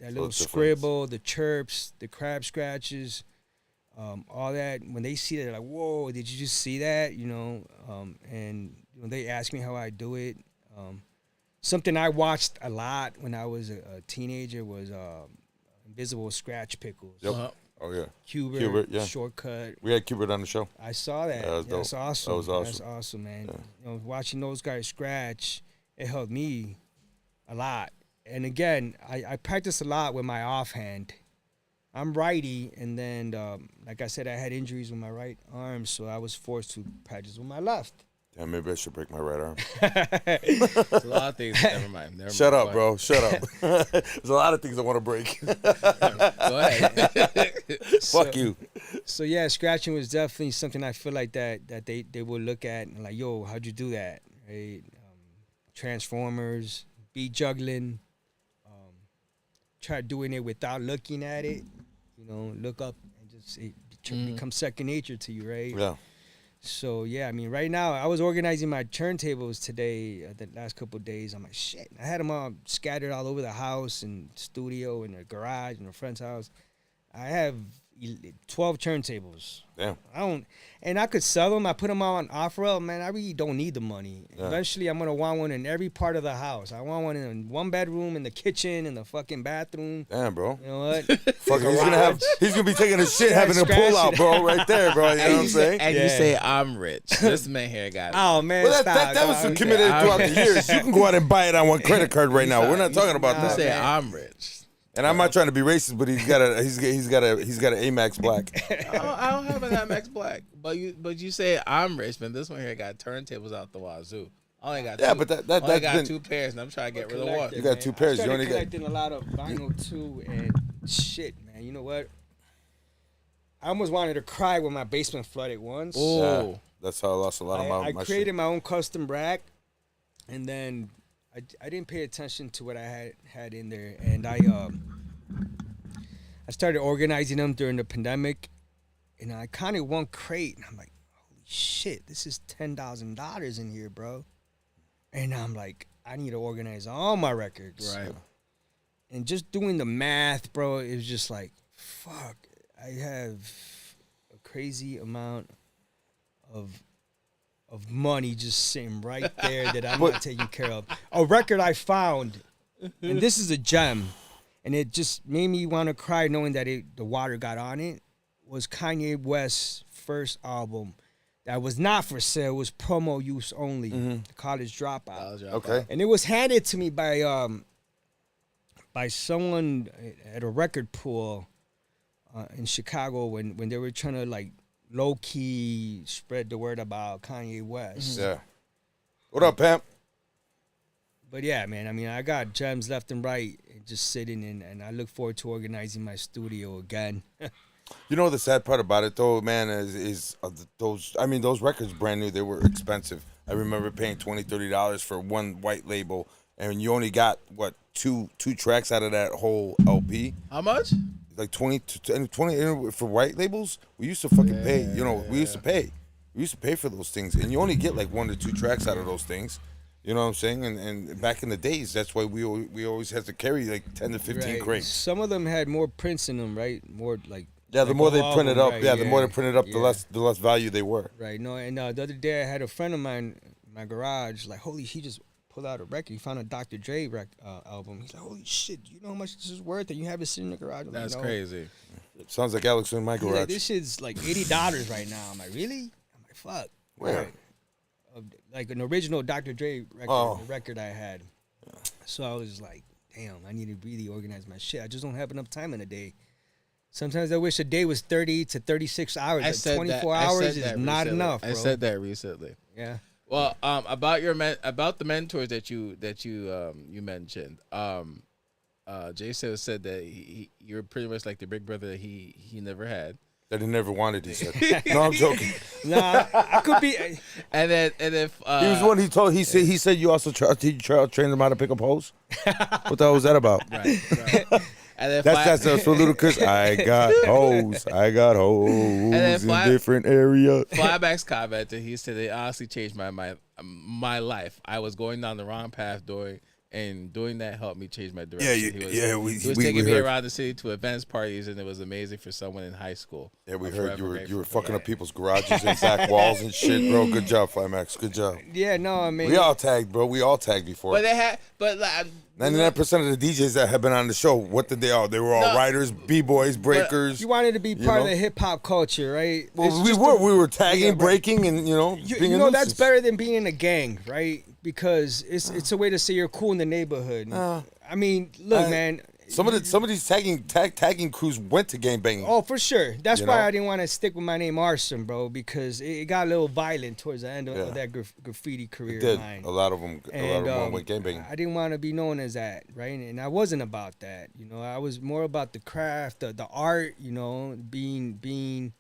that little it's different. scribble, the chirps, the crab scratches, all that. When they see that, they're like, "Whoa! Did you just see that?" You know, and you know, they ask me how I do it. Something I watched a lot when I was a teenager was Invisible Scratch Pickles. Yep. Oh yeah. Cubert, yeah. Shortcut. We had Cubert on the show. I saw that. That was dope. That's awesome. That was awesome. That's awesome, man. You know, watching those guys scratch, it helped me a lot. And again, I practice a lot with my offhand. I'm righty, and then, like I said, I had injuries with my right arm, so I was forced to practice with my left. Yeah, maybe I should break my right arm. There's a lot of things. Never mind. Shut up, bro. Shut up. There's a lot of things I want to break. Go ahead. Fuck you. So yeah, scratching was definitely something I feel like that they will look at and like, yo, how'd you do that? Right? Transformers, beat juggling, try doing it without looking at it. You know, look up and just it becomes second nature to you, right? Yeah. So yeah, I mean, right now I was organizing my turntables today. The last couple of days, I'm like, shit. I had them all scattered all over the house and studio and the garage and the friend's house. I have 12 turntables. Damn. I could sell them. I put them on OfferUp. Man, I really don't need the money. Yeah. Eventually, I'm gonna want one in every part of the house. I want one in one bedroom, in the kitchen, in the fucking bathroom. Damn, bro. You know what? Fucking, he's gonna be taking a shit, having a pull out, bro, right there, bro. You know what I'm saying? And you say I'm rich. This man here got it. Oh man, Well, stop, that was dog. committed throughout the years. You can go out and buy it on one credit card right now. We're not talking about You that. say I'm rich. And I'm not trying to be racist, but he's got an Amex Black. I don't have an Amex Black, but you say I'm rich, man. This one here got turntables out the wazoo. I only got Yeah, two, but that only that's got been, 2 pairs, and I'm trying to get rid of one. You got 2 pairs. I You only started got. collecting a lot of vinyl too, and shit, man. You know what? I almost wanted to cry when my basement flooded once. Oh, Yeah, that's how I lost a lot of my. I my created shit. my own custom rack, and then I didn't pay attention to what I had in there, and I started organizing them during the pandemic, and I counted one crate, and I'm like, holy shit, this is $10,000 in here, bro. And I'm like, I need to organize all my records. right. And just doing the math, bro, it was just like, fuck, I have a crazy amount of money just sitting right there that I'm not taking care of. A record I found, and this is a gem, and it just made me want to cry knowing that the water got on it, was Kanye West's first album that was not for sale. It was promo use only, The College Dropout. Okay. And it was handed to me by someone at a record pool in Chicago when they were trying to like low key spread the word about Kanye West. Yeah. What up, Pam? But yeah, man, I mean, I got gems left and right just sitting in, and I look forward to organizing my studio again. You know the sad part about it though, man, is those. I mean, those records brand new. They were expensive. I remember paying $20-$30 for one white label, and you only got what two tracks out of that whole LP. How much? Like 20 for white labels. We used to fucking pay. You know, we used to pay. We used to pay for those things, and you only get like 1 to 2 tracks out of those things. You know what I'm saying? And back in the days, that's why we always had to carry like 10 to 15 Right. crates. Some of them had more prints in them, right? More like Yeah, the like more a they whole printed album, up, right? the more they printed up, yeah. the less value they were. Right. No, and the other day I had a friend of mine in my garage, like, holy, he just pulled out a record. He found a Dr. Dre album. He's like, holy shit, do you know how much this is worth? And you have it sitting in the garage. I'm That's like, no. crazy. Sounds like Alex in my He's garage. like, this shit's like $80 right now. I'm like, really? I'm like, fuck. Where? Right. Like an original Dr. Dre record, Oh. the record I had. So I was like, damn, I need to really organize my shit. I just don't have enough time in a day. Sometimes I wish a day was 30 to 36 hours. Like 24 hours is not enough, bro. I said that recently. Yeah. Well, about the mentors that you mentioned. Jason said that you're pretty much like the big brother that he never had. That he never wanted, he said. No, I'm joking. Nah, I could be. And then He was the one he said you also trained him how to pick up hoes? What the hell was that about? right. And then That's so ludicrous. I got hoes in different areas. Flyback's commented. He said it honestly changed my life. I was going down the wrong path and doing that helped me change my direction. He was taking me heard. around the city to events, parties, and it was amazing for someone in high school. Yeah, we I'm heard forever you were grateful. fucking up people's garages and back walls and shit, bro. Good job, Flymax. Good job. Yeah, no, I mean. We all tagged, bro. We all tagged before. Like, 99% of the DJs that have been on the show, what did they all? They were all writers, b-boys, breakers. You wanted to be part know? of the hip hop culture, right? Well, It's we just were. We were tagging, Yeah, right. breaking, and being You a know that's nuisance. better than being in a gang, right? Because it's a way to say you're cool in the neighborhood. I mean, look, man. Some of these tagging crews went to gangbanging. Oh, for sure. That's You why know? I didn't want to stick with my name Arson, bro, because it got a little violent towards the end of Yeah. that graffiti career It did. of mine. A lot of them went gangbanging. I didn't want to be known as that, right? And I wasn't about that. You know, I was more about the craft, the art, being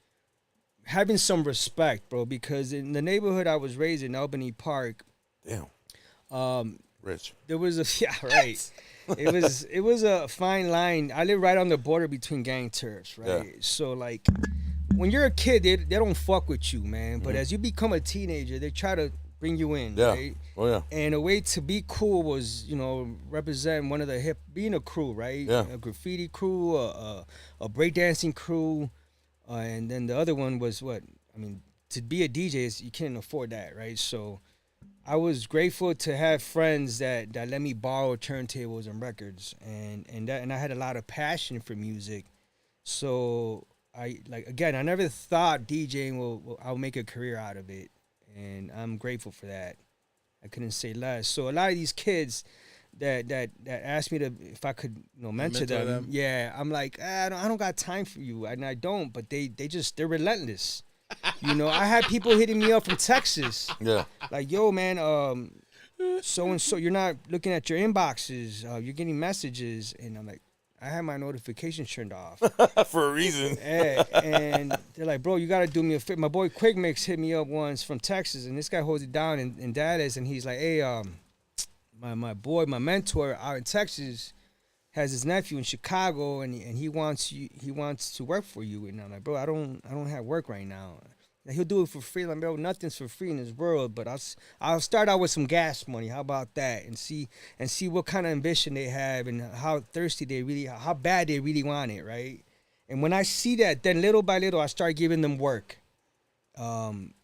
having some respect, bro, because in the neighborhood I was raised in, Albany Park, Damn. Rich. there was a yeah, right. It was a fine line. I live right on the border between gang turfs, right? Yeah. So like when you're a kid, they don't fuck with you, man. But as you become a teenager, they try to bring you in, Yeah. right? Oh yeah. And a way to be cool was, represent one of the being a crew, right? Yeah. A graffiti crew, a breakdancing crew, and then the other one was what? I mean, to be a DJ, you can't afford that, right? So I was grateful to have friends that let me borrow turntables and records, and I had a lot of passion for music. So I never thought DJing I'll make a career out of it, and I'm grateful for that. I couldn't say less. So a lot of these kids that asked me if I could mentor them, yeah, I'm like, I don't got time for you, and I don't. But they're relentless. I had people hitting me up from Texas. Yeah. Like, yo, man, so and so, you're not looking at your inboxes. You're getting messages, and I'm like, I have my notifications turned off For a reason. and they're like, bro, you gotta do me a favor. My boy Quick Mix hit me up once from Texas, and this guy holds it down in Dallas, and he's like, hey, my mentor out in Texas has his nephew in Chicago, and he wants to work for you. And I'm like, bro, I don't have work right now. And he'll do it for free. Like, bro, nothing's for free in this world, but I'll start out with some gas money. How about that? And see what kind of ambition they have, and how thirsty how bad they really want it, right? And when I see that, then little by little I start giving them work. And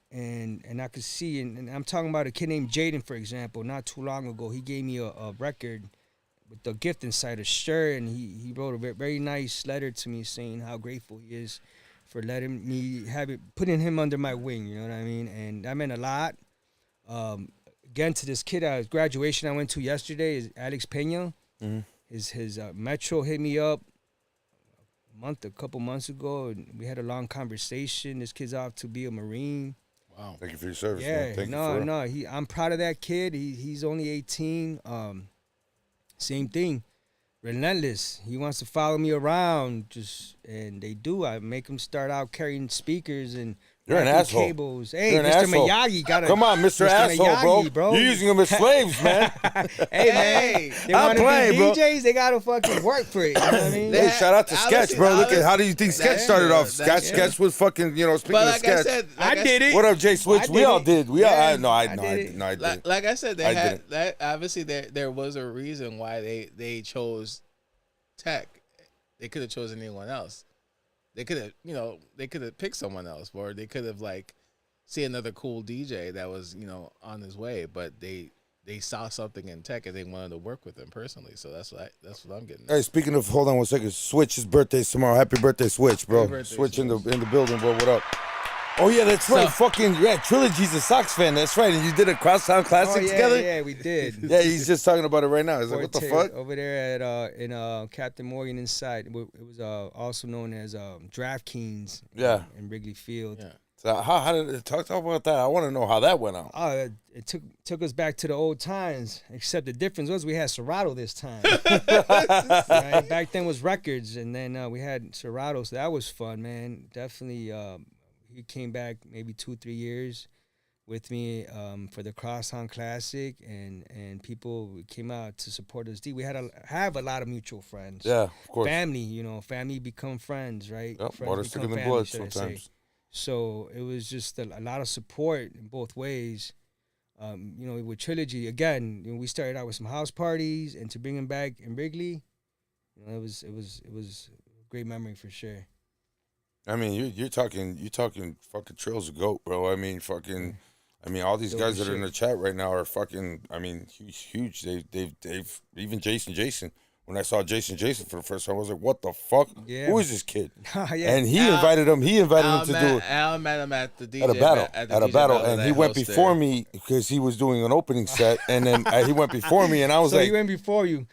I could see, and I'm talking about a kid named Jaden, for example. Not too long ago, he gave me a record with the gift inside a shirt, and he wrote a very nice letter to me saying how grateful he is for letting me putting him under my wing, you know what I mean? And that meant a lot. Again, to this kid at graduation I went to yesterday, is Alex Pena. Mm-hmm. His Metro hit me up a couple months ago, and we had a long conversation. This kid's off to be a Marine. Wow. Thank you for your service, Yeah, man. Thank you for I'm proud of that kid. He's only 18. Same thing. Relentless. He wants to follow me around, and they do. I make him start out carrying speakers and You're an asshole. cables. Hey, You're an Mr. asshole. Miyagi got Come on, Mr. Asshole, Miyagi, bro. You're using them as slaves, man. Hey, man. They I'm want to playing, be bro. DJs. They gotta fucking work for it. You know what I mean? Hey, shout out to Sketch, bro. Look at how do you think Sketch started off? That's- Sketch was fucking, speaking But of like I Sketch. said, I did it. What up, Jay Switch? I We did all it. did. I did it. didn't. like I said, I they had didn't. that. Obviously, there was a reason why they chose Tech. They could have chosen anyone else. They could have picked someone else, or they could have see another cool DJ that was on his way. But they saw something in Tech and they wanted to work with him personally. So that's what I'm getting. Hey, speaking of, hold on one second. Switch's birthday's tomorrow. Happy birthday, Switch, bro. Happy birthday, Switch in the building, bro. What up? Oh yeah, that's right. Trilogy's a Sox fan. That's right. And you did a Crosstown Classic together. Yeah, we did. Yeah, he's just talking about it right now. He's like, what the fuck? Over there at in Captain Morgan inside. It was also known as DraftKings. Yeah. In Wrigley Field. Yeah. So how did it talk about that? I want to know how that went out. It took us back to the old times. Except the difference was we had Serato this time. Right? Back then was records, and then we had Serato. So that was fun, man. Definitely. He came back maybe 2-3 years with me for the Crosstown Classic, and people came out to support us. We have a lot of mutual friends. Yeah, of course. Family, family become friends, right? Yep, Friends water thicker become than family, blood should I say. sometimes. So it was just a lot of support in both ways. With Trilogy, again, we started out with some house parties, and to bring him back in Wrigley, it was a great memory for sure. I mean, you're talking fucking Trill's a goat, bro. I mean, all these guys that are in the chat right now are fucking. I mean, huge. They've even Jason. When I saw Jason for the first time, I was like, what the fuck? Yeah. Who is this kid? Yeah. And he invited him. He invited him to do it Al met him at the DJ at a battle, and he went before me because he was doing an opening set, and then he went before me, and I was So like, he went before you.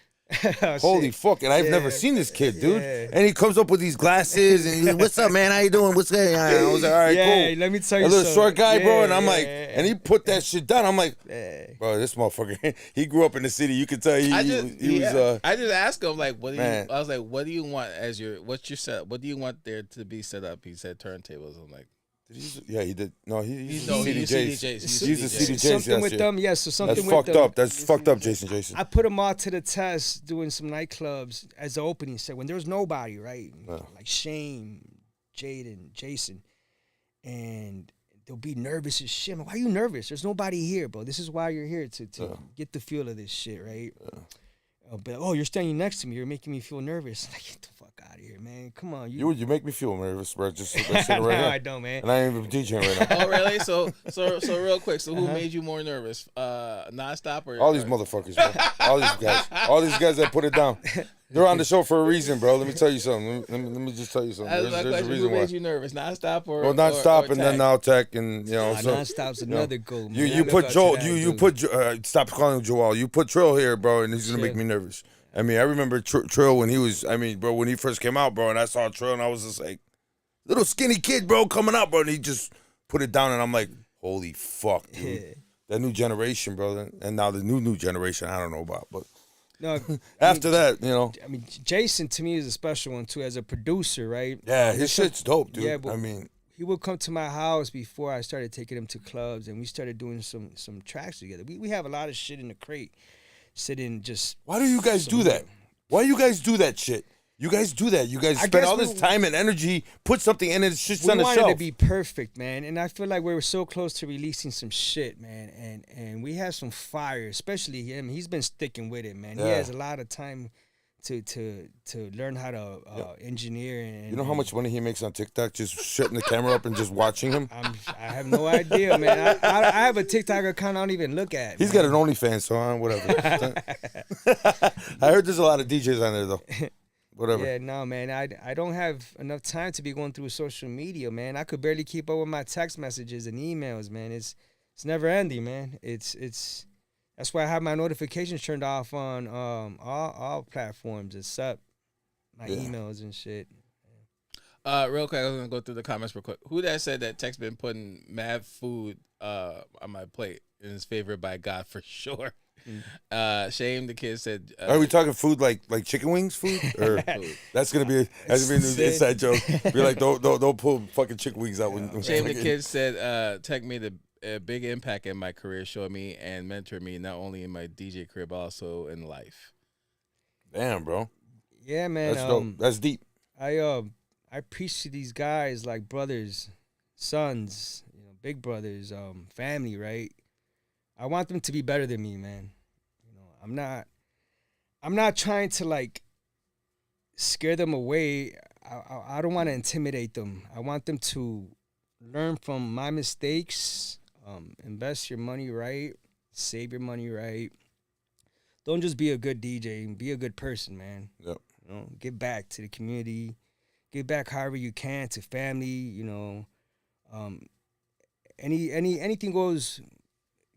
holy Shit. fuck! And I've never Yeah. seen this kid, dude. Yeah. And he comes up with these glasses, and he's like, "What's up, man? How you doing? What's good?" I was like, "All right, Yeah, cool." let me tell you A little something. short guy, bro, and I'm Yeah, like, yeah, and he put that shit down. I'm like, Yeah. bro, this motherfucker, he grew up in the city. You could tell he was. I just asked him what do you? Man. I was like, what do you want what's your setup? What do you want there to be set up? He said turntables. I'm like, yeah, he did. No, he's no, CDJs. he's CDJs. He's a CDJs. Something with them, yes. So something That's with fucked them. up. That's fucked up, Jason. I put them all to the test doing some nightclubs as the opening set when there was nobody, right? Yeah. Like Shane, Jaden, Jason. and they'll be nervous as shit. Why are you nervous? There's nobody here, bro. This is why you're here to get the feel of this shit, right? But you're standing next to me. You're making me feel nervous. Like, get the fuck out of here, man. Come on, You make me feel nervous, bro. Just sitting right no, here. I don't, man. And I ain't even DJing right now. Oh, really? So real quick. So who made you more nervous? Nonstop or All these motherfuckers, bro. All these guys that put it down. They're on the show for a reason, bro. Let me tell you something. Let me just tell you something. That's my There's a question. reason Who why. made you nervous? Nonstop or Well, Nonstop or and then Tech? now Tech and so Nonstop's another goal. Man. you I put look Joel up to that you dude. put stop calling him Joel. You put Trill here, bro, and he's gonna make me nervous. I mean, I remember Trill when he was. I mean, bro, when he first came out, bro, and I saw Trill, and I was just like, little skinny kid, bro, coming out, bro, and he just put it down, and I'm like, holy fuck, dude. That new generation, bro, and now the new generation, I don't know about, but No, after that, you know, I mean, Jason to me is a special one too, as a producer, right? yeah, his shit's dope, dude. Yeah, but I mean, he would come to my house before I started taking him to clubs, and we started doing some tracks together. We have a lot of shit in the crate, sitting just. why do you guys do that? Why you guys do that shit? You guys do that. You guys spend guess all this time and energy, put something in it, it's just on We the wanted shelf. to be perfect, man, and I feel like we were so close to releasing some shit, man, and we have some fire, especially him. He's been sticking with it, man. He Yeah. has a lot of time to learn how to engineer. And You know how much money he makes on TikTok just shutting the camera up and just watching him? I have no idea, man. I have a TikTok account I don't even look at. He's man. got an OnlyFans, so whatever. I heard there's a lot of DJs on there, though. Whatever. Yeah, no, man. I don't have enough time to be going through social media, man. I could barely keep up with my text messages and emails, man. It's never ending, man. It's that's why I have my notifications turned off on all platforms except my emails and shit. Real quick, I was gonna go through the comments real quick. Who that said that Tech's been putting mad food on my plate and is favored by God for sure. Shame the kid said. Are we talking food like chicken wings food? Or that's gonna be a new inside joke. Be like, don't pull fucking chicken wings out when Shame the kid said Tech made a big impact in my career, showing me and mentored me not only in my DJ career but also in life. Damn, bro. Yeah, man. That's dope. That's deep. I preach to these guys like brothers, sons, big brothers, family, right? I want them to be better than me, man. I'm not trying to like scare them away. I don't want to intimidate them. I want them to learn from my mistakes, invest your money right, save your money right. Don't just be a good DJ, be a good person, man. Yep. Give back to the community, give back however you can to family, anything goes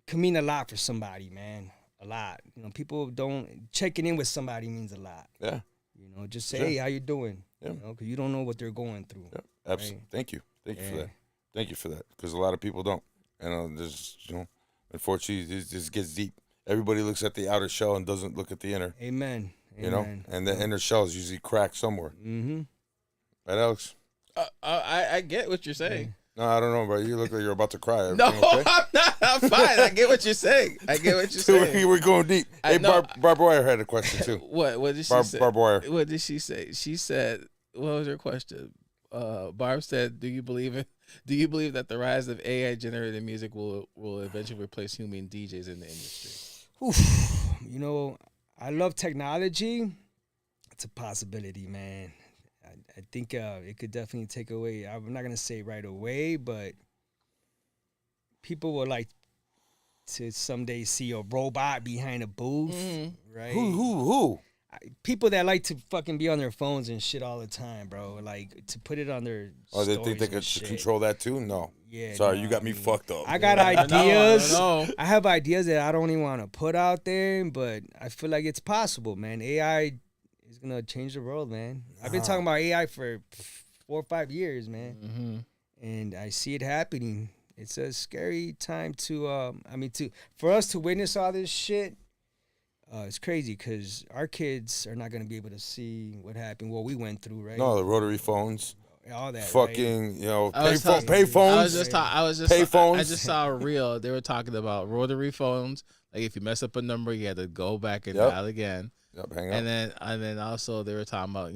can mean a lot for somebody, man. A lot. People don't checking in with somebody means a lot. Yeah. Just say, Sure. hey, how you doing? Yeah. Because you don't know what they're going through. Yeah. Absolutely. Right? Thank you for Yeah. that. Thank you for that. Because a lot of people don't. And there's, unfortunately, this gets deep. Everybody looks at the outer shell and doesn't look at the inner. Amen. And the inner shell is usually cracked somewhere. Mm-hmm. Right, Alex? I get what you're saying. No, I don't know, bro. You look like you're about to cry. No, Everything okay? I'm not. I'm fine. I get what you're saying. We're going deep. Hey, Barbara Wire had a question, too. What did she say? Barbara Wire. What did she say? She said, what was her question? Barb said, do you believe that the rise of AI generated music will eventually replace human DJs in the industry? Oof. I love technology. It's a possibility, man. I think it could definitely take away. I'm not gonna say right away, but people would like to someday see a robot behind a booth, right? Who? People that like to fucking be on their phones and shit all the time, bro. Like to put it on their. Oh, they think they stories and could shit. control that too? No. Yeah. Sorry, no, you got me fucked up. I got ideas. I know. I have ideas that I don't even want to put out there, but I feel like it's possible, man. AI is gonna change the world, man. I've been talking about AI for 4 or 5 years, man, and I see it happening. It's a scary time for us to witness all this shit. It's crazy because our kids are not gonna be able to see what happened, what we went through, right? No, the rotary phones. All that, Fucking, right? pay phones. I just saw a reel. They were talking about rotary phones. Like if you mess up a number, you had to go back and dial again. Yep, hang up. And then also they were talking about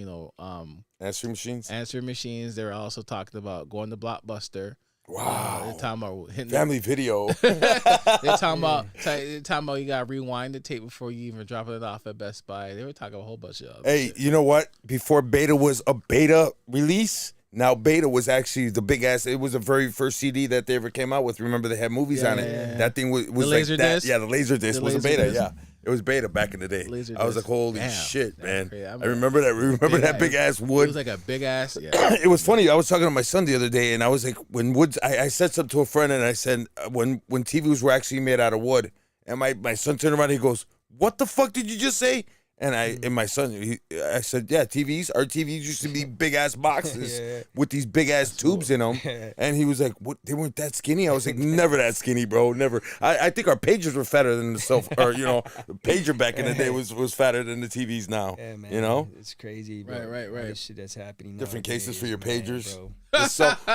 Answering machines. answering machines. They were also talking about going to Blockbuster Wow. They're talking about hitting Family Video. they're talking about you gotta rewind the tape before you even drop it off at Best Buy. They were talking a whole bunch of other Hey, shit. you know what? Before beta was a beta release, now beta was actually the big ass. It was the very first CD that they ever came out with. Remember they had movies on it. Yeah. That thing was The like laser that. disc? Yeah, the laser disc The was a laser beta. disc? Yeah, it was beta back in the day. Laser I was like, disc. holy Damn, shit, that's man! crazy. I remember that. Remember that big ass It wood. was like a big ass. Yeah. It was funny. I was talking to my son the other day, and I was like, when woods, I said something to a friend, and I said, when TVs were actually made out of wood, and my son turned around, and he goes, "What the fuck did you just say?" And my son, I said, yeah, our TVs used to be big ass boxes with these big ass tubes in them. And he was like, what? They weren't that skinny? I was like, never that skinny, bro, never. I think our pagers were fatter than the the pager back in the day was fatter than the TVs now. Yeah, man. You know? It's crazy, bro. Right. All this shit that's happening Different nowadays, cases for your man, pagers. bro.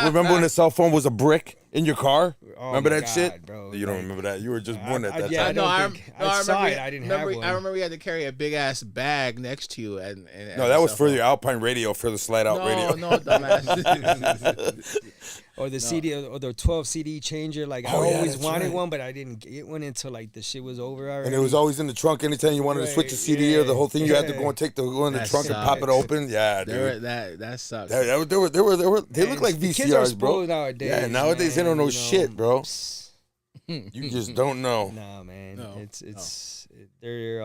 Remember when the cell phone was a brick in your car? Oh Remember my that shit? God, bro. You don't Like, remember that? You were just born at that yeah, time. I saw it. I didn't have one. I remember you had to carry a big ass bag next to you, and No, that was for your Alpine radio, for the slide out radio. No, dumbass. Or the CD, or the 12 CD changer. Like, I Oh, yeah, always that's wanted right. one, but I didn't get one until like the shit was over already. And it was always in the trunk. Anytime you wanted to switch a Right, CD or the whole thing, you had to yeah. go and go in the That trunk and pop it sucks. open. Yeah, They were, dude. that sucks. They look like The kids are VCRs, bro. spoiled nowadays. Yeah, nowadays they man, don't know you shit, bro. Psst. You just don't know. Nah, man. No, They're.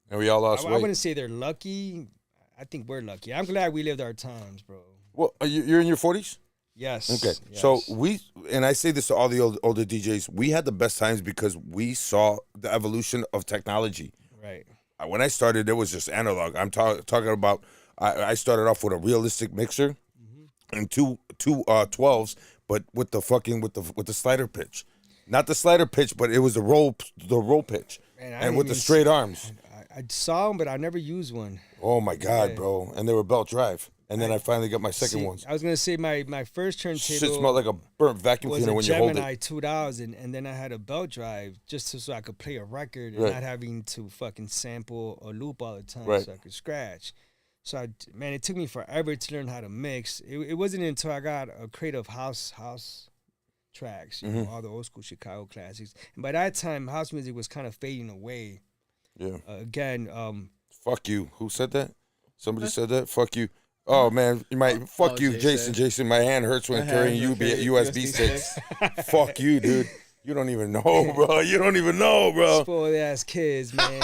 And we all lost I weight. wouldn't say they're lucky. I think we're lucky. I'm glad we lived our times, bro. Well, you're in your 40s? Yes. Okay. yes. So and I say this to all the older DJs, we had the best times because we saw the evolution of technology. Right. When I started, it was just analog. I'm talking about. I started off with a realistic mixer and two 12s, but with the slider pitch, not the slider pitch, but it was the roll pitch, Man, I and didn't with the even straight arms. I saw them, but I never used one. Oh my God, Yeah. bro! And they were belt drive, and then I finally got my second See, ones. I was gonna say my first turntable Shit smelled like a burnt vacuum was cleaner a when you hold Gemini it. 2000, and then I had a belt drive just so I could play a record and Right. not having to fucking sample or loop all the time, Right. so I could scratch. So it took me forever to learn how to mix. It wasn't until I got a crate of house tracks, you Mm-hmm. know, all the old school Chicago classics. And by that time, house music was kind of fading away. Yeah. Again, Fuck you. Who said that? Somebody said that. Fuck you. Oh man, fuck you, Jason. Jason, my hand hurts when carrying USB sticks. Fuck you, dude. You don't even know, bro. You don't even know, bro. spoiled ass kids, man.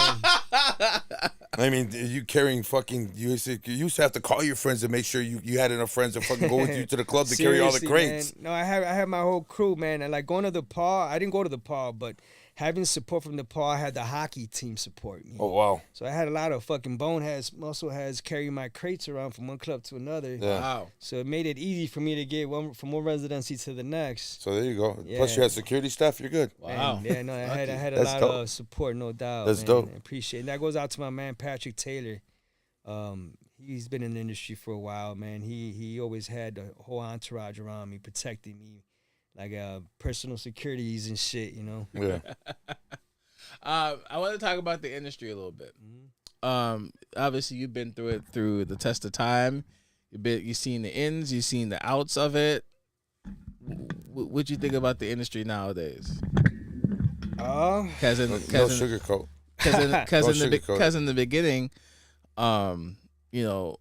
I mean, you carrying fucking. You used to have to call your friends to make sure you had enough friends to fucking go with you to the club to carry all the Seriously, crates. Man. No, I had my whole crew, man, and like going to the paw. I didn't go to the paw, but having support from the paw, I had the hockey team support me. Oh wow. So I had a lot of fucking boneheads, muscleheads carrying my crates around from one club to another. Yeah. Wow. So it made it easy for me to get from one residency to the next. So there you go. Yeah. Plus you had security staff. You're good. Wow. And, yeah, no, I had a That's lot dope. of support, no doubt. That's man. dope. I appreciate it. And that goes out to my man Patrick Taylor. He's been in the industry for a while, man. He always had the whole entourage around me, protecting me, like personal securities and shit, you know. Yeah. I want to talk about the industry a little bit. Obviously, you've been through the test of time. You've seen the ins, you've seen the outs of it. What you think about the industry nowadays? Because No sugarcoat. because in the beginning, you know,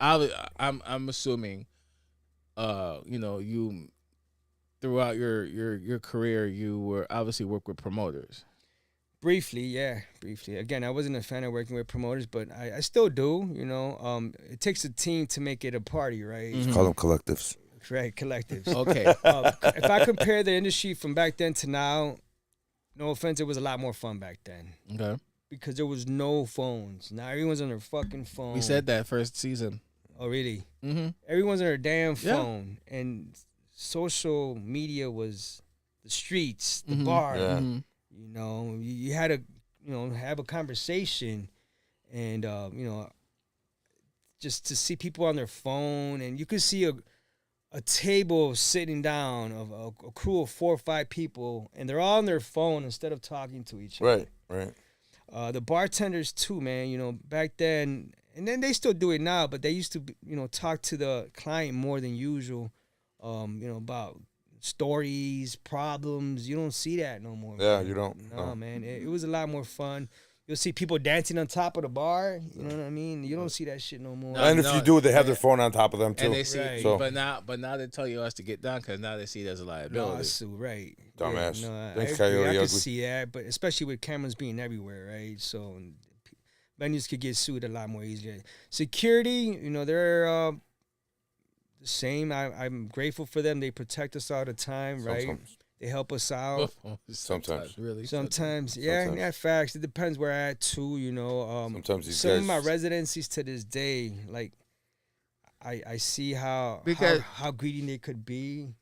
I'm assuming, you know, you throughout your career, you were obviously work with promoters. Briefly, yeah, briefly. Again, I wasn't a fan of working with promoters, but I still do, you know. It takes a team to make it a party, right? Call them collectives. Right, collectives. Okay. If I compare the industry from back then to now, no offense, it was a lot more fun back then. Okay. Because there was no phones. Now everyone's on their fucking phone. We said that first season. Oh, really? Mm-hmm. Everyone's on their damn Yeah. phone. And social media was the streets, the Mhm. bar. Yeah. Mm-hmm. You know, you had to, you know, have a conversation and, you know, just to see people on their phone. And you could see a table sitting down of a crew of 4 or 5 people, and they're all on their phone instead of talking to each other. Right. The bartenders too, man. You know, back then, and then they still do it now, but they used to, you know, talk to the client more than usual about stories, problems. You don't see that no more. Yeah, man. you don't. No, No. man. It was a lot more fun. You'll see people dancing on top of the bar. You know what I mean? You don't see that shit no more. No, And if you do, they have their phone on top of them too. And they see, Right. So- but now they tell you us to get down because now they see there's a liability. Lawsuit, right? Dumbass. Yeah, no, Thanks, I agree. Coyote I Ugly. can see that, but especially with cameras being everywhere, right? So venues could get sued a lot more easier. Security, they're the same. I'm grateful for them. They protect us all the time, right? Sometimes. They help us out. Sometimes. really. Sometimes, Sometimes. yeah, facts. It depends where I at too, Sometimes these some of guys- my residencies to this day, like I see how Because- how greedy they could be.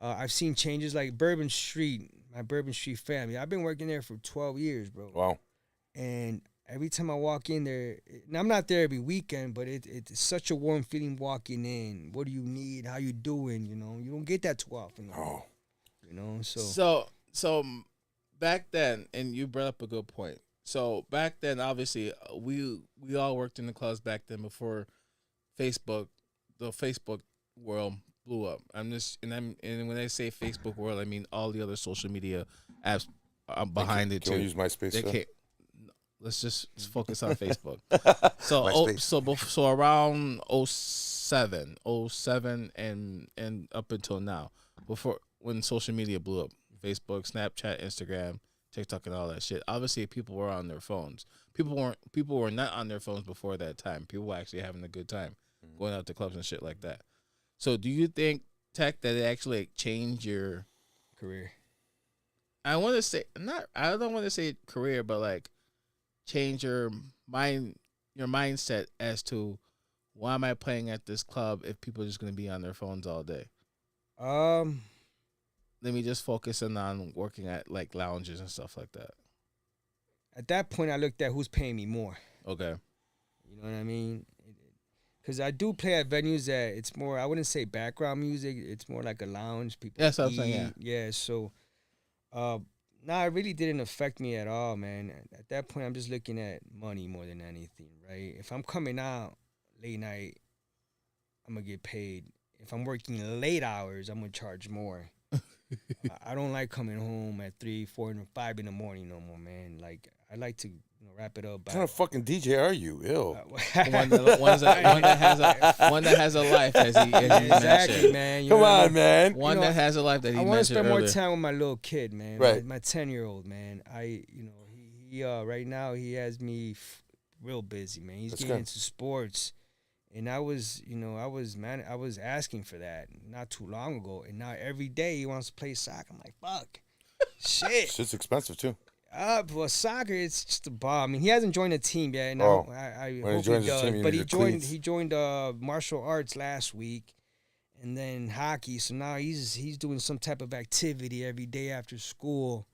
I've seen changes like Bourbon Street, my Bourbon Street family. I've been working there for 12 years, bro. Wow. And every time I walk in there, and I'm not there every weekend, but it's such a warm feeling walking in. What do you need? How you doing? You don't get that too often. Oh. So back then, and you brought up a good point. So back then, obviously, we all worked in the clubs back then before the Facebook world blew up. And when I say Facebook world, I mean all the other social media apps behind it Can too. we use MySpace? They still? can't. Let's just focus on Facebook. MySpace. So around 07 and up until now, before when social media blew up, Facebook, Snapchat, Instagram, TikTok, and all that shit. Obviously, people were on their phones. People were not on their phones before that time. People were actually having a good time, going out to clubs and shit like that. So, do you think, Tech, that it actually changed your Career. I want to say not. I don't want to say career, but like change your mindset as to why am I playing at this club if people are just going to be on their phones all day? Let me just focus in on working at like lounges and stuff like that. At that point, I looked at who's paying me more. Okay. You know what I mean? Because I do play at venues that it's more, I wouldn't say background music. It's more like a lounge. People That's what I'm saying, eat. Yeah, so, it really didn't affect me at all, man. At that point, I'm just looking at money more than anything, right? If I'm coming out late night, I'm going to get paid. If I'm working late hours, I'm going to charge more. I don't like coming home at 3, 4, and 5 in the morning no more, man. Like, I like to wrap it up. What kind of fucking DJ are you? Ew. one that has a life, as he Exactly, mentioned. man. You Come know what I on, mean? man. One that has a life that he I want to mentioned spend more earlier. time with my little kid, man. Right. My 10-year-old, man. He right now he has me real busy, man. He's That's getting good. into sports, and I was asking for that not too long ago, and now every day he wants to play soccer. I'm like, fuck, shit. Shit's expensive too. For soccer, it's just a ball. I mean, he hasn't joined a team yet. And Oh. I When he hope joins he the does. team, you But need he the joined. cleats. He joined martial arts last week, and then hockey. So now he's doing some type of activity every day after school.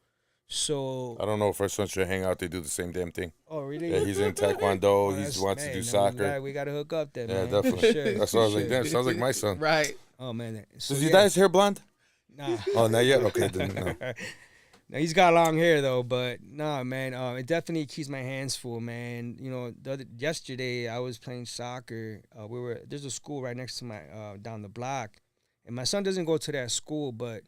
So. I don't know if our son should hang out. They do the same damn thing. Oh really? Yeah, he's in taekwondo. Oh, He that's- wants to man, do no, soccer. We gotta hook up then. Yeah, man. definitely. For sure, That's for why I was like, sure. damn, sounds like my son. Right. Oh man. So, Does he yeah. dye his hair blonde? Nah. Oh, not yet. Okay, then no. No, he's got long hair though, but nah, man. It definitely keeps my hands full, man. Yesterday I was playing soccer. There's a school right next to my down the block, and my son doesn't go to that school, but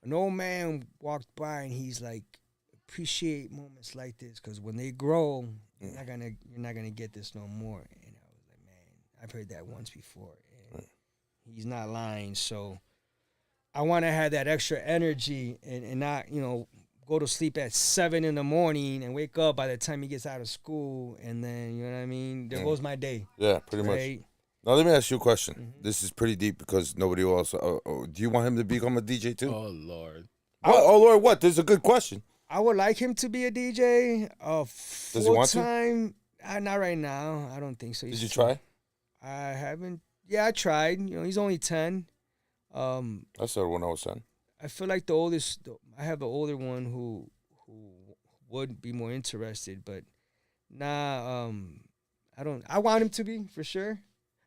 an old man walked by and he's like, appreciate moments like this, because when they grow, you're not gonna get this no more. And I was like, man, I've heard that once before, and he's not lying. So I want to have that extra energy and not, go to sleep at 7 in the morning and wake up by the time he gets out of school. And then, you know what I mean? There goes my day. Yeah, pretty much. Right? Now let me ask you a question. This is pretty deep because nobody else. Do you want him to become a DJ too? Oh Lord. What? Oh Lord, what? This is a good question. I would like him to be a DJ. Does he want to? Full-time, not right now. I don't think so. Did you try? I haven't. Yeah, I tried. He's only 10. I started when I was 10. I feel like I have an older one who would be more interested, but I don't. I want him to be for sure.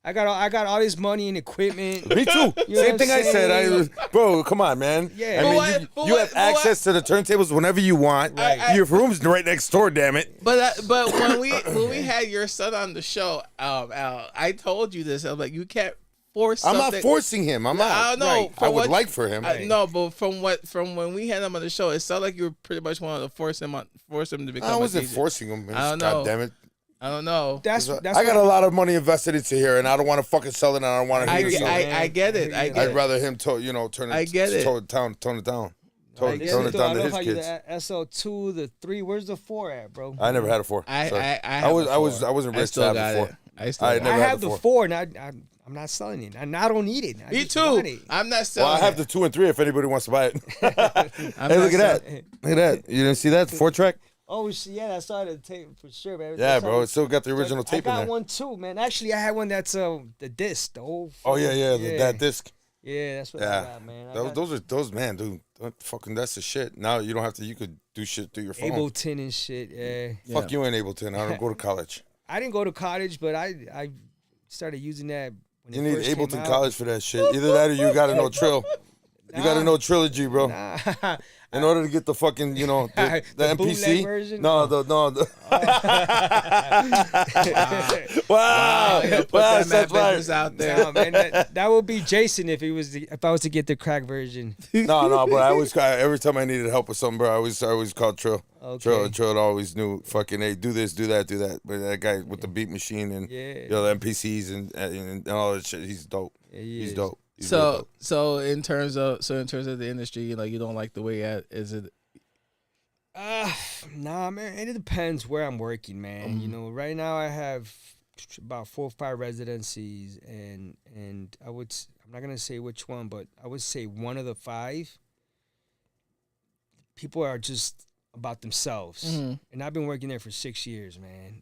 I got all this money and equipment. Me too. You know what Same I'm thing I said. saying? Bro, come on, man. Yeah. I But mean, what- but you what- have but what- access to the turntables whenever you want. Right. Your room's right next door. Damn it. But when we had your son on the show, Al, I told you this. I'm like, you can't force. I'm something. not forcing him. I'm not. I don't know. Right. I From would what- like for him. No, but from when we had him on the show, it sounded like you were pretty much wanting to force him to become. I wasn't a DJ. forcing him. I don't God know. damn it. I don't know. That's I got what- a lot of money invested into here, and I don't want to fucking sell it, and I don't want to I hate it. get it. I get I'd it. rather him, turn it. I get it. Tone it down. Tone it down I to his how you kids. the SL2, the 3. Where's the 4 at, bro? I never had a 4. I Sorry. have was a I was 4. I wasn't I rich to still have got a 4. it. I still I got never it. I had have the the 4. 4, and I'm not selling it, and I don't need it. I Me just want too. it. I'm not Well, selling. I have it. the 2 and 3 if anybody wants to buy it. I'm Hey, not look at that. selling- Look at that. You didn't see that 4-track? Oh shit, yeah, I saw the tape for sure, man. Yeah, bro. It still got the original tape in I got there. one too, man. Actually, I had one that's the disc, the old. Oh yeah. That disc. Yeah, that's what I Yeah. got, man. Those man, dude. Fucking that's the shit. Now you don't have to. You could do shit through your phone. Ableton and shit. Yeah. Fuck you ain't Ableton. I don't go to college. I didn't go to college, but I started using that. When You it need first came Ableton out. College for that shit. Either that or you gotta know Trill. You gotta know Trilogy, bro. Nah. In order to get the fucking, the The MPC. bootleg version? No, the wow. Yeah, put Wow, that mad that's right. business out there. Nah, man, that would be Jason if I was to get the crack version. No, but I always every time I needed help with something, bro, I always called Trill. Okay. Trill always knew fucking, hey, do this, do that, do that. But that guy with the beat machine and Yeah. the MPCs and all that shit, he's dope. Yeah, he He's is. dope. He's really dope. So in terms of the industry, you don't like the way is it? Nah, man. It depends where I'm working, man. Right now I have about 4 or 5 residencies, and I'm not gonna say which one, but I would say one of the 5. People are just about themselves, and I've been working there for 6 years, man.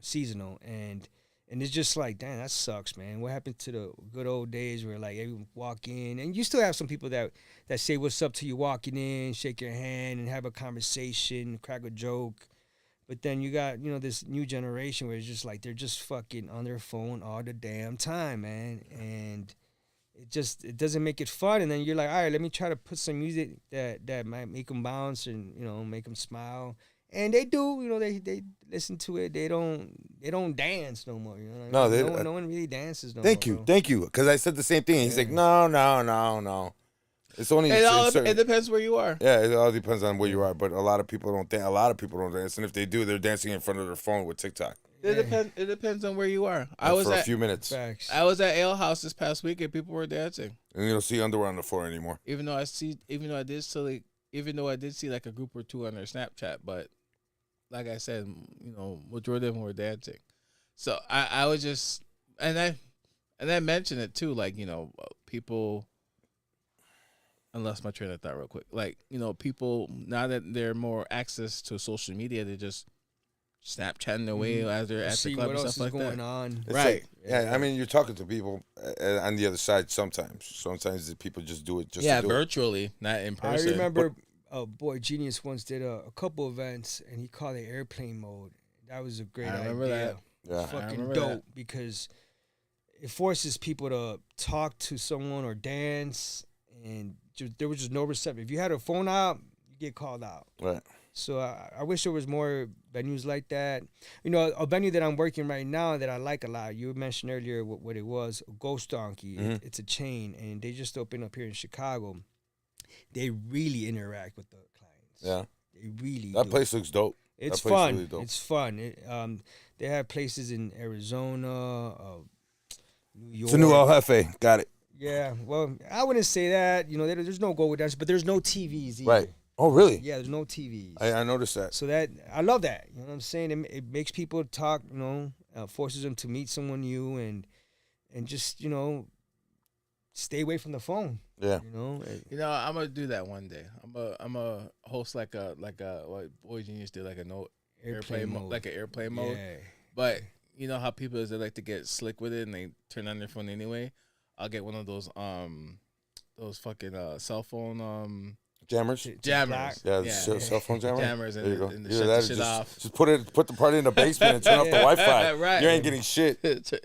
Seasonal, and it's just like, damn, that sucks, man. What happened to the good old days where like everyone walk in, and you still have some people that say what's up to you walking in, shake your hand, and have a conversation, crack a joke. But then you got this new generation where it's just like they're just fucking on their phone all the damn time, man, and it doesn't make it fun. And then you're like, all right, let me try to put some music that might make them bounce and make them smile. And they do, they listen to it. They don't dance no more. No, no one really dances no Thank more. you. Thank you. Because I said the same thing. He's like, no. It's only It depends where you are. Yeah, it all depends on where you are. But a lot of people don't dance. A lot of people don't dance, and if they do, they're dancing in front of their phone with TikTok. It depends on where you are. For a few minutes, Facts. I was at Ale House this past week and people were dancing. and you don't see underwear on the floor anymore. Even though I did see like a group or 2 on their Snapchat, but like I said, majority of them were dancing. So I was just and I mentioned it too, like people. I lost my train of thought real quick. Like people now that they're more access to social media, they just Snapchatting their way as they're at the See club what and else stuff is like going that. on. It's Right. like- yeah, I mean, you're talking to people on the other side sometimes. Sometimes the people just do it just Yeah, to do it. virtually, not in person. I remember Boy Genius once did a couple events, and he called it airplane mode. That was a great I idea. remember that. Yeah. I Fucking remember dope that. because it forces people to talk to someone or dance, and there was just no reception. If you had a phone out, you get called out. Right. So I wish there was more venues like that. A venue that I'm working right now that I like a lot. You mentioned earlier what it was, Ghost Donkey. It's a chain, and they just opened up here in Chicago. They really interact with the clients. Yeah. They really That do. place looks dope. It's that place fun. really dope. It's fun. They have places in Arizona, New York. It's a new El Jefe. Got it. Yeah, well, I wouldn't say that. There's no go with that, but there's no TVs either. Right. Oh, really? Yeah, there's no TVs. I noticed that. So that I love that. You know what I'm saying? It makes people talk. Forces them to meet someone new and just stay away from the phone. Yeah. I'm gonna do that one day. I'm a host like what Boy Genius did, like airplane mode, like an airplane mode. Yeah. But you know how people is they like to get slick with it and they turn on their phone anyway. I'll get one of those fucking cell phone Jammers. jammers. Yeah, cell phone jammer. Jammers There you go. and Either shut that the or shit off. just put the party in the basement and turn off the Wi-Fi. Right. You ain't getting shit.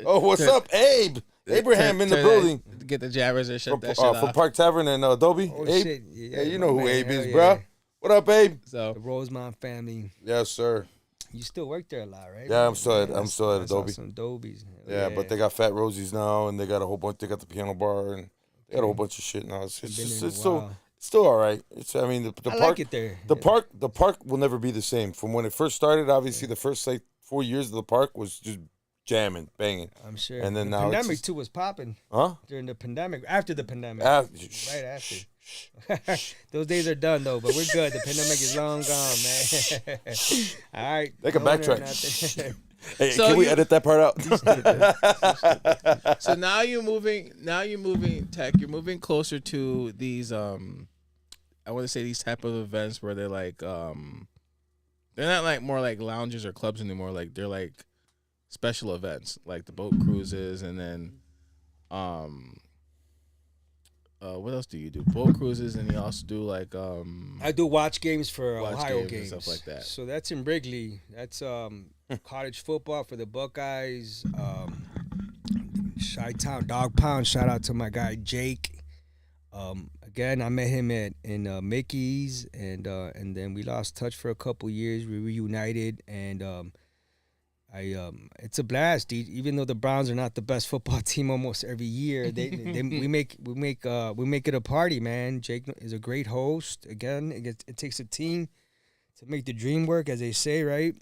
Oh, what's up, Abe? Abraham in the Turn building. Get the jammers and shut From, that shit off. from Park Tavern and Adobe. Oh Abe? shit! Yeah, you know who man, Abe hell is, yeah. bro. What up, Abe? So The Rosemont family. Yes, sir. You still work there a lot, right? Yeah, I'm still at I saw Adobe. some Adobe's. Yeah, but they got Fat Rosie's now, and they got a whole bunch. They got the piano bar, and they got a whole bunch of shit now. It's Been just, there it's a still while. still all right. It's I mean the I park like it there. the park will never be the same. From when it first started, obviously the first like 4 years of the park was just jamming, banging. I'm sure. And then the now it's pandemic just- too was popping Huh? during the pandemic. After the pandemic, Ah, right after. Those days are done though, but we're good. The pandemic is long gone, man. All right, They can no one or backtrack. nothing. Hey, So can we you- edit that part out? So now you're moving tech. You're moving closer to these. I want to say these type of events where they're like, they're not like more like lounges or clubs anymore. Like they're like special events, like the boat cruises, and then, what else do you do? Boat cruises, and you also do like, I do watch games for Watch Ohio games and games stuff like that. So that's in Wrigley. That's college football for the Buckeyes. Chi-Town Dog Pound. Shout out to my guy Jake. Again, I met him in Mickey's, and then we lost touch for a couple years. We reunited, and it's a blast. Even though the Browns are not the best football team almost every year, we make it a party, man. Jake is a great host. Again, it takes a team to make the dream work, as they say, right?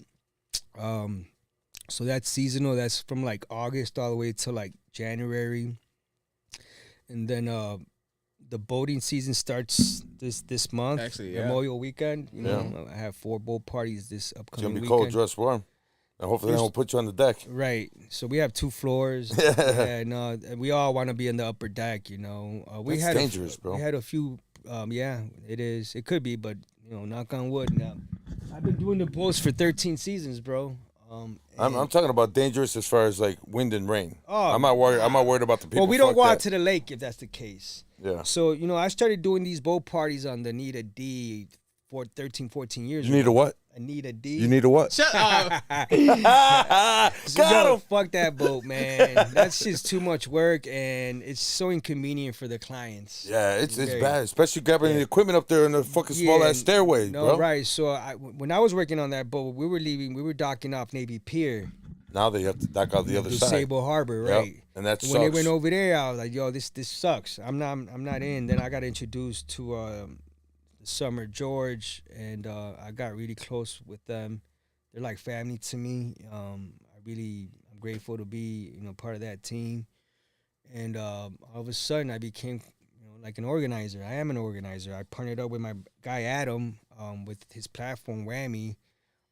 So that's seasonal. That's from like August all the way to like January, and then the boating season starts this month. Actually, yeah. Memorial weekend. You know, I have 4 boat parties this It's upcoming gonna be weekend. cold, dress warm. And hopefully they don't put you on the deck. Right. So we have 2 floors. And we all want to be in the upper deck, you know. That's had dangerous, bro. We had a few, yeah, it is. It could be, but, you know, knock on wood. Now, I've been doing the boats for 13 seasons, bro. I'm talking about dangerous as far as like wind and rain. Oh, I'm not worried. I'm not worried about the people. Well, we don't Fuck go out that. to the lake if that's the case. Yeah. So, you know, I started doing these boat parties on the Anita D for 13, 14 years You need a what? Anita D. You need a what? shut up. Got him. Fuck that boat, man. That's just too much work, and it's so inconvenient for the clients. Yeah, it's Very. bad, especially grabbing the equipment up there in the fucking small ass stairway, No, bro. right. So when I was working on that boat, we were docking off Navy Pier, Now they have to dock out the other to side. Sable Harbor, Yep. right? And that When they sucks. went over there, I was like, "Yo, this sucks. I'm not in." Then I got introduced to Summer George, and I got really close with them. They're like family to me. I'm grateful to be, you know, part of that team. And all of a sudden, I became, you know, like an organizer. I am an organizer. I partnered up with my guy Adam with his platform Whammy.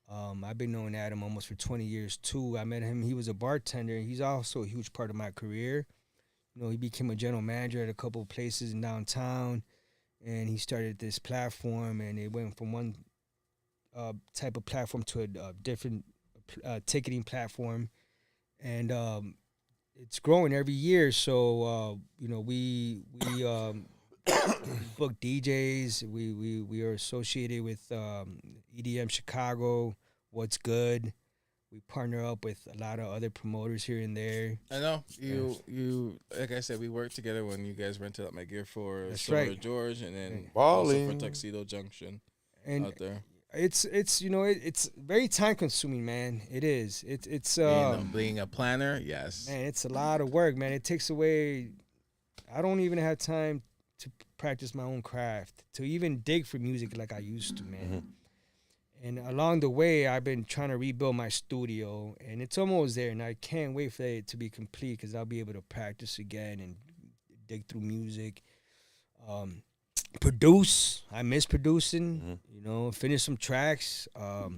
I've been knowing Adam almost for 20 years too. I met him. He was a bartender. He's also a huge part of my career. You know, he became a general manager at a couple of places in downtown, and he started this platform, and it went from one type of platform to a different ticketing platform, and it's growing every year. So you know, we book DJs. We are associated with EDM Chicago. What's Good? We partner up with a lot of other promoters here and there. I know you. Like I said, we worked together when you guys rented out my gear for That's Summer right. George, and then Balling. also for Tuxedo Junction And out there. it's you know it's very time consuming, man. It is. It's Being a planner, yes. man, it's a lot of work, man. It takes away. I don't even have time to practice my own craft, to even dig for music like I used to, man. And along the way, I've been trying to rebuild my studio, and it's almost there. And I can't wait for it to be complete because I'll be able to practice again and dig through music. Produce. I miss producing. You know, finish some tracks. A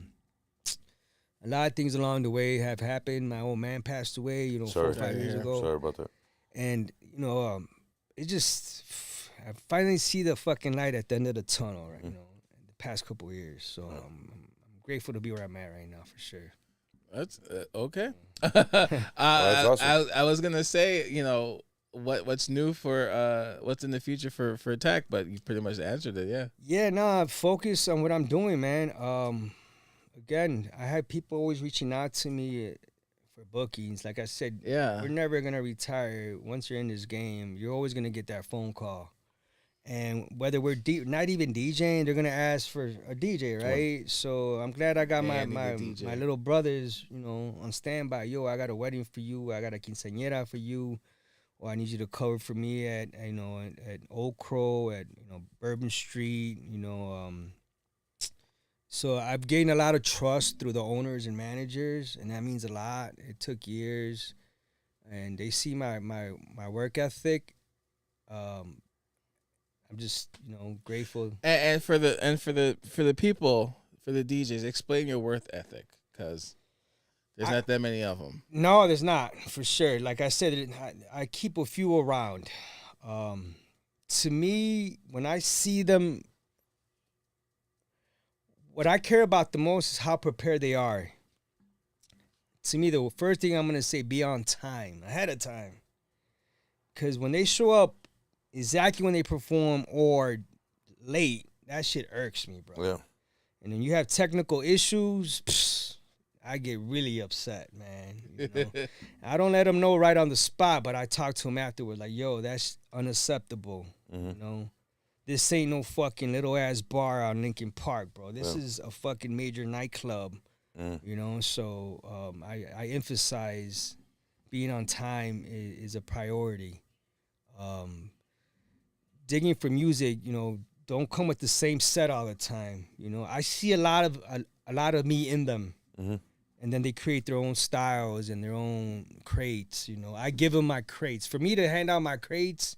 lot of things along the way have happened. My old man passed away, you know, Sorry. 4 or 5 years ago. Sorry about that. And, you know, it just, I finally see the fucking light at the end of the tunnel, right? You know, in the past couple of years. So I'm grateful to be where I'm at right now, for sure. That's okay. That's awesome. I was gonna say, you know, what's new for what's in the future for tech, but you pretty much answered it. Yeah. Yeah, no, focus on what I'm doing, man. Again, I had people always reaching out to me for bookings. Like I said, Yeah. we're never gonna retire. Once you're in this game, you're always gonna get that phone call. And whether we're not even DJing, they're gonna ask for a DJ, right? So I'm glad I got Yeah, I my need a DJ. my little brothers, on standby. Yo, I got a wedding for you. I got a quinceañera for you. Or I need you to cover for me at at Old Crow, at Bourbon Street. So I've gained a lot of trust through the owners and managers, and that means a lot. It took years, and they see my work ethic. I'm just grateful. And for the people, for the DJs, explain your work ethic, because there's not that many of them. No, there's not, for sure. Like I said, I keep a few around. To me, when I see them, what I care about the most is how prepared they are. To me, the first thing I'm going to say, be on time, ahead of time. Because when they show up exactly when they perform or late, that shit irks me, bro. Yeah. And then you have technical issues, I get really upset, man. I don't let them know right on the spot, but I talk to them afterwards, like, yo, that's unacceptable. This ain't no fucking little ass bar on Lincoln Park, bro. This is a fucking major nightclub. So I emphasize being on time is a priority. Digging for music, don't come with the same set all the time. I see a lot of me in them. And then they create their own styles and their own crates. I give them my crates. For me to hand out my crates,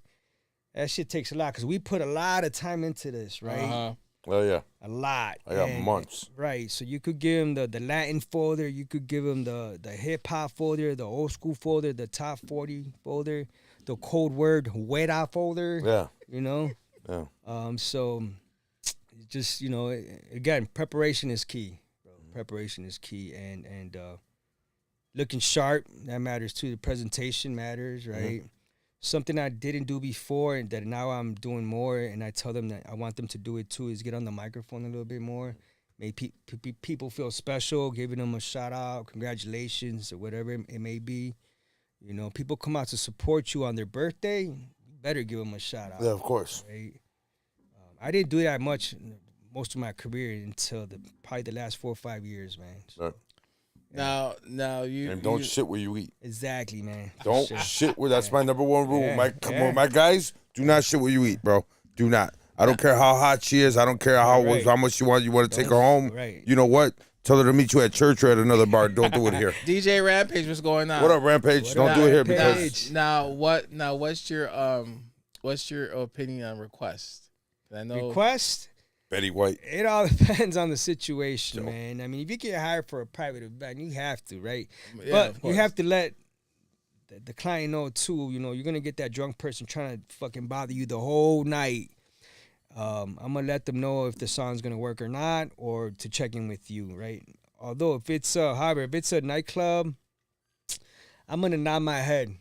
that shit takes a lot, because we put a lot of time into this, right? Oh, yeah. A lot. I got months. Right. So you could give them the Latin folder. You could give them the hip-hop folder, the old school folder, the top 40 folder, the code word Huera folder. Yeah. Yeah. So just, again, preparation is key. Preparation is key, and looking sharp, that matters too. The presentation matters, right? Something I didn't do before and that now I'm doing more, and I tell them that I want them to do it too, is get on the microphone a little bit more, make people feel special, giving them a shout out, congratulations, or whatever it may be. People come out to support you on their birthday, you better give them a shout out. Yeah, of course. Right? I didn't do that much most of my career until probably the last 4 or 5 years, man. So, Right. Now you And don't shit where you eat. Exactly, man. Don't Sure. shit where. That's my number one rule. Yeah. My guys, do not shit where you eat, bro. Do not. I don't care how hot she is. I don't care how much you want. You want to take her home. Right. You know what? Tell her to meet you at church or at another bar. Don't do it here. DJ Rampage, what's going on? What up, Rampage? Don't do it here because what's your opinion on request? I know Request? Betty White. It all depends on the situation, man. I mean, if you get hired for a private event, you have to, right? Yeah, of But course. you have to let the client know, too, you're going to get that drunk person trying to fucking bother you the whole night. I'm going to let them know if the song's going to work or not, or to check in with you, right? Although, if it's a nightclub, I'm going to nod my head.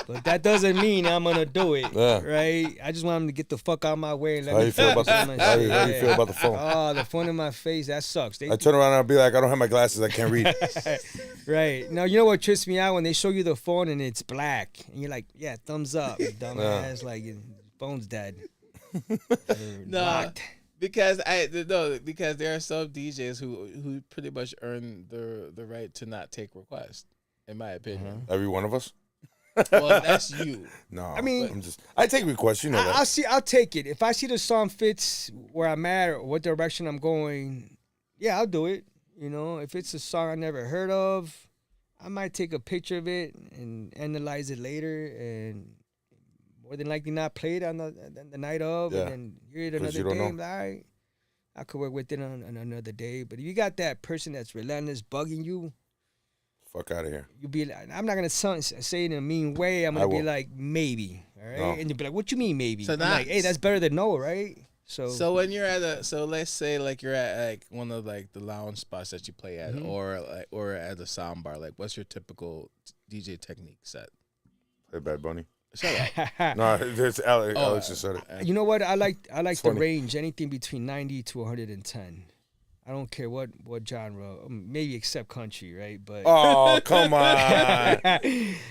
But that doesn't mean I'm going to do it, right? I just want them to get the fuck out of my way and let How me you feel about focus on my how shit. you feel about the phone? Oh, the phone in my face, that sucks. I turn around and I'll be like, I don't have my glasses. I can't read. Right. Now, you know what trips me out? When they show you the phone and it's black. And you're like, yeah, thumbs up, you dumbass. Like, your phone's dead. No, Locked. because there are some DJs who pretty much earn the right to not take requests, in my opinion. Every one of us? Well, that's you. No. I mean, I take requests. You know that. I'll take it. If I see the song fits where I'm at or what direction I'm going, yeah, I'll do it. If it's a song I never heard of, I might take a picture of it and analyze it later, and more than likely not play it on the night of, and then hear it 'Cause another you don't day. know. I'm like, all right, I could work with it on another day. But if you got that person that's relentless, bugging you, Fuck out of here. you'll be like, I'm not gonna say it in a mean way. I'm gonna be will. like, maybe, all right, No. and you'll be like, what you mean maybe? So I'm not- like, hey, that's better than no, right? So when you're let's say like you're at like one of like the lounge spots that you play at, or at a sound bar, like what's your typical DJ Technique set? Hey, Bad Bunny. Shut up. No, it's Alex just said it. You know what? I like the funny. range, anything between 90 to 110. I don't care what genre, maybe except country, right? But Oh, come on.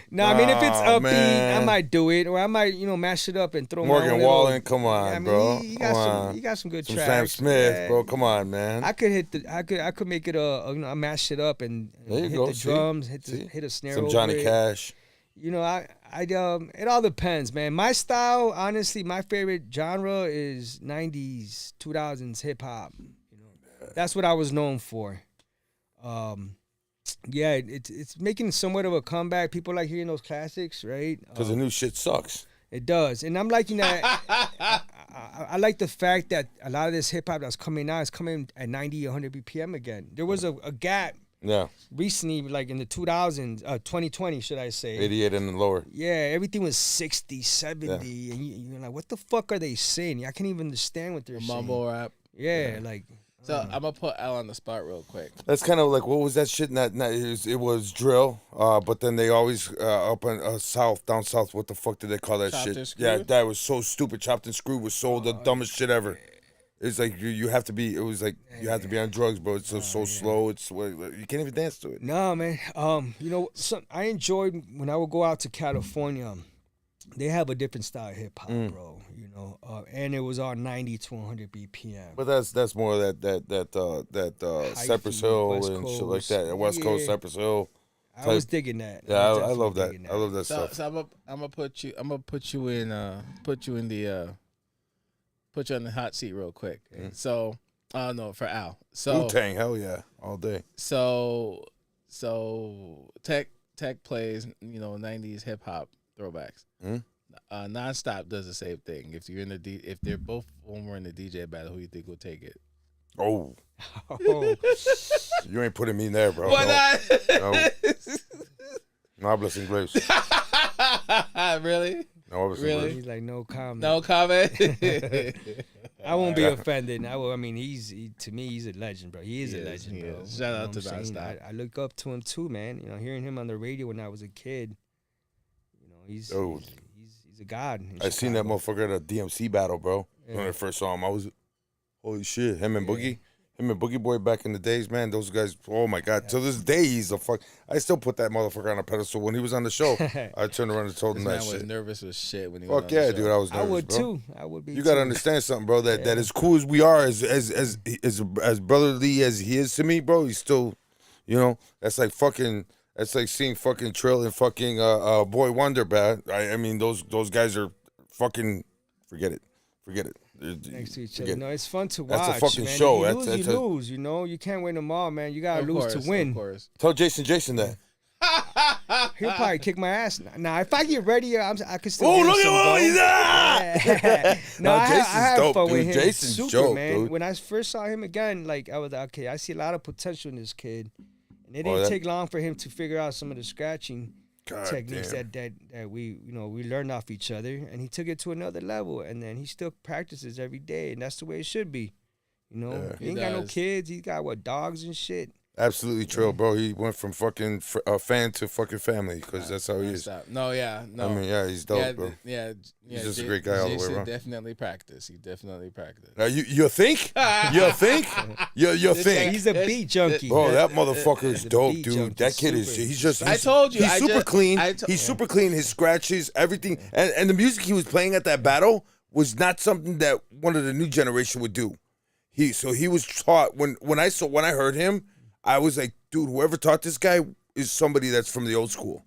no, I mean if it's upbeat, man. I might do it, or I might mash it up and throw Morgan my own Wallen, little, come on, I mean, bro. He Come got on. he got some good Some tracks. Sam Smith, yeah. bro. Come on, man. I could make it I mash it up and There you hit go, the see? drums, See? hit a snare Some over Johnny it. Cash. You know, it all depends, man. My style, honestly, my favorite genre is 90s, 2000s hip hop. You know, that's what I was known for. Yeah, it's making somewhat of a comeback. People like hearing those classics, right? Because the new shit sucks. It does, and I'm liking that. I like the fact that a lot of this hip hop that's coming out is coming at 90, 100 BPM again. There was a gap Yeah. recently, like in the 2000s, 2020, should I say? 88 and lower. Yeah, everything was 60, 70, and you're like, what the fuck are they saying? I can't even understand what they're saying. Mumble rap. Yeah, like. So I'm gonna put L on the spot real quick. That's kind of like, what was that shit? It was drill, but then they always up in down south. What the fuck did they call that Chopped shit? and Yeah, Screwed? that was so stupid. Chopped and Screwed was so the dumbest shit ever. It's like you have to be. It was like you have to be on drugs, bro. It's so slow. It's you can't even dance to it. No, man. You know, I enjoyed when I would go out to California. They have a different style of hip hop, bro. You know, and it was all 90 to 100 BPM. But that's more that Cypress Hill West and shit like Coast. that. West Coast, Yeah. Cypress Hill. I was digging that. Yeah, I was love definitely that. digging I love that So, stuff. so I'm gonna put you in the hot seat real quick. So, no, for Al. So Wu-Tang, hell yeah, all day. So Tech plays 90s hip hop throwbacks. Nonstop does the same thing. If you're in if they're both when we're in the DJ battle, who you think will take it? Oh, Oh, you ain't putting me in there, bro. Why No. not? No hablas inglés. Really? No hablas Really? inglés. he's like, no comment. No comment. I won't be offended. I mean, to me, he's a legend, bro. He is He a is, legend, he bro. is. Shout out You to know what I'm saying? Nonstop. I look up to him too, man. You know, hearing him on the radio when I was a kid. You know, he's a god. in I seen that Chicago. motherfucker at a DMC battle, bro. When I first saw him, I was, holy shit. Him and Boogie Boy back in the days, man. Those guys, oh my god. To this day, he's a fuck. I still put that motherfucker on a pedestal. When he was on the show, I turned around and told him This that man was shit. nervous as shit when he Fuck was yeah, on the show. dude. I was nervous, I would bro. too. I would be. You gotta too. understand something, bro. That as cool as we are, as brotherly as he is to me, bro. He's still, that's like fucking. That's like seeing fucking Trill and fucking Boy Wonder, bad. I mean, those guys are fucking. Forget it. Next to each Forget other. it. No, it's fun to watch. That's a fucking man. show. If That's you lose. You know, you can't win them all, man. You gotta Of lose course, to win. Of course. Tell Jason that. He'll probably kick my ass. Now, if I get ready, I could still. Oh, give him look some at what go. he's at! No, No, I Jason's have dope, fun with dude. him. Jason's Super, dope, man. dude. When I first saw him again, like I was like, okay, I see a lot of potential in this kid, and it Oh, didn't that- take long for him to figure out some of the scratching God techniques damn. that we we learned off each other, and he took it to another level, and then he still practices every day, and that's the way it should be. You know, Yeah. he ain't He got no does. kids. He got dogs and shit. Absolutely Trill, bro. He went from fucking fan to fucking family because that's how he is. Nonstop. No, yeah, no. I mean, yeah, he's dope, yeah, bro. yeah. He's just a great guy all the way Jason around. definitely practiced. He definitely practiced. Now, you think? You think? You think? He's a beat junkie. Bro, that motherfucker is He's a dope, beat dude. junkie, That kid is. super. He's just. I told you, He's I super just- clean. I to- He's super clean. His scratches, everything, and the music he was playing at that battle was not something that one of the new generation would do. He was taught when I heard him, I was like, dude, whoever taught this guy is somebody that's from the old school.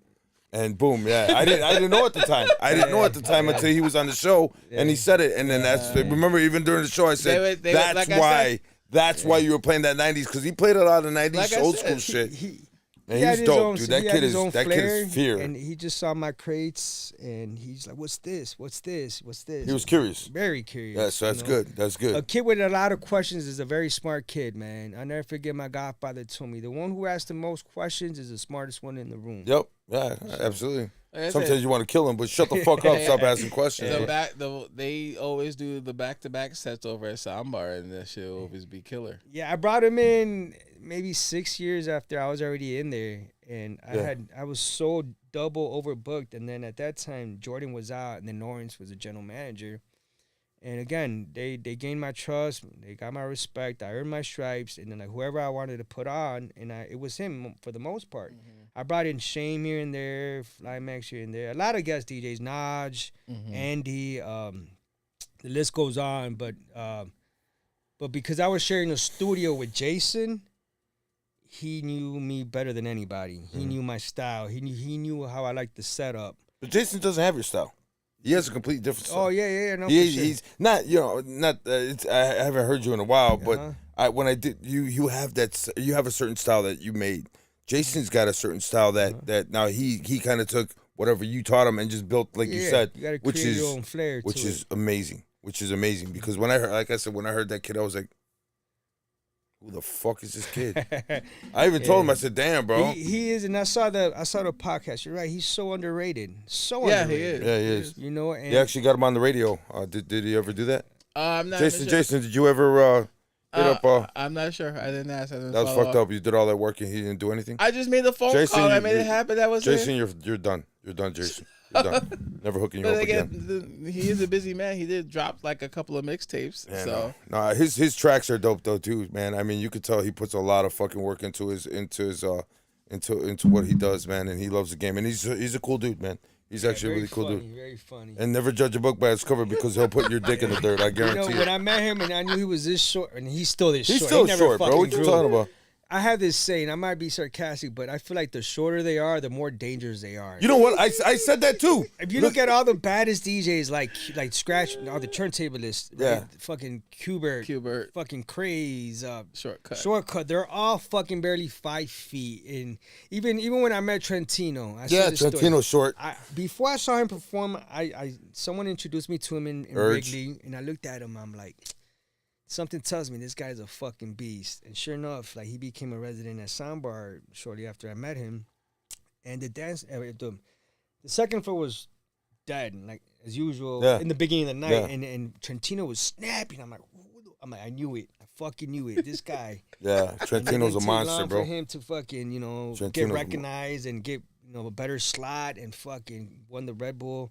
And boom, yeah, I didn't know at the time. I didn't know at the time until he was on the show and he said it, and then remember even during the show I said They would- that's like I why. said- That's why you were playing that 90s, because he played a lot of 90s Like I old said, school shit. He And had he's his dope, own, dude. he That had kid his is own that kid flair, is fear. and he just saw my crates, and he's like, "What's this? What's this? What's this?" He was curious. very curious. Yeah, so that's you know? good. That's good. A kid with a lot of questions is a very smart kid, man. I'll never forget my godfather told me the one who asks the most questions is the smartest one in the room. Yep. Yeah, absolutely. Like I Sometimes said, you want to kill him, but shut the fuck up. Stop asking questions. they always do the back-to-back sets over at Soundbar, and that shit will always be killer. Yeah, I brought him in maybe 6 years after I was already in there, and I was so double overbooked. And then at that time, Jordan was out, and then Lawrence was the general manager, And again, they gained my trust. They got my respect. I earned my stripes. And then like whoever I wanted to put on, and it was him for the most part. I brought in Shame here and there, Flymax here and there. A lot of guest DJs, Naj, Andy. The list goes on. But because I was sharing a studio with Jason, he knew me better than anybody. He knew my style. He knew how I liked the setup. But Jason doesn't have your style. He has a completely different style. Oh yeah, no, He's not, I haven't heard you in a while, but when I did, you have a certain style that you made. Jason's got a certain style that now he kind of took whatever you taught him and just built, like you said, you gotta which create is your own flair which to is it. amazing. Which is amazing because when I heard that kid, I was like, who the fuck is this kid? I even told him, I said, damn, bro. He is, and I saw the podcast. You're right. He's so underrated. So Yeah, underrated. he is. Yeah, he is. You know, and They actually got him on the radio. Did he ever do that? I'm not Jason, sure. Jason, did you ever hit up? I'm not sure. I didn't ask. I didn't That was follow fucked up. You did all that work and he didn't do anything? I just made the phone Jason, call. I you- made it happen. That was Jason, it. you're done. You're done, Jason. You're done. Never hooking you But up again. again, he is a busy man. He did drop like a couple of mixtapes. Yeah, So no, his tracks are dope though too, man. I mean, you could tell he puts a lot of fucking work into what he does, man, and he loves the game. And he's a cool dude, man. He's actually a really cool dude. Very funny. And never judge a book by its cover because he'll put your dick in the dirt. I You know, guarantee when it. I met him and I knew he was this short, and he's still this He's short. still He never short, bro. fucking What you grew. talking about? I have this saying. I might be sarcastic, but I feel like the shorter they are, the more dangerous they are. You know what? I said that too. If you look at all the baddest DJs, like Scratch, all the turntablists, Yeah. right? Fucking Qbert, fucking Craze, Shortcut, they're all fucking barely 5 feet. And even when I met Trentino, Trentino's short. Before I saw him perform, someone introduced me to him in Wrigley, and I looked at him. I'm like, something tells me this guy's a fucking beast. And sure enough, like he became a resident at Soundbar shortly after I met him. And the second floor was dead, like as usual in the beginning of the night. Yeah. And Trentino was snapping. I'm like, I knew it. I fucking knew it. This guy. Yeah, Trentino's a monster, bro. For him to fucking get recognized and get a better slot and fucking won the Red Bull.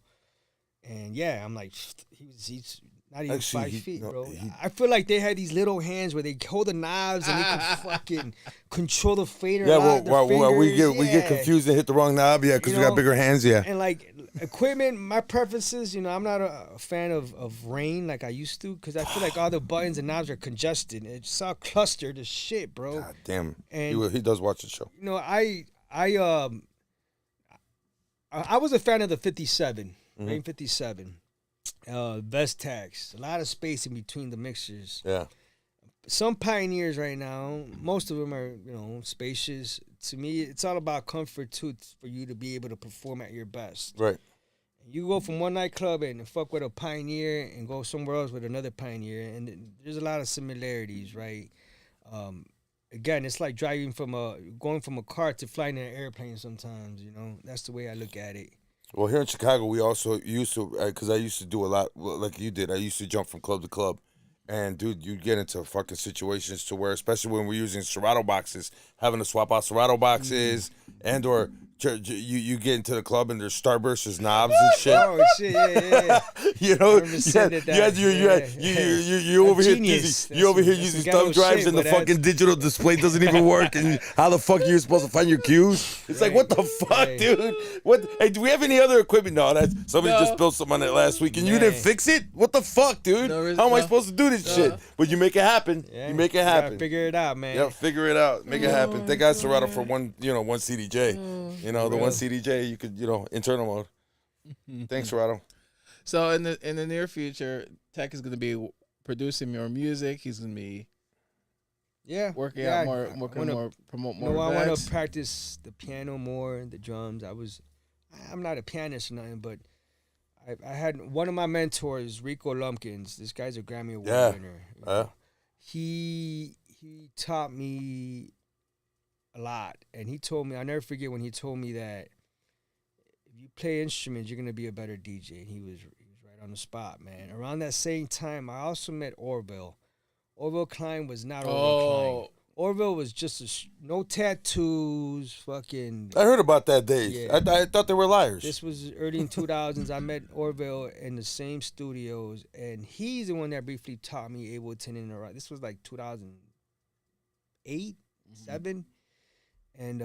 And yeah, I'm like, he's not even Actually, 5 feet, no, bro. I feel like they had these little hands where they hold the knives and they can fucking control the fader. Yeah, well, we get confused and hit the wrong knob, because we got bigger hands, And like equipment, my preferences, I'm not a fan of rain like I used to because I feel like all the buttons and knobs are congested. It's all clustered as shit, bro. God damn. And he does watch the show. I was a fan of the 57, Rain 57. Vest tags, a lot of space in between the mixers. Yeah. Some Pioneers right now, most of them are, spacious. To me, it's all about comfort too, for you to be able to perform at your best. Right. You go from one nightclub and fuck with a Pioneer and go somewhere else with another Pioneer, and there's a lot of similarities, right? Again, it's like going from a car to flying in an airplane sometimes, That's the way I look at it. Well, here in Chicago, we also used to, because I used to do a lot, like you did. I used to jump from club to club. And, dude, you get into fucking situations to where, especially when we're using Serato boxes, having to swap out Serato boxes, and or you get into the club and there's starbursts, there's knobs and shit. Oh shit, yeah. You over here using thumb drives and the fucking digital display doesn't even work, and how the fuck are you supposed to find your cues? It's like, what the fuck, dude? What? Hey, do we have any other equipment? No, somebody just built something on it last week and you didn't fix it? What the fuck, dude? How am I supposed to do this shit? But you make it happen. Yeah. You make it happen. Figure it out, man. Yeah, figure it out. Make it happen. Thank God Serato for one CDJ. The one CDJ, you could, internal mode. Thanks, Serato. So in the near future, Tech is going to be producing more music. He's going to be working out more, promote more. I want to practice the piano more, the drums. I'm not a pianist or nothing, but I had one of my mentors, Rico Lumpkins. This guy's a Grammy Award winner. He taught me a lot, and he told me, I'll never forget when he told me that if you play instruments, you're gonna be a better DJ. And he was right on the spot, man. Around that same time, I also met Orville. Orville Klein was not Orville Klein. Orville was just no tattoos, fucking. I heard about that days. Yeah. I thought they were liars. This was early in 2000s. I met Orville in the same studios, and he's the one that briefly taught me Ableton in the right. This was like 2008, 7, and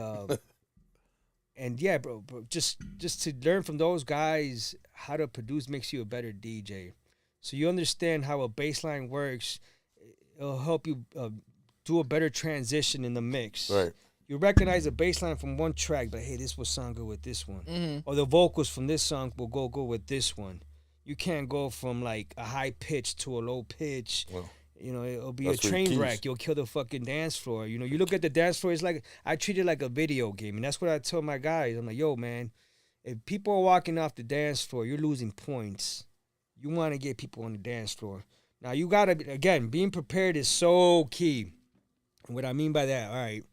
and yeah, bro, just to learn from those guys how to produce makes you a better DJ. So you understand how a bass line works. It'll help you do a better transition in the mix. Right. You recognize a bass line from one track, but hey, this will sound good with this one. Or the vocals from this song will go good with this one. You can't go from like a high pitch to a low pitch. Well, you know, it'll be a that's what train keys. wreck. You'll kill the fucking dance floor. You know, you look at the dance floor, it's like, I treat it like a video game. And that's what I tell my guys. I'm like, yo, man, if people are walking off the dance floor, you're losing points. You want to get people on the dance floor. Now, you got to, again, being prepared is so key. And what I mean by that, all right,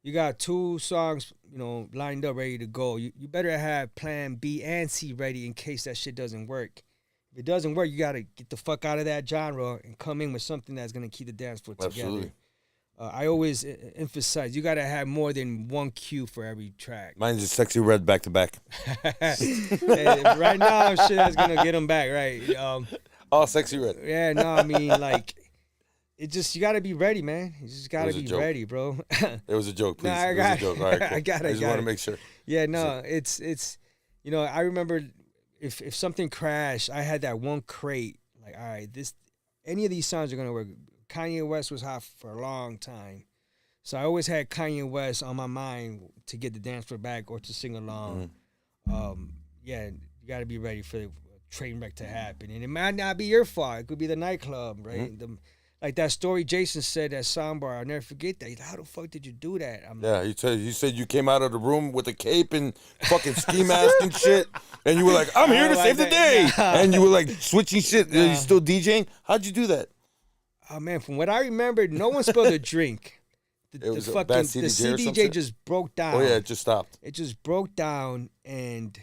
you got 2 songs, you know, lined up, ready to go. You better have plan B and C ready in case that shit doesn't work. If it doesn't work, you got to get the fuck out of that genre and come in with something that's going to keep the dance floor together. Absolutely. I always emphasize, you got to have more than one cue for every track. Mine's just Sexy Red back to back. Hey, right now, shit that's going to get them back, right? Oh, Sexy Red. Yeah, no, I mean, like, it just, you got to be ready, man. You just got to be ready, bro. It was a joke, please. Nah, I It was got a joke. All right, cool. I got it. I just want to make sure. Yeah, no, it's you know, I remember if something crashed, I had that one crate. Like, all right, any of these songs are gonna work. Kanye West was hot for a long time, so I always had Kanye West on my mind to get the dance floor back or to sing along. Yeah, you got to be ready for the train wreck to happen, and it might not be your fault. It could be the nightclub, right? Like that story Jason said at Soundbar, I'll never forget that. He's like, how the fuck did you do that? I'm Yeah, you said you came out of the room with a cape and fucking ski mask and shit, and you were like, I'm here to save the day. And you were like switching shit. You still DJing? How'd you do that? Oh, man, from what I remember, no one spilled a drink. It was a fucking bad the CDJ or CDJ something? just broke down. Oh, yeah, it just stopped. It just broke down, and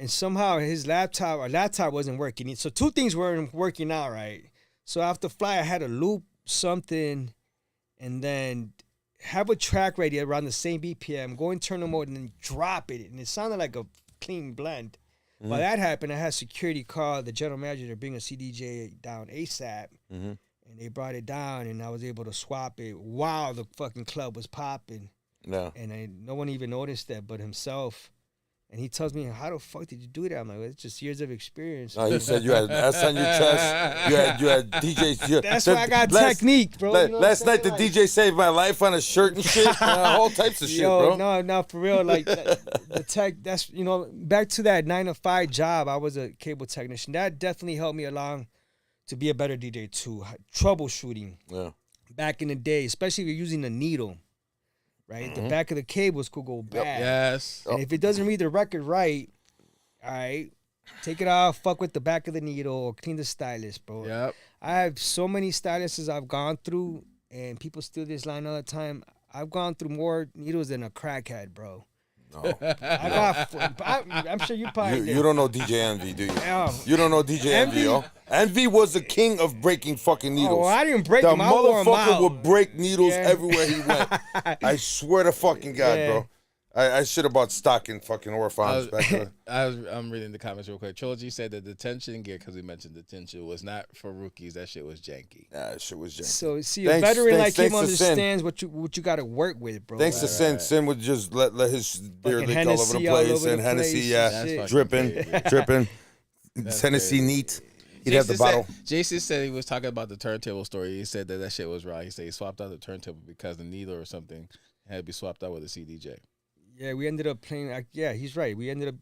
somehow his laptop wasn't working. So 2 things weren't working out right. So after fly, I had to loop something and then have a track ready around the same BPM, go in turn mode, and then drop it. And it sounded like a clean blend. While that happened, I had security call the general manager to bring a CDJ down ASAP. And they brought it down, and I was able to swap it while the fucking club was popping. No. And no one even noticed that but himself. And he tells me, how the fuck did you do that? I'm like, well, it's just years of experience. No, you said you had S on your chest. You had DJs. That's why I got Tecknique, bro. You know last night the like, DJ saved my life on a shirt and shit. All types of shit, bro. No, for real. Like the tech, that's, you know, back to that 9-to-5 job. I was a cable technician. That definitely helped me along to be a better DJ too. Troubleshooting. Yeah. Back in the day, especially if you're using a needle. Right? The back of the cables could go bad. Yes. And if it doesn't read the record right, all right, take it off, fuck with the back of the needle, or clean the stylus, bro. Yep. I have so many styluses I've gone through, and people steal this line all the time. I've gone through more needles than a crackhead, bro. No. I'm sure you probably did. You don't know DJ Envy, do you? Yeah. You don't know DJ Envy, yo. Envy was the king of breaking fucking needles. Oh, I didn't break the them. I wore 'em motherfucker out. would break needles Yeah. everywhere he went. I swear to fucking God, Yeah. bro. I should have bought stock in fucking Orphans back then. I'm reading the comments real quick. Trilogy said that detention gear, because we mentioned detention, was not for rookies. That shit was janky. Nah, that shit was janky. So, see, a veteran like him understands what you got to work with, bro. Thanks to Sin. Sin would just let his beer leak all over the Hennessy all place. over And the Hennessy, place yeah, and shit. dripping. That's Tennessee crazy. neat. He'd have the bottle. Jason said he was talking about the turntable story. He said that shit was wrong. He said he swapped out the turntable because the needle or something had to be swapped out with a CDJ. Yeah, we ended up playing. Yeah, he's right. We ended up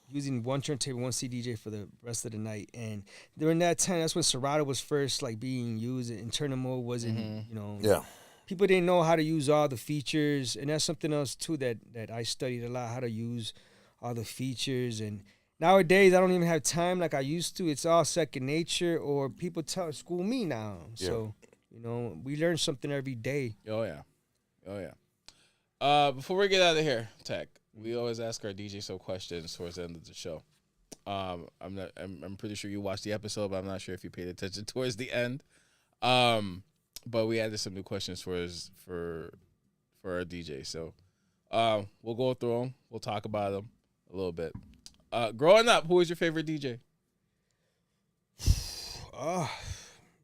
using one turntable, one CDJ for the rest of the night. And during that time, that's when Serato was first like being used, and internal mode wasn't. You know, Yeah. people didn't know how to use all the features, and that's something else too that I studied a lot, how to use all the features. And nowadays, I don't even have time like I used to. It's all second nature, or people school me now. Yeah. So you know, we learn something every day. Oh yeah. Before we get out of here, Tech, we always ask our DJ some questions towards the end of the show. I'm pretty sure you watched the episode, but I'm not sure if you paid attention towards the end. but we added some new questions for our DJ. So we'll go through them. We'll talk about them a little bit. Growing up, who was your favorite DJ? Oh,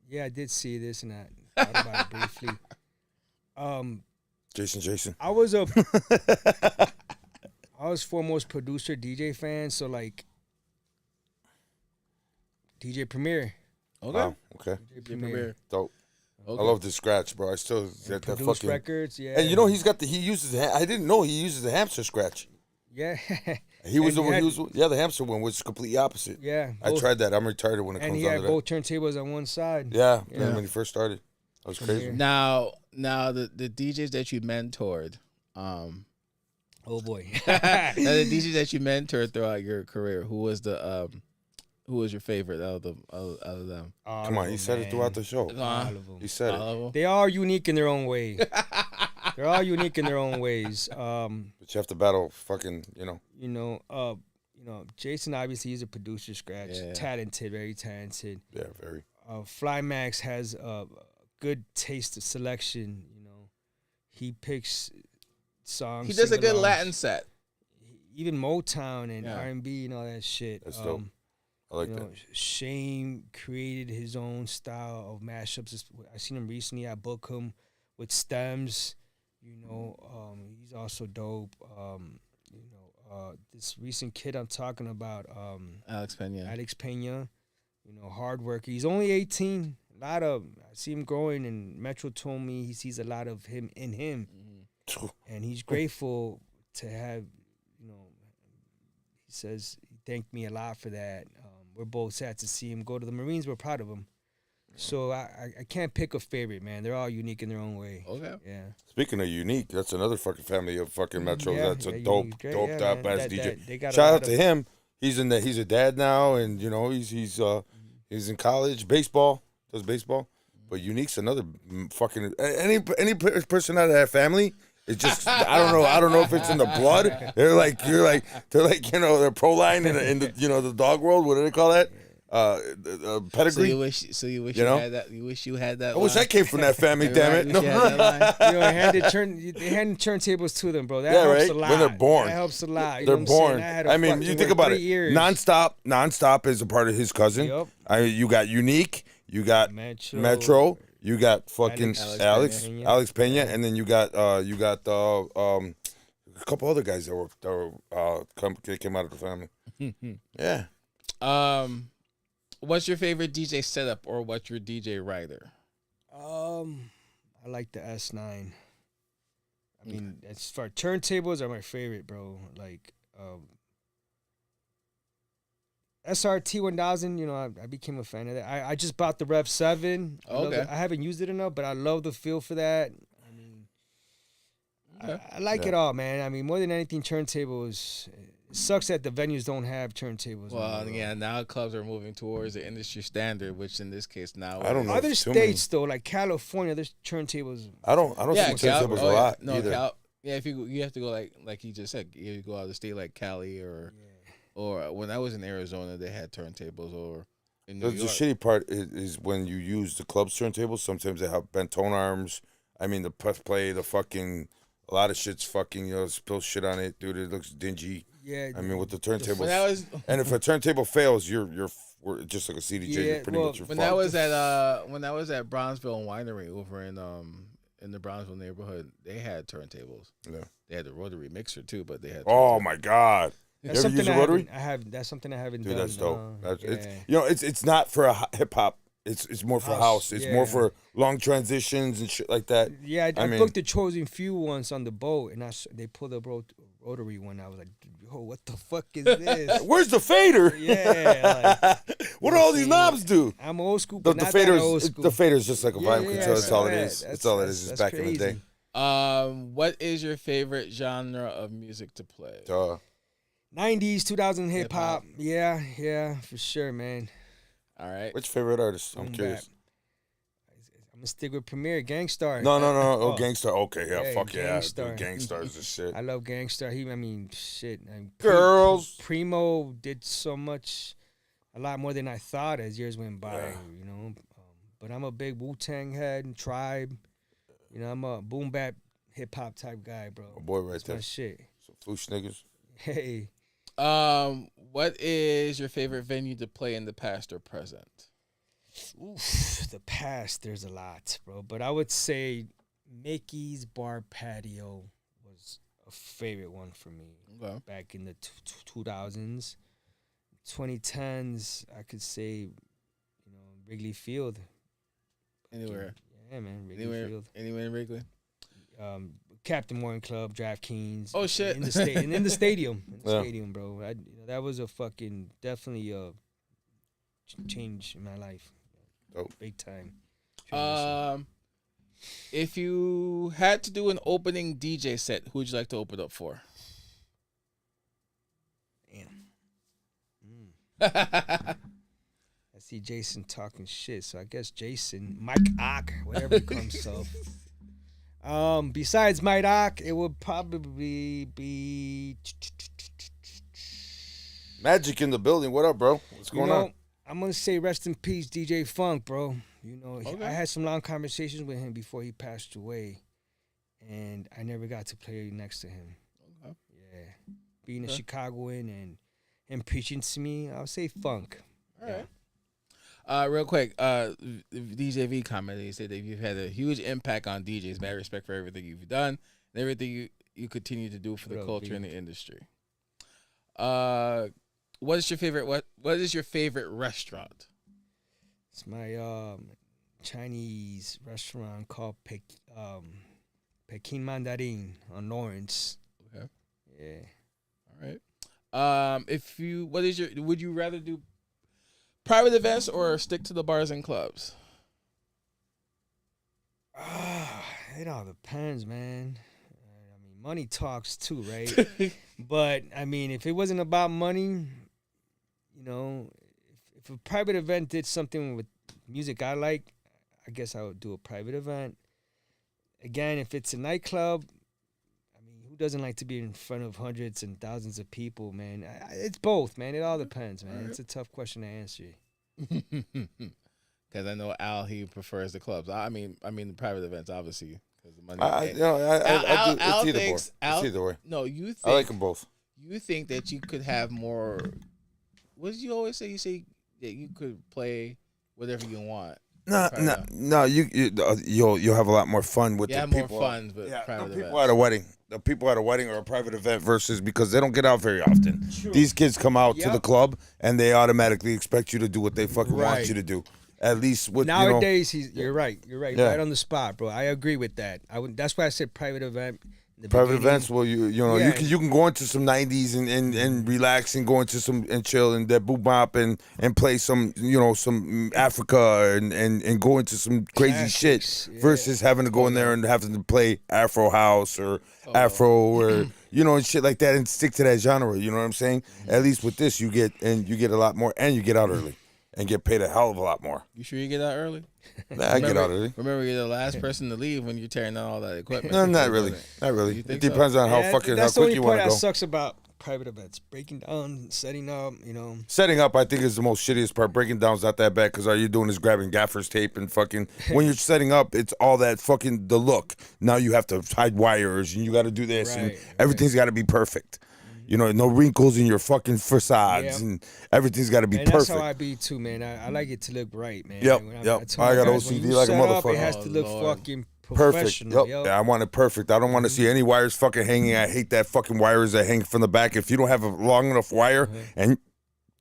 yeah, I did see this and I thought about it briefly. Jason. I was foremost producer DJ fan, so like DJ Premier. Okay. Wow. Okay. DJ Premier. Dope. Okay. I love the scratch, bro. I still get that Produce fucking records, yeah. And you know he uses. I didn't know he uses the hamster scratch. Yeah. He was And the hamster one was completely opposite. Yeah. I tried that. I'm retarded when it And comes he down had to both turntables on one side. that. Yeah, Yeah. when he first started, that was crazy. Yeah. Now the DJs that you mentored, Oh boy. now the DJs that you mentored throughout your career, who was your favorite out of them? Come on, he said it throughout the show. All of them. He said All it. of them? They are unique in their own way. They're all unique in their own ways. But you have to battle fucking, Jason obviously he's a producer scratch, Yeah. talented, very talented. Yeah, very. Flymax has a good taste of selection. He picks songs. He does a good sing-alongs. Latin set. Even Motown and Yeah. R&B and all that shit. That's dope. I like that. Shane created his own style of mashups. I seen him recently. I booked him with stems. He's also dope. This recent kid I'm talking about, Alex Pena. Hard worker. He's only 18. I see him growing, and Metro told me he sees a lot of him in him, and he's grateful to have. He says he thanked me a lot for that. We're both sad to see him go to the Marines. We're proud of him. So I can't pick a favorite, man. They're all unique in their own way. Okay. Yeah. Speaking of unique, that's another fucking family of fucking Metros. Yeah, that's a yeah, dope, Unique's great. doped Yeah, up man. ass DJ. They got a Shout lot out to of- him. He's a dad now, and he's in college, baseball, does baseball. But Unique's another fucking any person out of that family. It's just I don't know if it's in the blood. They're like they're pro line in the the dog world. What do they call that? Pedigree. So you wish you had that. You wish you had that. I wish I came from that family. Damn it! No. They handed turntables to them, bro. That Yeah, helps right? a lot. When they're born. That helps a lot. You They're know what I'm born. saying? I had a I mean, fucking, you think about 3 it. years. Nonstop is a part of his cousin. Yup. You got Unique. You got Metro. Metro. You got fucking Alex Pena. Alex Pena, and then you got a couple other guys that came out of the family. Yeah. What's your favorite DJ setup, or what's your DJ rider? I like the S9. I mean, as far turntables are my favorite, bro. Like SRT 1000, I became a fan of that. I just bought the Rev 7. Okay. I haven't used it enough, but I love the feel for that. I mean, I like it all, man. I mean, more than anything, turntables. It sucks that the venues don't have turntables. Well, anymore. yeah, now clubs are moving towards the industry standard, which in this case now I don't know. Other It's too many. states though, like California, there's turntables. I don't see Cal- turntables oh, a lot no, either. if you have to go like he just said, you go out of state like Cali or when I was in Arizona, they had turntables, or in New The York. shitty part is when you use the club's turntables. Sometimes they have bent tone arms. I mean, the press play, the fucking a lot of shit's fucking spill shit on it, dude. It looks dingy. Yeah. I mean, with the turntables. When I was And if a turntable fails, we're just like a CDJ. Yeah, You're pretty well, much your when fucked. I was at Bronzeville Winery over in the Bronzeville neighborhood, they had turntables. Yeah. They had the rotary mixer too, but they had. Oh my god. That's You ever something use a rotary? That's something I haven't Dude, done. that's dope. Yeah. It's not for hip hop. It's more for house. It's more yeah. for long transitions and shit like that. Yeah, I mean- booked the Chosen Few once on the boat, and they pulled the rotary one. I was like, "Yo, what the fuck is this?" Where's the fader? Yeah, What do all these knobs do? I'm old school, The but not that old school. fader's just like a vibe control. That's all it right. is. That's all it is. It's back in the day. What is your favorite genre of music to play? 90s, 2000 hip Hip-hop. hop. Yeah, for sure, man. All right. Which favorite artist? I'm Boom curious. bap. I'm gonna stick with Premier Gangstar. No. Oh, Oh. Gangstar. Okay, yeah, Yeah, fuck yeah. Gangstar. Dude, Gangstar's the shit. I love Gangstar. Shit. Girls. Primo did so much, a lot more than I thought as years went by. Yeah. But I'm a big Wu-Tang head and Tribe. You know, I'm a boom bap hip hop type guy, bro. My boy right That's there. my shit. Some floosh niggas. Hey, What is your favorite venue to play in the past or present? oof, the past, there's a lot, bro. But I would say Mickey's Bar Patio was a favorite one for me Okay. back in the 2000s. 2010s, I could say, you know, Wrigley Field. Anywhere. Yeah, man, Wrigley Field. Anywhere in Wrigley? Captain Morgan Club, DraftKings. Oh, shit. In the stadium, in the Yeah. stadium, bro. You know, that was a fucking definitely a change in my life. Dope. Big time. Transition. If you had to do an opening DJ set, who would you like to open up for? Damn. I see Jason talking shit, so I guess Jason, Mike Ock, whatever he calls himself. Besides Mike Ock, it would probably be Magic in the building. What up, bro? What's going on? I'm gonna say rest in peace, DJ Funk, bro. You know, Okay. I had some long conversations with him before he passed away, and I never got to play next to him. Okay. Yeah, being a Okay. Chicagoan and him preaching to me, I'll say Funk. All right. Real quick, DJ V commented. He said that you've had a huge impact on DJs. Mad respect for everything you've done and everything you continue to do for the What up, culture V? and the industry. What is your favorite restaurant? It's my Chinese restaurant called Peking Mandarin on Lawrence. Okay. Yeah. All right. Would you rather do private events or stick to the bars and clubs? It all depends, man. I mean, money talks too, right? But I mean, if it wasn't about money, you know, if a private event did something with music I like, I guess I would do a private event. Again, if it's a nightclub, I mean, who doesn't like to be in front of hundreds and thousands of people, man? It's both, man. It all depends, man. It's a tough question to answer. Because I know Al, he prefers the clubs. I mean the private events, obviously, because the money. I do. Al It's either way. thinks- It's either way. No, you think I like them both. you think that you could have more. What did you always say? You say that you could play whatever you want. No. You'll have a lot more fun with You the have more people. fun, but Yeah, private the people events. at a wedding. The people at a wedding or a private event versus because they don't get out very often. These kids come out to the Yep. club and they automatically expect you to do what they fucking want Right. you to do. At least with Nowadays, you're right. You're right. Yeah. Right on the spot, bro. I agree with that. That's why I said private event. in the private beginning. events. Well, Yeah. you can go into some 90s and relax and go into some and chill and that boom bop and play some some Africa and go into some crazy Classics, shit yeah. versus having to go in there and having to play Afro house or Afro or and shit like that and stick to that genre. You know what I'm saying? At least with this, you get a lot more and you get out early and get paid a hell of a lot more. You sure you get out early? I get out early. Remember, you're the last person to leave when you're tearing down all that equipment. No, not really. Not really. You It think so? depends on how Yeah, fucking how that's the quick only you part want to that go. sucks about private events. Breaking down, setting up, Setting up, I think, is the most shittiest part. Breaking down's not that bad because all you're doing is grabbing gaffer's tape and fucking. When you're setting up, it's all that fucking the look. Now you have to hide wires and you got to do this and Right, everything's got to be perfect. No wrinkles in your fucking facades Yep. and everything's got to be and that's perfect. how I be too, man. I like it to look right, man. Yep, When yep. tell I my got guys, when OCD you like a set up, motherfucker. It has to look Oh, Lord. fucking Perfect. professional, Yep. yo. Yeah, I want it perfect. I don't want to see any wires fucking hanging. I hate that fucking wires that hang from the back. If you don't have a long enough wire, and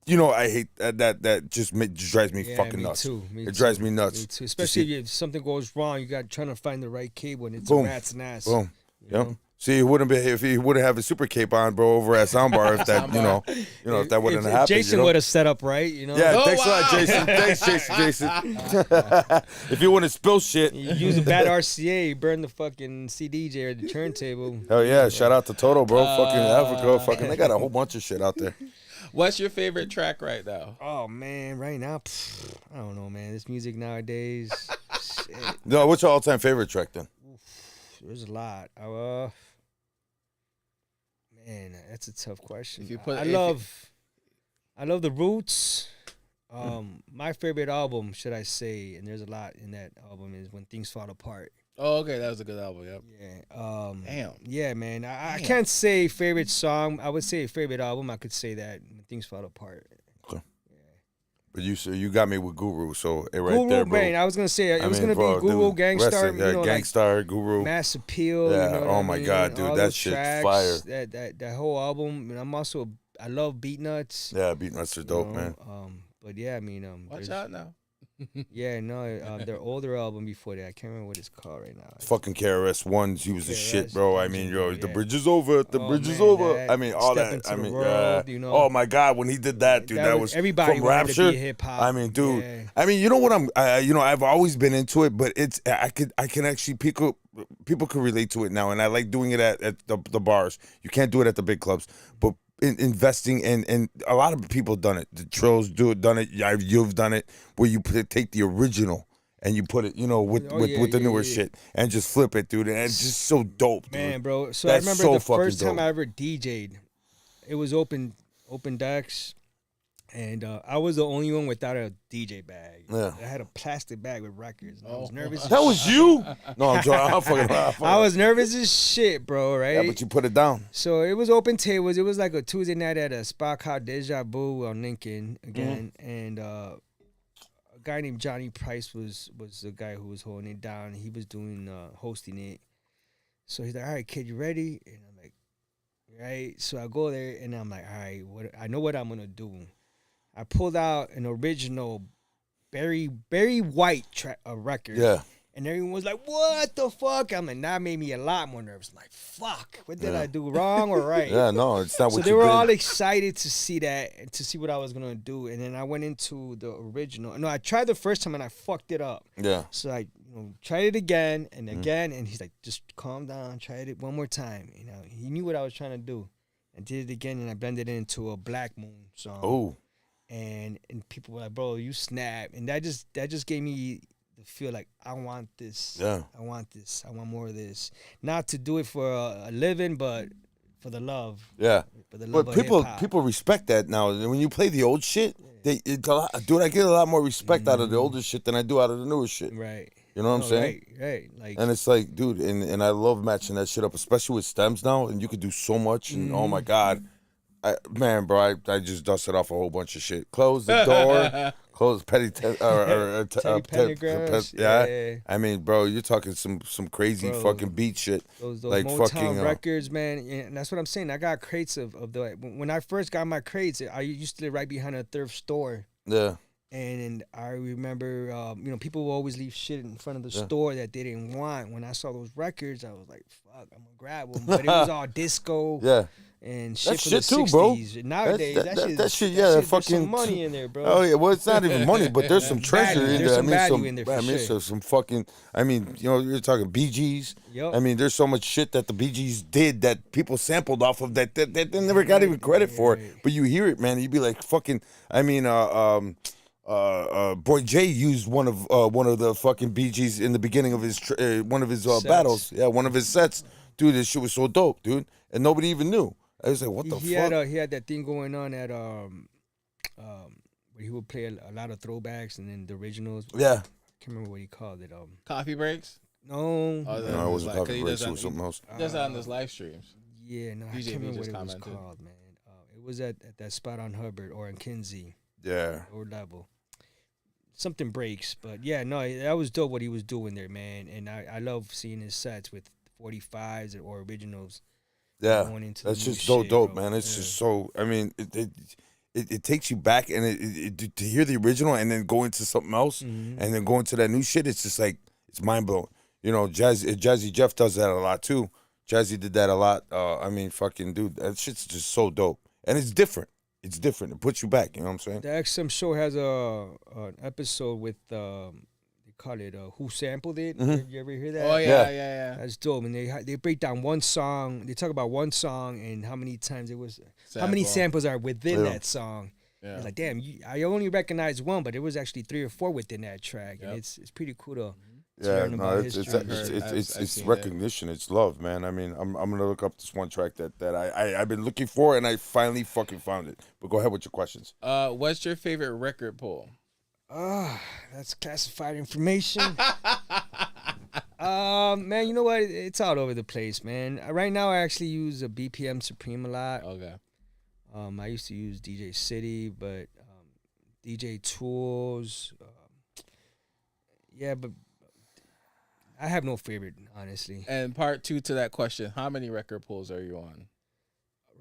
I hate that just drives me Yeah, fucking me nuts. too. It drives me nuts. Me too. To Especially see- if something goes wrong, you got trying to find the right cable, and it's Boom. a rat's ass. Boom. you Yep. know? See, he wouldn't be if he wouldn't have a super cape on, bro, over at Soundbar. If that, if that wouldn't have happened. Jason would have set up right, Yeah, Oh, thanks a lot, wow. Jason. Thanks, Jason. If you wouldn't spill shit, You use a bad RCA, you burn the fucking CDJ or the turntable. hell yeah! Shout out to Toto, bro. Fucking Africa, fucking. They got a whole bunch of shit out there. What's your favorite track right now? Oh man, right now, I don't know, man. This music nowadays, shit, No, what's your all-time favorite track then? there's a lot. Man, that's a tough question. If you put- I if you- love the Roots. My favorite album, should I say, and there's a lot in that album, is When Things Fall Apart. Oh, okay, that was a good album. Yep. Yeah. Damn. Yeah, man. I Damn. can't say favorite song. I would say favorite album. I could say that When Things Fall Apart. But you got me with Guru, so right Guru, there, bro. man. I was gonna say it was gonna bro, be Guru, dude, Gangstar, rest of- Gangstar, Guru. like Mass Appeal. Yeah, You know what oh I my mean? God, dude, All that those shit's tracks, fire. That whole album, and I love Beat Nuts. Yeah, Beat Nuts are dope, man. But yeah, I mean, Watch there's- out now. Yeah, no, their older album before that. I can't remember what it's called right now. Fucking KRS Ones, he was the shit, KRS, bro. I mean, yo, the yeah. bridge is over, the Oh, bridge is man, over. that I mean, all Step that. Into I the mean, World, yeah. you know. Oh my God, when he did that, dude, that was everybody from wanted Rapture. to be hip hop. I mean, dude. Yeah. I mean, you know what I've always been into it, but I can actually people can relate to it now, and I like doing it at the bars. You can't do it at the big clubs, but investing and a lot of people done it. The Trills done it. You've done it where you take the original and you put it, with the newer shit and just flip it, dude. And it's just so dope, dude. Man, bro. So That's I remember so the fucking first time dope. I ever DJ'd. It was open decks, and I was the only one without a DJ bag. Yeah. I had a plastic bag with records. And I was nervous. That was you? No, I'm joking. I'm fucking around. I was nervous as shit, bro. Right? Yeah, but you put it down. So it was open tables. It was like a Tuesday night at a spot called Deja Vu on Lincoln again, and a guy named Johnny Price was the guy who was holding it down. He was doing hosting it. So he's like, "All right, kid, you ready?" And I'm like, "Right." So I go there and I'm like, "All right, I know what I'm gonna do." I pulled out an original Barry White record. Yeah. And everyone was like, "What the fuck?" I'm like, that made me a lot more nervous. I'm like, fuck, what did I do wrong or right? Yeah, no, it's not So what they you were did. all excited to see that and to see what I was gonna do. And then I went into the original. No, I tried the first time and I fucked it up. Yeah. So I, tried it again and again, and he's like, "Just calm down, try it one more time." He knew what I was trying to do. I did it again and I blended it into a Black Moon song. Oh. And people were like, "Bro, you snap." And that just gave me the feel like I want this. Yeah. I want this. I want more of this. Not to do it for a living, but for the love. Yeah. For the love But of hip-hop. people respect that now. When you play the old shit, dude, I get a lot more respect out of the older shit than I do out of the newer shit. Right. You know what I'm saying? Right. Like, And it's like, dude, and I love matching that shit up, especially with stems now, and you could do so much. And oh my God, I just dusted off a whole bunch of shit. Close the door, close Teddy Pendergrass, yeah. yeah. I mean, bro, you're talking some crazy Bro, fucking beat shit. those like Motown fucking records, man. And that's what I'm saying. I got crates of the. When I first got my crates, I used to live right behind a thrift store. Yeah. And I remember, people will always leave shit in front of the store that they didn't want. When I saw those records, I was like, fuck, I'm going to grab them. But it was all disco Yeah. and shit That's from the shit too, 60s. bro. And nowadays, That shit, yeah, there's fucking some money in there, bro. Oh yeah, well, it's not even money, but there's some treasure Value. in There's there. some value in there for sure. so some fucking. I mean, you're talking Bee Gees. Yup. I mean, there's so much shit that the Bee Gees did that people sampled off of that they never got even credit for. Right. But you hear it, man, and you'd be like, fucking. I mean, Boy J used one of the fucking Bee Gees in the beginning of his one of his battles. Yeah, one of his sets. Dude, this shit was so dope, dude, and nobody even knew. I was like, what the fuck? He had that thing going on at where he would play a lot of throwbacks and then the originals. Yeah. I can't remember what he called it. Coffee breaks? No. Oh, No, it wasn't like, Coffee he Breaks. does It was something else. Just on his live streams. Yeah, no, I DJ can't remember what just it was commented. called, man. It was at that spot on Hubbard or in Kinsey Yeah. or level. Something breaks, but yeah, no, that was dope what he was doing there, man. And I love seeing his sets with 45s or originals. Yeah, going into that's the new just so shit, dope, bro. man. It's Yeah. just so. I mean, it takes you back, and to hear the original and then go into something else, Mhm. and then go into that new shit. It's just like it's mind blowing. Jazzy Jeff does that a lot too. Jazzy did that a lot. I mean, fucking dude, that shit's just so dope, and it's different. It's different. It puts you back. You know what I'm saying? The XM show has an episode with they call it Who Sampled It. Mhm. You ever hear that? Oh, Yeah. yeah. That's dope. And they break down one song. They talk about one song and how many times it was, how many samples are within Yeah. that song. Yeah. It's like, damn, I only recognize one, but it was actually 3 or 4 within that track. Yep. And it's pretty cool to Yeah, learn no, about it's history. I've it's seen recognition. It's love, man. I mean, I'm gonna look up this one track that I've been looking for, and I finally fucking found it. But go ahead with your questions. What's your favorite record pool? That's classified information. Man, you know what? It's all over the place, man. Right now, I actually use a BPM Supreme a lot. Okay. I used to use DJ City, but DJ Tools. Yeah, but I have no favorite, honestly. And part 2 to that question: how many record pools are you on?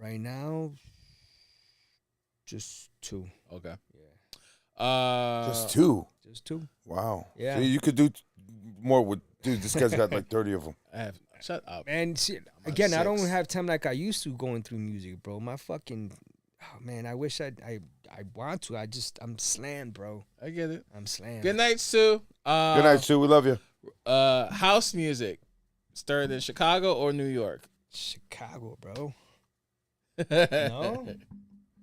Right now, just 2. Okay. Yeah, Just 2. just 2. Wow. Yeah. See, you could do more with. Dude, this guy's got like 30 of them. I have. Shut up. And see, again, I don't 6. have time like I used to going through music, bro. My fucking, oh man, I wish I want to. I'm slammed, bro. I get it. I'm slammed. Good night, Sue. Good night, Sue. We love you. House music started in Chicago or New York? Chicago, bro. No,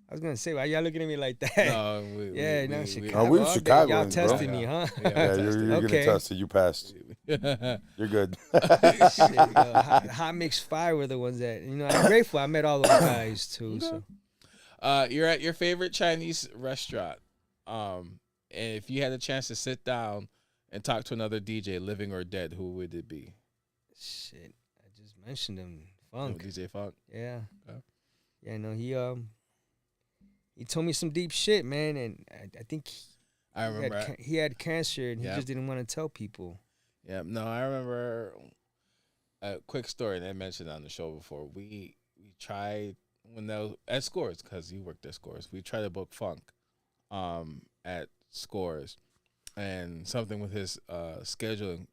I was gonna say, why y'all looking at me like that? No, Chicago. we all day. Chicagoans, Y'all bro. testing me, huh? Yeah, you're Okay. getting tested. You passed. You're good. Shit, Hot Mix Fire were the ones that, I'm grateful. I met all those guys too. So You're at your favorite Chinese restaurant. And if you had a chance to sit down and talk to another DJ, living or dead, who would it be? shit, I just mentioned him, Funk. DJ Funk. Yeah. Okay. Yeah, no, he told me some deep shit, man, and I think I remember. he had cancer and he Yeah. just didn't want to tell people. Yeah, no, I remember a quick story, and I mentioned it on the show before. We tried when that was at Scores, because you worked at Scores. We tried to book Funk at Scores, and something with his scheduling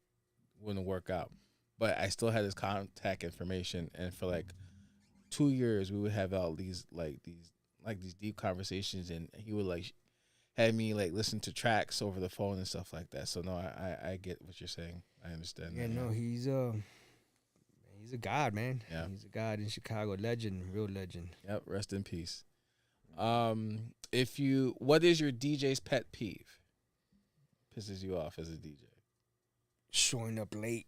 wouldn't work out. But I still had his contact information, and for like 2 years, we would have all these deep conversations, and he would like had me like listen to tracks over the phone and stuff like that. So no, I get what you're saying. I understand. Yeah, that, no, he's a god, man. Yeah. He's a god in Chicago, legend, real legend. Yep. Rest in peace. What is your DJ's pet peeve? Pisses you off as a DJ. Showing up late.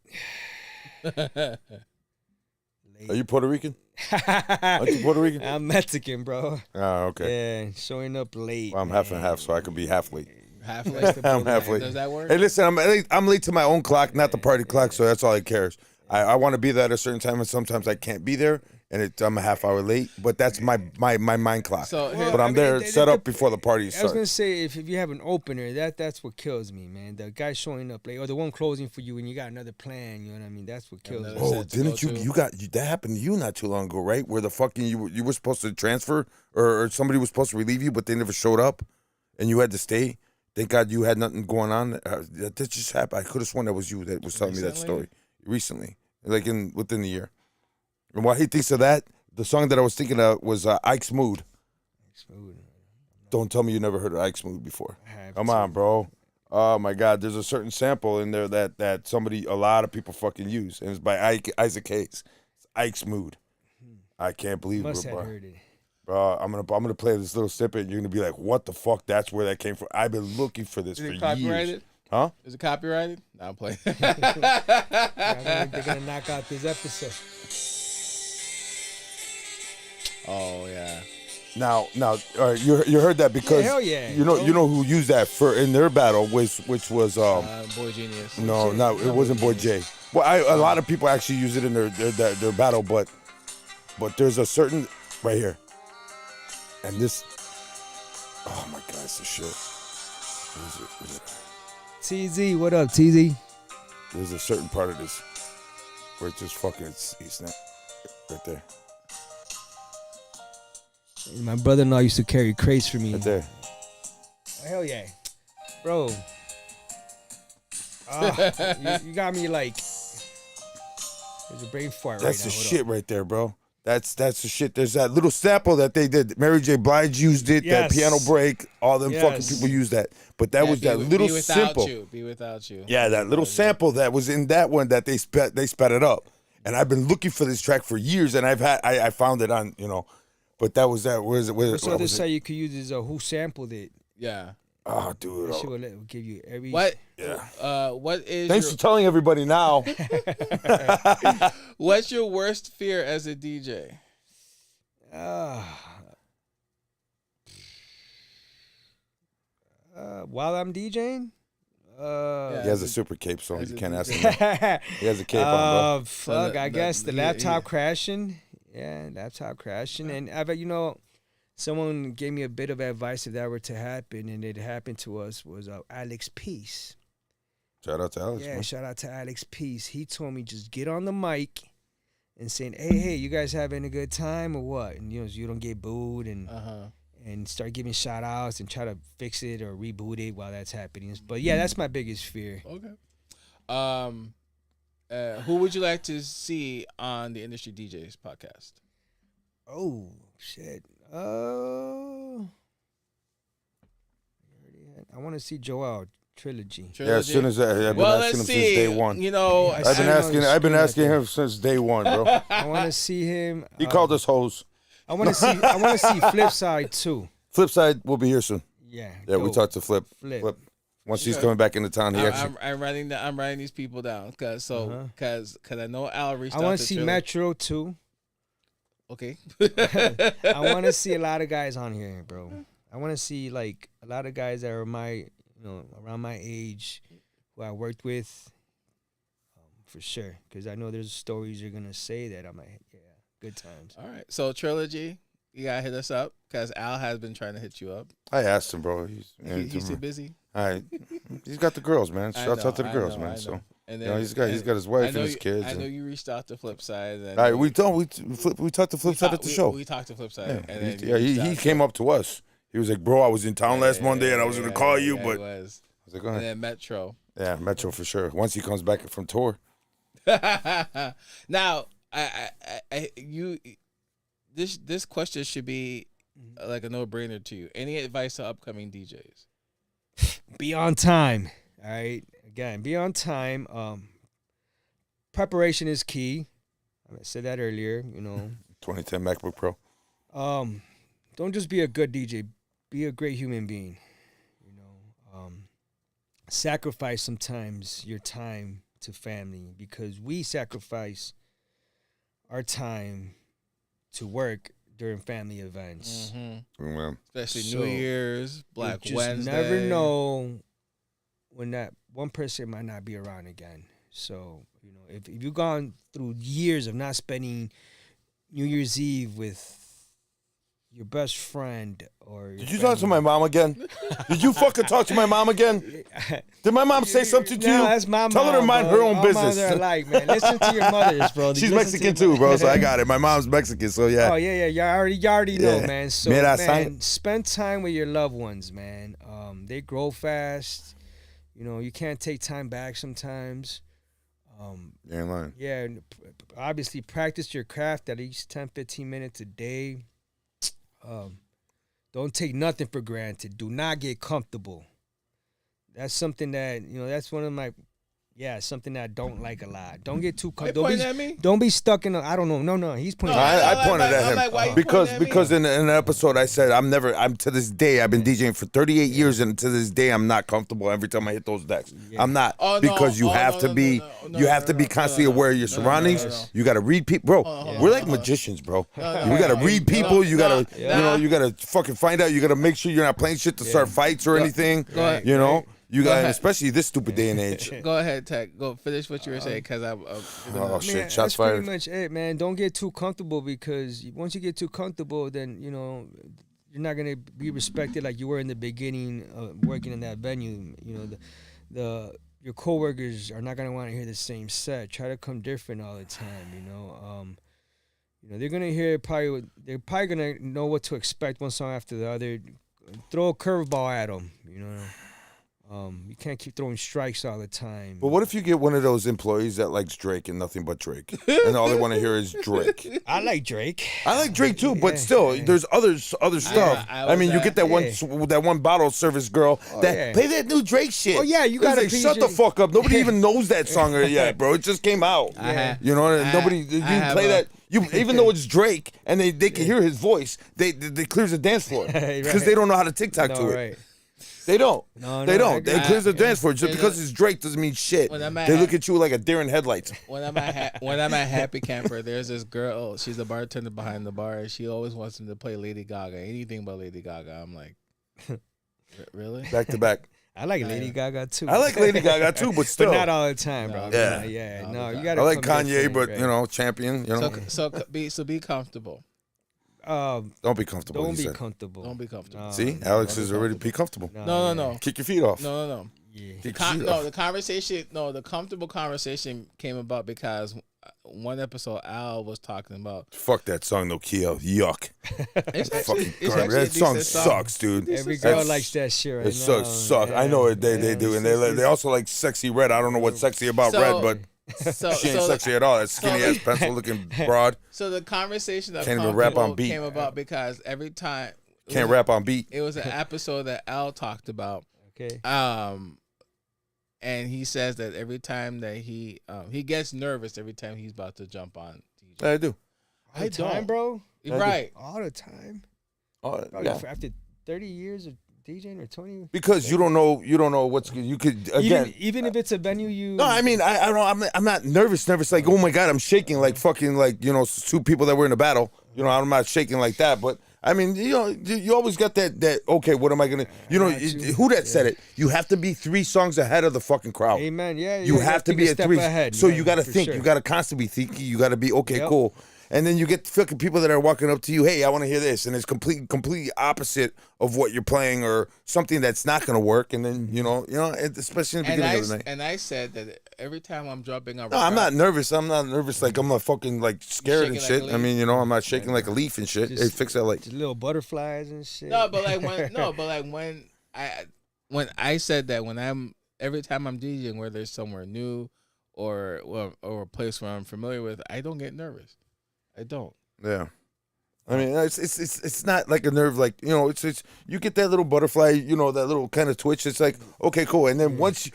Are you Puerto Rican? Aren't you Puerto Rican? I'm Mexican, bro. Oh, okay. Yeah, showing up late. Well, I'm half and half, so I could be half late. Half late. I'm half late. Does that work? Hey, listen, I'm late to my own clock, not the party clock, so that's all that cares. I want to be there at a certain time, and sometimes I can't be there, and I'm a half hour late. But that's my mind clock. So, but I'm there set up before the party I was starts. gonna say if you have an opener, that's what kills me, man. The guy showing up late, or the one closing for you, and you got another plan. You know what I mean? That's what kills me. Oh, set to didn't go you? to. That happened to you not too long ago, right? Where the fucking you were supposed to transfer, or somebody was supposed to relieve you, but they never showed up, and you had to stay. Thank God you had nothing going on. That just happened. I could have sworn that was you that was telling me that story recently, like within the year. And while he thinks of that, the song that I was thinking of was Ike's Mood. Smooth. Don't tell me you never heard of Ike's Mood before. I have Come to. on, bro. Oh my God, there's a certain sample in there that a lot of people fucking use, and it's by Isaac Hayes. It's Ike's Mood. I can't believe Must it, have bro. heard it. Bro, I'm gonna play this little snippet, and you're gonna be like, "What the fuck? That's where that came from." I've been looking for this Is for it copyrighted? years. Huh? Is it copyrighted? No, I'm playing. They're gonna knock out this episode. Oh yeah. Now, you heard that because hell yeah, you know who used that for in their battle, which was Boy Genius. no, it wasn't Boy J. Well, a lot of people actually use it in their battle, but there's a certain right here, and this. Oh my God, it's the shit. Is it? TZ, what up, TZ? There's a certain part of this where it's just fucking it's not right there, My brother-in-law used to carry crates for me. right there. Hell yeah, bro. You got me like. There's a brain fart That's right the now. Hold shit up. right there, bro. That's the shit. There's that little sample that they did. Mary J. Blige used it. That Yes. piano break. All them fucking Yes. people used that. But that was that little be without simple. You. Be without you. Yeah, that little sample that was in that one that they sped it up. And I've been looking for this track for years, and I found it on, but that was that. Where is it? This other side you could use is who sampled it. Yeah. Oh, dude. That shit will give you every. What? Yeah. What is? Thanks for telling everybody now. What's your worst fear as a DJ? While I'm DJing. He has a super cape, so you can't ask him. Fuck, He has a cape on, bro. So I guess the laptop yeah. crashing. Yeah, laptop crashing. And I bet, someone gave me a bit of advice if that were to happen, and it happened to us, was Alex Peace. Shout out to Alex. Yeah, man. shout out to Alex Peace. He told me just get on the mic and saying, hey, you guys having a good time or what? And, so you don't get booed and start giving shout outs and try to fix it or reboot it while that's happening. But yeah, that's my biggest fear. Okay. Who would you like to see on the Industry DJs podcast? Oh, shit. I want to see Joel Trilogy. Yeah, as soon as I've been asking him since day one. I've been asking him since day one, bro. I want to see him. He called us hoes. I want to see Flipside too. Flipside will be here soon. Yeah. Yeah, we talked to Flip. Once he's coming back into town, I'm writing these people down because I know Al reached out. I want to see Metro too. Okay. I want to see a lot of guys on here, bro. I want to see like a lot of guys that are around my age, who I worked with, for sure. Because I know there's stories you're gonna say that I'm like, yeah, good times. All right. So Trilogy, you gotta hit us up because Al has been trying to hit you up. I asked him, bro. He's too busy. All right. He's got the girls, man. Shouts out to the girls, man. So. And then, he's got his wife and his kids. I know you reached out to Flipside. All right, we talked to Flipside at the show. We talked to Flipside. Yeah, he came up to us. He was like, "Bro, I was in town last Monday and I was gonna call you, but." I was like, "Go ahead." And then Metro. Yeah, Metro for sure. Once he comes back from tour. Now, this question should be like a no-brainer to you. Any advice to upcoming DJs? Be on time. All right. Again, be on time. Preparation is key. I said that earlier. 2010 MacBook Pro. Don't just be a good DJ. Be a great human being. Sacrifice sometimes your time to family because we sacrifice our time to work during family events. Mm-hmm. Especially New Year's, Black Wednesday. Never know when that one person might not be around again. So, if you've gone through years of not spending New Year's Eve with your best friend or Did you talk to my mom again? Did you fucking talk to my mom again? Did my mom say something to you? That's my Tell mom, her to mind bro. her own All business. moms are alike, man. Listen to your mothers, bro. She's Mexican too, bro, so I got it. My mom's Mexican, so yeah. Oh, yeah. You already know, Yeah. man. So, Mira, man, spend time with your loved ones, man. They grow fast. You can't take time back sometimes. You ain't lying. Yeah, and obviously practice your craft at least 10, 15 minutes a day. Don't take nothing for granted. Do not get comfortable. That's something that, that's one of my, something that I don't like a lot. Don't get too comfortable. Don't be stuck in I don't know. No, he's pointing at me. I pointed at him because in an episode I said I'm to this day, I've been DJing for 38 years and to this day I'm not comfortable every time I hit those decks. Yeah. I'm not because you have to be constantly aware of your surroundings. You got to read people, bro. We're like magicians, bro. You got to read people. You got to you got to fucking find out. You got to make sure you're not playing shit to start fights or anything. You got, especially this stupid day and age. Go ahead, Tech. Go finish what you were saying, because oh shit, shots that's fired. Pretty much it, man. Don't get too comfortable because once you get too comfortable, then you're not gonna be respected like you were in the beginning of working in that venue. Your coworkers are not gonna want to hear the same set. Try to come different all the time. They're gonna hear they're probably gonna know what to expect one song after the other. Throw a curveball at them. You can't keep throwing strikes all the time. But what if you get one of those employees that likes Drake and nothing but Drake, and all they want to hear is Drake? I like Drake. I like Drake too, but still, there's other stuff. I mean, you get that one bottle service girl that play that new Drake shit. Oh yeah, you gotta like, shut the fuck up. Nobody even knows that song yet, bro. It just came out. Nobody you play that. Even though it's Drake and they can hear his voice, they clears the dance floor because they don't know how to TikTok to it. Right. They don't. No, They no, I don't. They agree. clears the dance floor. Just Yeah. because it's Drake doesn't mean shit. When I'm at They look at you like a deer in headlights. when I'm at Happy Camper, there's this girl. She's a bartender behind the bar, and she always wants him to play Lady Gaga, anything but Lady Gaga. I'm like, really? Back to back. I like Lady Gaga too. I like Lady Gaga too, but still. But not all the time, bro. No. Yeah. Yeah. All No, the you time. gotta. I like come here Kanye, for but it, you right. know, champion. You know, So be comfortable. don't be comfortable. Don't he be said. comfortable. Don't be comfortable. No, See, no, Alex don't is be already be comfortable. No. Kick your feet off. No. Yeah. Kick your feet off. The conversation. No, the comfortable conversation came about because one episode Al was talking about. Fuck that song, no Kiel. Yuck. It's Fucking it's garbage. a That song decent sucks, dude. Every girl That's- likes that shit right It now. sucks. I Yeah, know it. They yeah, do, and it's- they also like Sexy Red. I don't know what's sexy about So- Red, but So, she ain't so, sexy at all. That skinny ass pencil looking broad. so the conversation of Can't even rap on comfortable beat. came about because every time Can't rap on beat. it was an episode that Al talked about. Okay. And he says that every time that he gets nervous every time he's about to jump on DJ. I do. All the time, bro. Right. All the time. Oh, Bro, yeah. After 30 years of DJing or 20. Because you don't know what's you could again. Even if it's a venue you. No, I mean I don't. I'm not nervous. Like, oh my god, I'm shaking like fucking like two people that were in a battle. I'm not shaking like that. But I mean, you always got that. Okay, what am I gonna? Who that said it? You have to be 3 songs ahead of the fucking crowd. Amen. Yeah. You have to think be a at step 3. ahead. So Yeah, you got to for think. sure. You got to constantly be thinking. You got to be okay, Yep. cool. And then you get fucking people that are walking up to you. Hey, I want to hear this, and it's completely opposite of what you're playing, or something that's not gonna work. And then especially in the beginning of the night. And I said that every time I'm dropping on No, I'm not nervous. I'm not nervous. Like I'm not fucking like scared and Shaking like shit. a I mean, leaf. I'm not shaking like a leaf and shit. Just- Hey, fix that light. Just little butterflies and shit. No, but like when I said that every time I'm DJing, whether it's somewhere new or a place where I'm familiar with, I don't get nervous. I don't. Yeah. I mean, it's not like a nerve, like it's you get that little butterfly, that little kind of twitch. It's like, okay, cool. And then once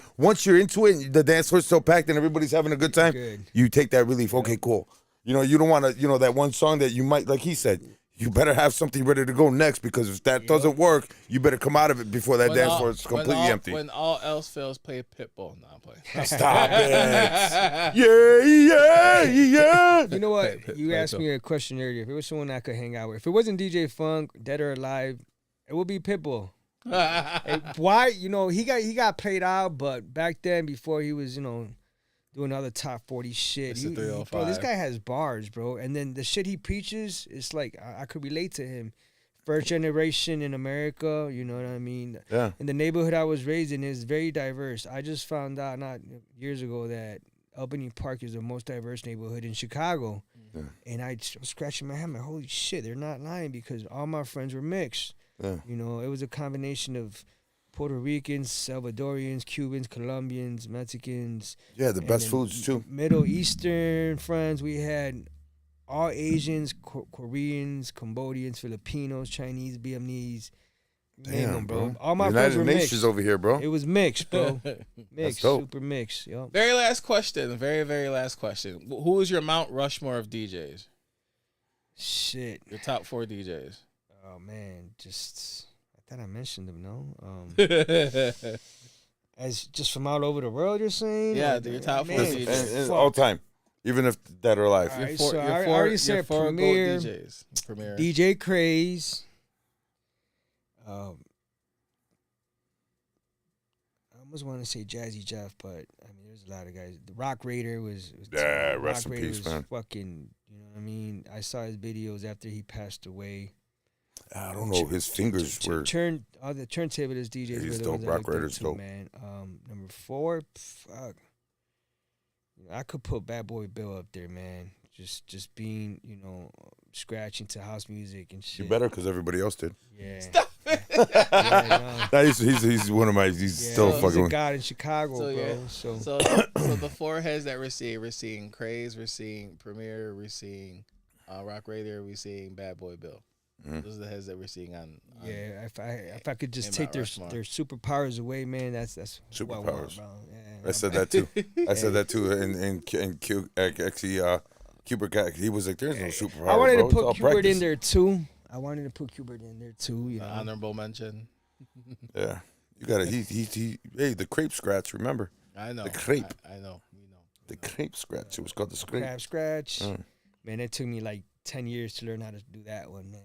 you're into it, and the dance floor's still packed and everybody's having a good time, Good. you take that relief. Okay, cool. You don't want to, that one song that you might, like he said, you better have something ready to go next, because if that doesn't work, you better come out of it before that dance floor is completely empty. When all else fails, play Pitbull. No, I'm playing. Stop it. Yeah. You know what? Play You asked Pitbull. me a question earlier. If it was someone I could hang out with, if it wasn't DJ Funk, dead or alive, it would be Pitbull. Why? He got played out, but back then, before he was, doing other top 40 shit, Mr. bro, this 305. guy has bars, bro. And then the shit he preaches, it's like I could relate to him. First generation in America, you know what I mean? Yeah. In the neighborhood I was raised in is very diverse. I just found out not years ago that Albany Park is the most diverse neighborhood in Chicago. Yeah. And I was scratching my head, I'm like, holy shit, they're not lying, because all my friends were mixed. Yeah. It was a combination of Puerto Ricans, Salvadorians, Cubans, Colombians, Mexicans. Yeah, the and best then foods too. Middle Eastern friends. We had all Asians, Koreans, Cambodians, Filipinos, Chinese, Vietnamese. Name Damn, them, bro. All my friends United were Nations mixed. over here, bro. It was mixed, bro. That's Mixed, dope. super mixed. Yo. Very last question. Very, very last question. Who is your Mount Rushmore of DJs? Shit. Your top 4 DJs. Oh man, I thought I mentioned them. No. As just from all over the world, you're saying? Yeah, Like, your top 4 man, DJs. And fuck. all time, even if dead or alive. All right, Four- so your I four- already your said 4 gold Premier, DJs. Premier. DJ Craze. I almost want to say Jazzy Jeff, but I mean, there's a lot of guys. The Rock Raider was Yeah, Rock rest in Raider peace, was man. fucking, you know what I mean? I saw his videos after he passed away. I don't know. His fingers were. All the turntablist DJs He's were the dope. ones I Rock looked up Raider's to, dope. man. Number 4, fuck. I could put Bad Boy Bill up there, man. Just being, scratching to house music and shit. You better, because everybody else did. Yeah. Stop it. Yeah, no. Nah, he's one of my. He's Yeah, still he's fucking. a god in Chicago, So, bro. yeah. So So the 4 heads that we're seeing Craze, we're seeing Premier, we're seeing Rock Raider, we're seeing Bad Boy Bill. Mhm. Those are the heads that we're seeing on yeah, if I could just in take Mount their Rushmore. superpowers away, man, that's what I want, Superpowers. bro. Yeah, I said that too. I said that too. And actually, Kubert got. He was like, "There's no superpower." I wanted bro. to It's all put Kubert practice." in there too. I wanted to put Kubert in there too. You know, honorable mention. Yeah. You gotta. Hey, the crepe scratch. Remember I know. the crepe. I know. You know. The crepe scratch. It was called the scrape. Crab scratch. Man, it took me like 10 years to learn how to do that one, man.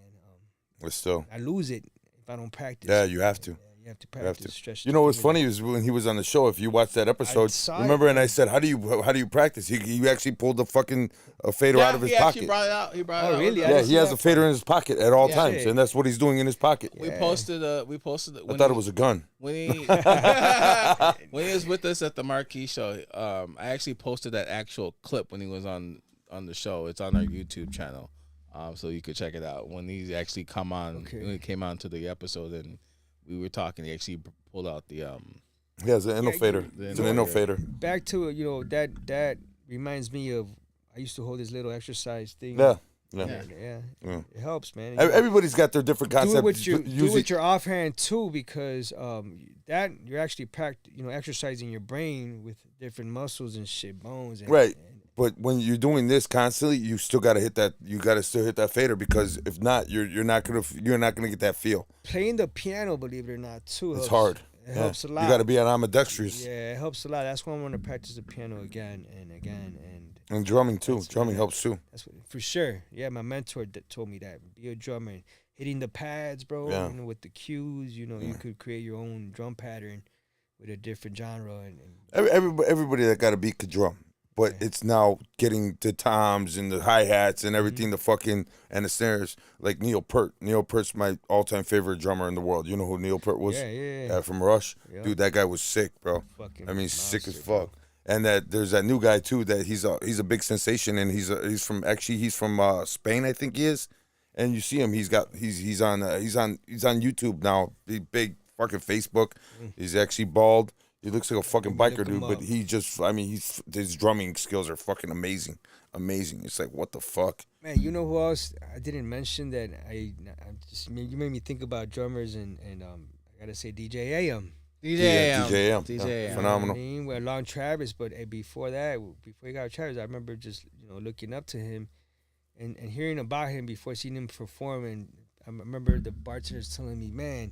But still. I lose it if I don't practice. Yeah, you have to. Yeah, you have to You have practice. to. Stretch You the know what's finger. funny is when he was on the show. If you watch that episode, saw remember, it. and I said, "How do you practice?" He actually pulled the fucking fader out of his he actually pocket. brought it out. He brought Oh, it out. really? I Yeah, didn't he see has that a fader in his pocket at all Yeah. times, Shit. and that's what he's doing in his pocket. We posted. We posted. I thought it was a gun. When he when he was with us at the Marquee show. I actually posted that actual clip when he was on the show. It's on our YouTube channel, so you could check it out. When he actually when he came on to the episode and we were talking, he actually pulled out the He has an innovator. It's an innovator. Back to that reminds me of I used to hold this little exercise thing. Yeah. Yeah. It helps, man. Everybody's got their different concepts. Do it with your Use it. offhand too, because that you're actually exercising your brain with different muscles and shit, bones. And, Right. and But when you're doing this constantly, you still gotta hit that. You gotta still hit that fader because if not, you're not gonna get that feel. playing the piano, believe it or not, too. It's helps. hard. It helps a lot. You gotta be ambidextrous. Yeah, it helps a lot. That's why I want to practice the piano again and again. And And drumming too. That's- Drumming yeah. helps too. that's what, for sure. Yeah, my mentor told me that. Be a drummer. And hitting the pads, bro. Yeah. You know, with the cues. You know, you could create your own drum pattern with a different genre. And Everybody that got a beat could drum, but it's now getting the toms and the hi hats and everything, the fucking and the snares. Like Neil Peart. Neil Peart's my all-time favorite drummer in the world. You know who Neil Peart was? Yeah. From Rush. Yeah. Dude, that guy was sick, bro. Fucking I mean, sick as monster, bro. fuck. And that there's that new guy too that he's a big sensation, and he's from Spain, I think he is. And you see him, he's on YouTube now, big fucking Facebook. He's actually bald. He looks like a fucking Look biker him dude, but up. he just, I mean, his drumming skills are fucking amazing. It's like, what the fuck? Man, you know who else I didn't mention that you made me think about drummers and I gotta say DJ AM. DJ Yeah, AM. DJ AM. DJ Yeah, AM. phenomenal. I mean, we're along Travis, but before he got Travis, I remember just looking up to him and hearing about him before seeing him perform. And I remember the bartenders telling me, "Man,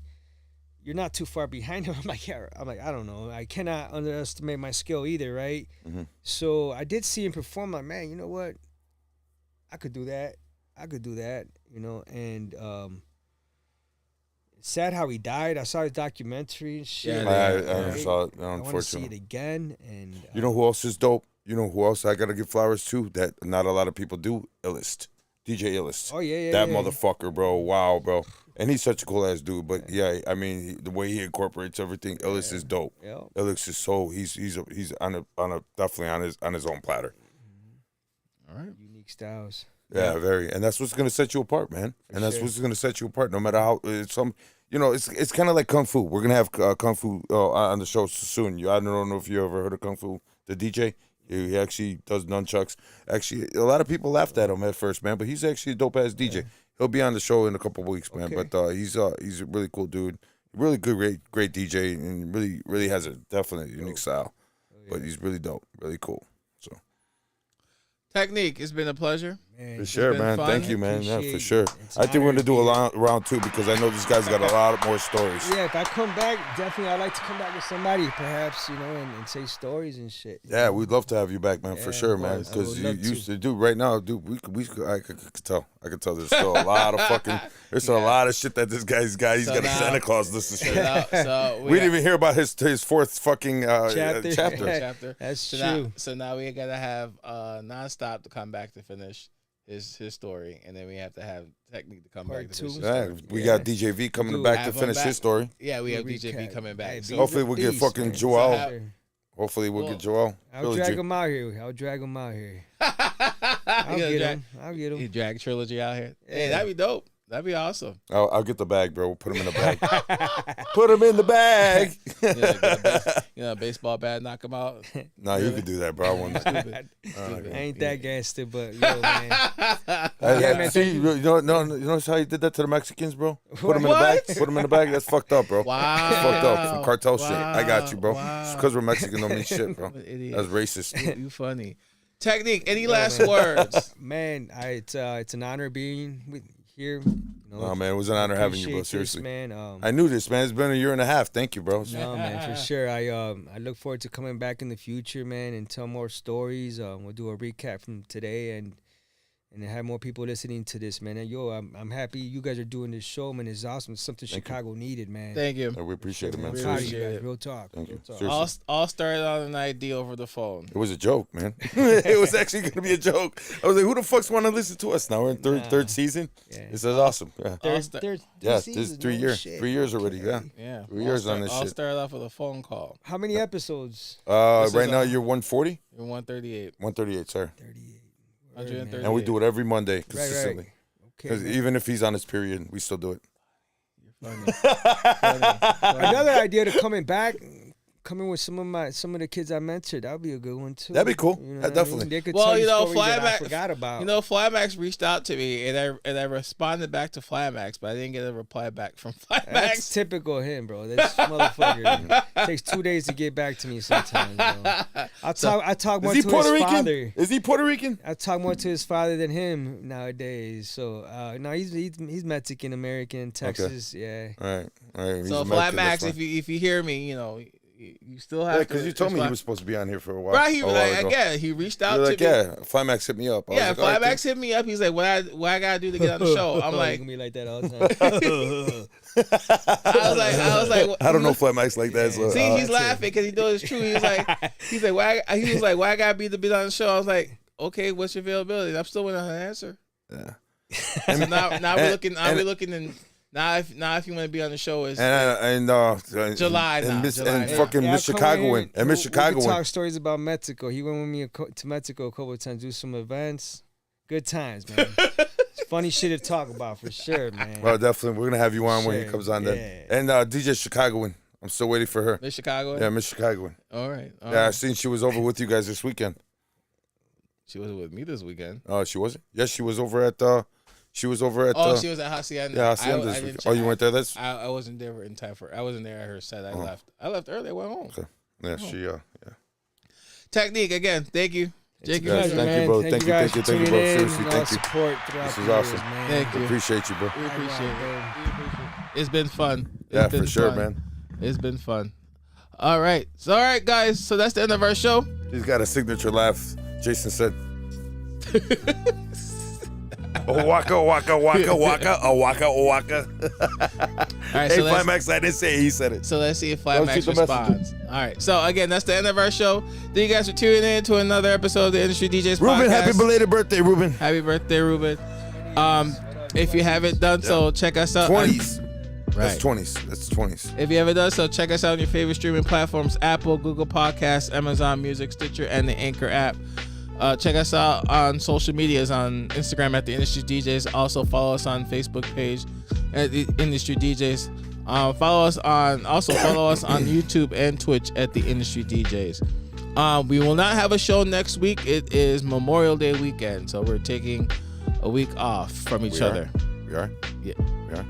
you're not too far behind him." I'm like, I don't know. I cannot underestimate my skill either, right? Mhm. So I did see him perform. Like, man, you know what? I could do that. And sad how he died. I saw his documentary and shit. Yeah, I saw it, I want to see it unfortunately. again. And You know who else is dope? You know who else I gotta give flowers to that not a lot of people do? Illest. DJ Illest. Oh yeah. That motherfucker, bro. Wow, bro. And he's such a cool ass dude. But yeah, I mean, the way he incorporates everything, Illest is dope. Yeah. Illest is he's on a definitely on his own platter. All right. Unique styles. Yeah, very. And that's what's gonna set you apart, man. And that's sure. what's gonna set you apart, no matter how it's it's kind of like Kung Fu. We're gonna have Kung Fu on the show soon. I don't know if you ever heard of Kung Fu, the DJ. He actually does nunchucks. Actually, a lot of people laughed at him at first, man, but he's actually a dope ass DJ. He'll be on the show in a couple of weeks, man. Okay. But he's a really cool dude, really good, great DJ, and really has a definite unique style. But he's really dope, really cool. So Technique, it's been a pleasure. Man, for sure, been man. fun. Thank you, man. Yeah, Appreciate for it. sure. It's I think we're honor gonna to do be a round two because I know this guy's got a lot more stories. Yeah, if I come back, definitely I'd like to come back with somebody, perhaps, and say stories and shit. Yeah, we'd love to have you back, man, for Yeah, sure, of man. course. I Because would you love used to. to do right now, dude. I could tell. There's still a lot of fucking. There's still a lot of shit that this guy's got. He's So got a now- Santa Claus list of shit. So We didn't even hear about his fourth fucking Chapter. chapter. chapter. That's So true. now we gotta have Nonstop to come back to finish his story, and then we have to have Technique to come Part back to finish two. his Yeah, story. we Yeah. got DJV coming do back to have him finish back. his story. Yeah, we have Recap. DJV coming back. Hey, So be Hopefully the we'll get beast, fucking man. Joel. have- Hopefully we'll Well, get Joel. I'll Billy drag J. him out here. I'll I'll get He him. drag trilogy out here. Hey, Yeah. that'd be dope. That'd be awesome. I'll get the bag, bro. We'll put him in the bag. Put him in the bag. Baseball bat, knock him out. Nah, you could do that, bro. I want that. I ain't that gangster, but yo, man. Hey, man, see, you know how you did that to the Mexicans, bro? Put them in the bag. Put them in the bag. That's fucked up, bro. Wow. That's fucked up. Some cartel shit. I got you, bro. Wow. Just because we're Mexican don't mean shit, bro. What an idiot. That's racist. You funny. Technique, any last words? Man, it's an honor being here. Oh man, it was an honor having you, bro. Appreciate this, Seriously, man. I knew this, man. It's been a year and a half. Thank you, bro. No, man, for sure. I look forward to coming back in the future, man, and tell more stories. We'll do a recap from today and have more people listening to this, man. And I'm happy you guys are doing this show, man. It's awesome. It's something Chicago needed, man. Thank you. We appreciate it, man. I'm Really proud of you Seriously. guys. it. Real talk. Thank you. Real talk. Seriously. All started on an idea over the phone. It was a joke, man. It was actually gonna be a joke. I was like, who the fuck's want to listen to us now? We're in third season. Yeah. This is awesome. Yeah. There's Yeah, seasons, this is 3 man. years. Shit. 3 years already. Yeah. Yeah. 3 years on this All shit. started off with a phone call. How many episodes? This Right is now a- you're 140, You're 138. 138, sir. 38. 138. And we do it every Monday Right, consistently. right. Because Okay. even if he's on his period, we still do it. Another idea to coming with some of the kids I mentored. That would be a good one too. That'd be cool. You know Yeah, what I mean? definitely. They could Well, tell you know, stories that I Flymax- forgot about. You know, Flymax reached out to me, and I responded back to Flymax, but I didn't get a reply back from That's Flymax. typical of him, bro. This motherfucker takes 2 days to get back to me sometimes. Bro. I talk more Is to he Puerto his Rican? father. Is he Puerto Rican? I talk more to his father than him nowadays. So no, he's Mexican American, Texas. Yeah. All right. He's So American, that's Flymax, fine. if you hear me, you know, you still have Yeah, to. because you told me he respond. was supposed to be on here for a while. Right, he a while like, ago. again, he reached out You're to like, me. yeah, Flymax hit me up. I was Yeah, like, all right, Flymax hit me up. He's like, what I gotta do to get on the show? I'm You like, gonna be like that all the time. I was like, I don't know Flymax like that. So, See, he's laughing because he knows it's true. He was like, why I gotta be on the show? I was like, okay, what's your availability? And I'm still waiting on an answer. yeah. So now we're looking. Now and- we're looking in. Now if you want to be on the show is And July and now, Miss July, and yeah. fucking Miss come Chicagoan in. and Miss We can Chicagoan. talk stories about Mexico. He went with me to Mexico a couple of times, do some events. Good times, man. It's funny shit to talk about for sure, man. Well, definitely, we're gonna have you on when he Sure, comes on. yeah. Then and DJ Chicagoan. I'm still waiting for her. Miss Chicago. Yeah, Miss Chicagoan. All right. Yeah, I seen she was over with you guys this weekend. She was with me this weekend. Oh, she wasn't. Yes, she was over at. She was over at. Oh, she was at Hacienda. Yeah, Hacienda this I didn't weekend. check- Oh, you went there. That's. I wasn't there in time for. I wasn't there at her set. I left. I left early. I went home. Okay. Yeah, she. Yeah. Technique again. Thank you. Jake, Yes, Pleasure, thank you, man. bro. Thank Thank you you, guys thank you, for thank you, tuning bro. in Seriously, and thank you. support throughout This the is years, awesome. man. Thank you. Appreciate you, bro. We appreciate Bro. it. It's been fun. It's Yeah, been for sure, fun. man. It's been fun. All right. So, all right, guys. So that's the end of our show. He's got a signature laugh. Jason said. Waka waka waka waka waka waka. All right. Hey, So let's, Climax, I didn't say it. He said it. so let's see if Don't Flymax shoot the messenger. responds. All right. So again, that's the end of our show. Thank you guys for tuning in to another episode of the Industry DJs Ruben, podcast. happy belated birthday, Ruben. Happy birthday, Ruben. If you haven't done so, check us out. 20s. Right. That's 20s. That's 20s. If you haven't done so, check us out on your favorite streaming platforms: Apple, Google Podcasts, Amazon Music, Stitcher, and the Anchor app. Check us out on social medias on Instagram at the Industry DJs. Also follow us on Facebook page at the Industry DJs. Follow us on YouTube and Twitch at the Industry DJs. We will not have a show next week. It is Memorial Day weekend, so we're taking a week off from each other. We are? Yeah. We are?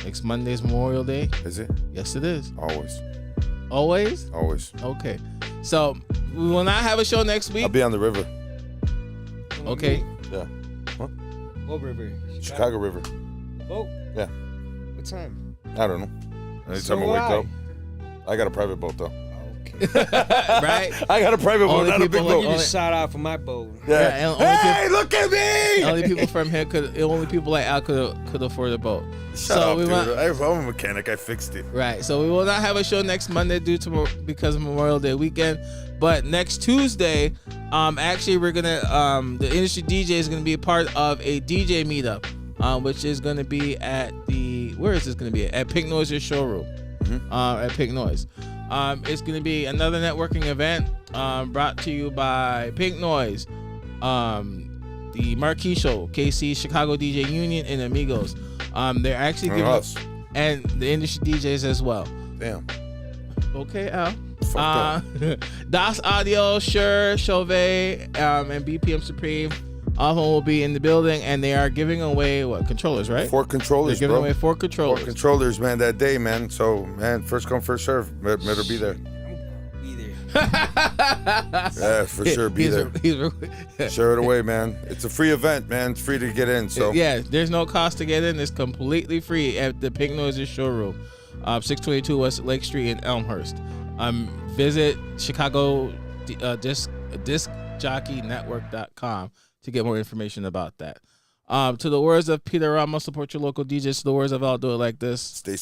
Next Monday's Memorial Day. Is it? Yes, it is. Always. Always? Always. Okay. So we will not have a show next week. I'll be on the river. Okay. Yeah. What river? Chicago River. Oh. Yeah. What time? I don't know. Anytime So I wake why? up. I got a private boat, though. Okay. Right? I got a private boat, Only not a big people like boat. Give you a shout out for my boat. Yeah. Yeah, and only Hey, look at me! Only people from here only people like Al could afford a boat. Shut up, we dude. want- I'm a mechanic. I fixed it. Right. So we will not have a show next Monday because of Memorial Day weekend. But next Tuesday, actually we're gonna the Industry DJ is gonna be a part of a DJ meetup, which is gonna be at where is this gonna be? At Pink Noise's showroom. At Pink Noise. It's gonna be another networking event brought to you by Pink Noise, the Marquee Show, KC, Chicago DJ Union, and Amigos. They're actually And giving us. and the Industry DJs as well. Damn. Okay, Al. Fucked up. Das Audio, Shure, Chauvet, and BPM Supreme. All of them will be in the building, and they are giving away controllers, right? 4 controllers, They're giving bro. away 4 4 controllers. controllers, man, that day, man. So, man, first come, first serve. Better be there. Be there. Yeah, for sure. Be there. Share it away, man. It's a free event, man. It's free to get in. So yeah, there's no cost to get in. It's completely free at the Pink Noises showroom, 622 West Lake Street in Elmhurst. Visit Chicago discjockeynetwork.com to get more information about that. To the words of Peter Ramos, support your local DJs. To the words of I'll Do It Like This. stay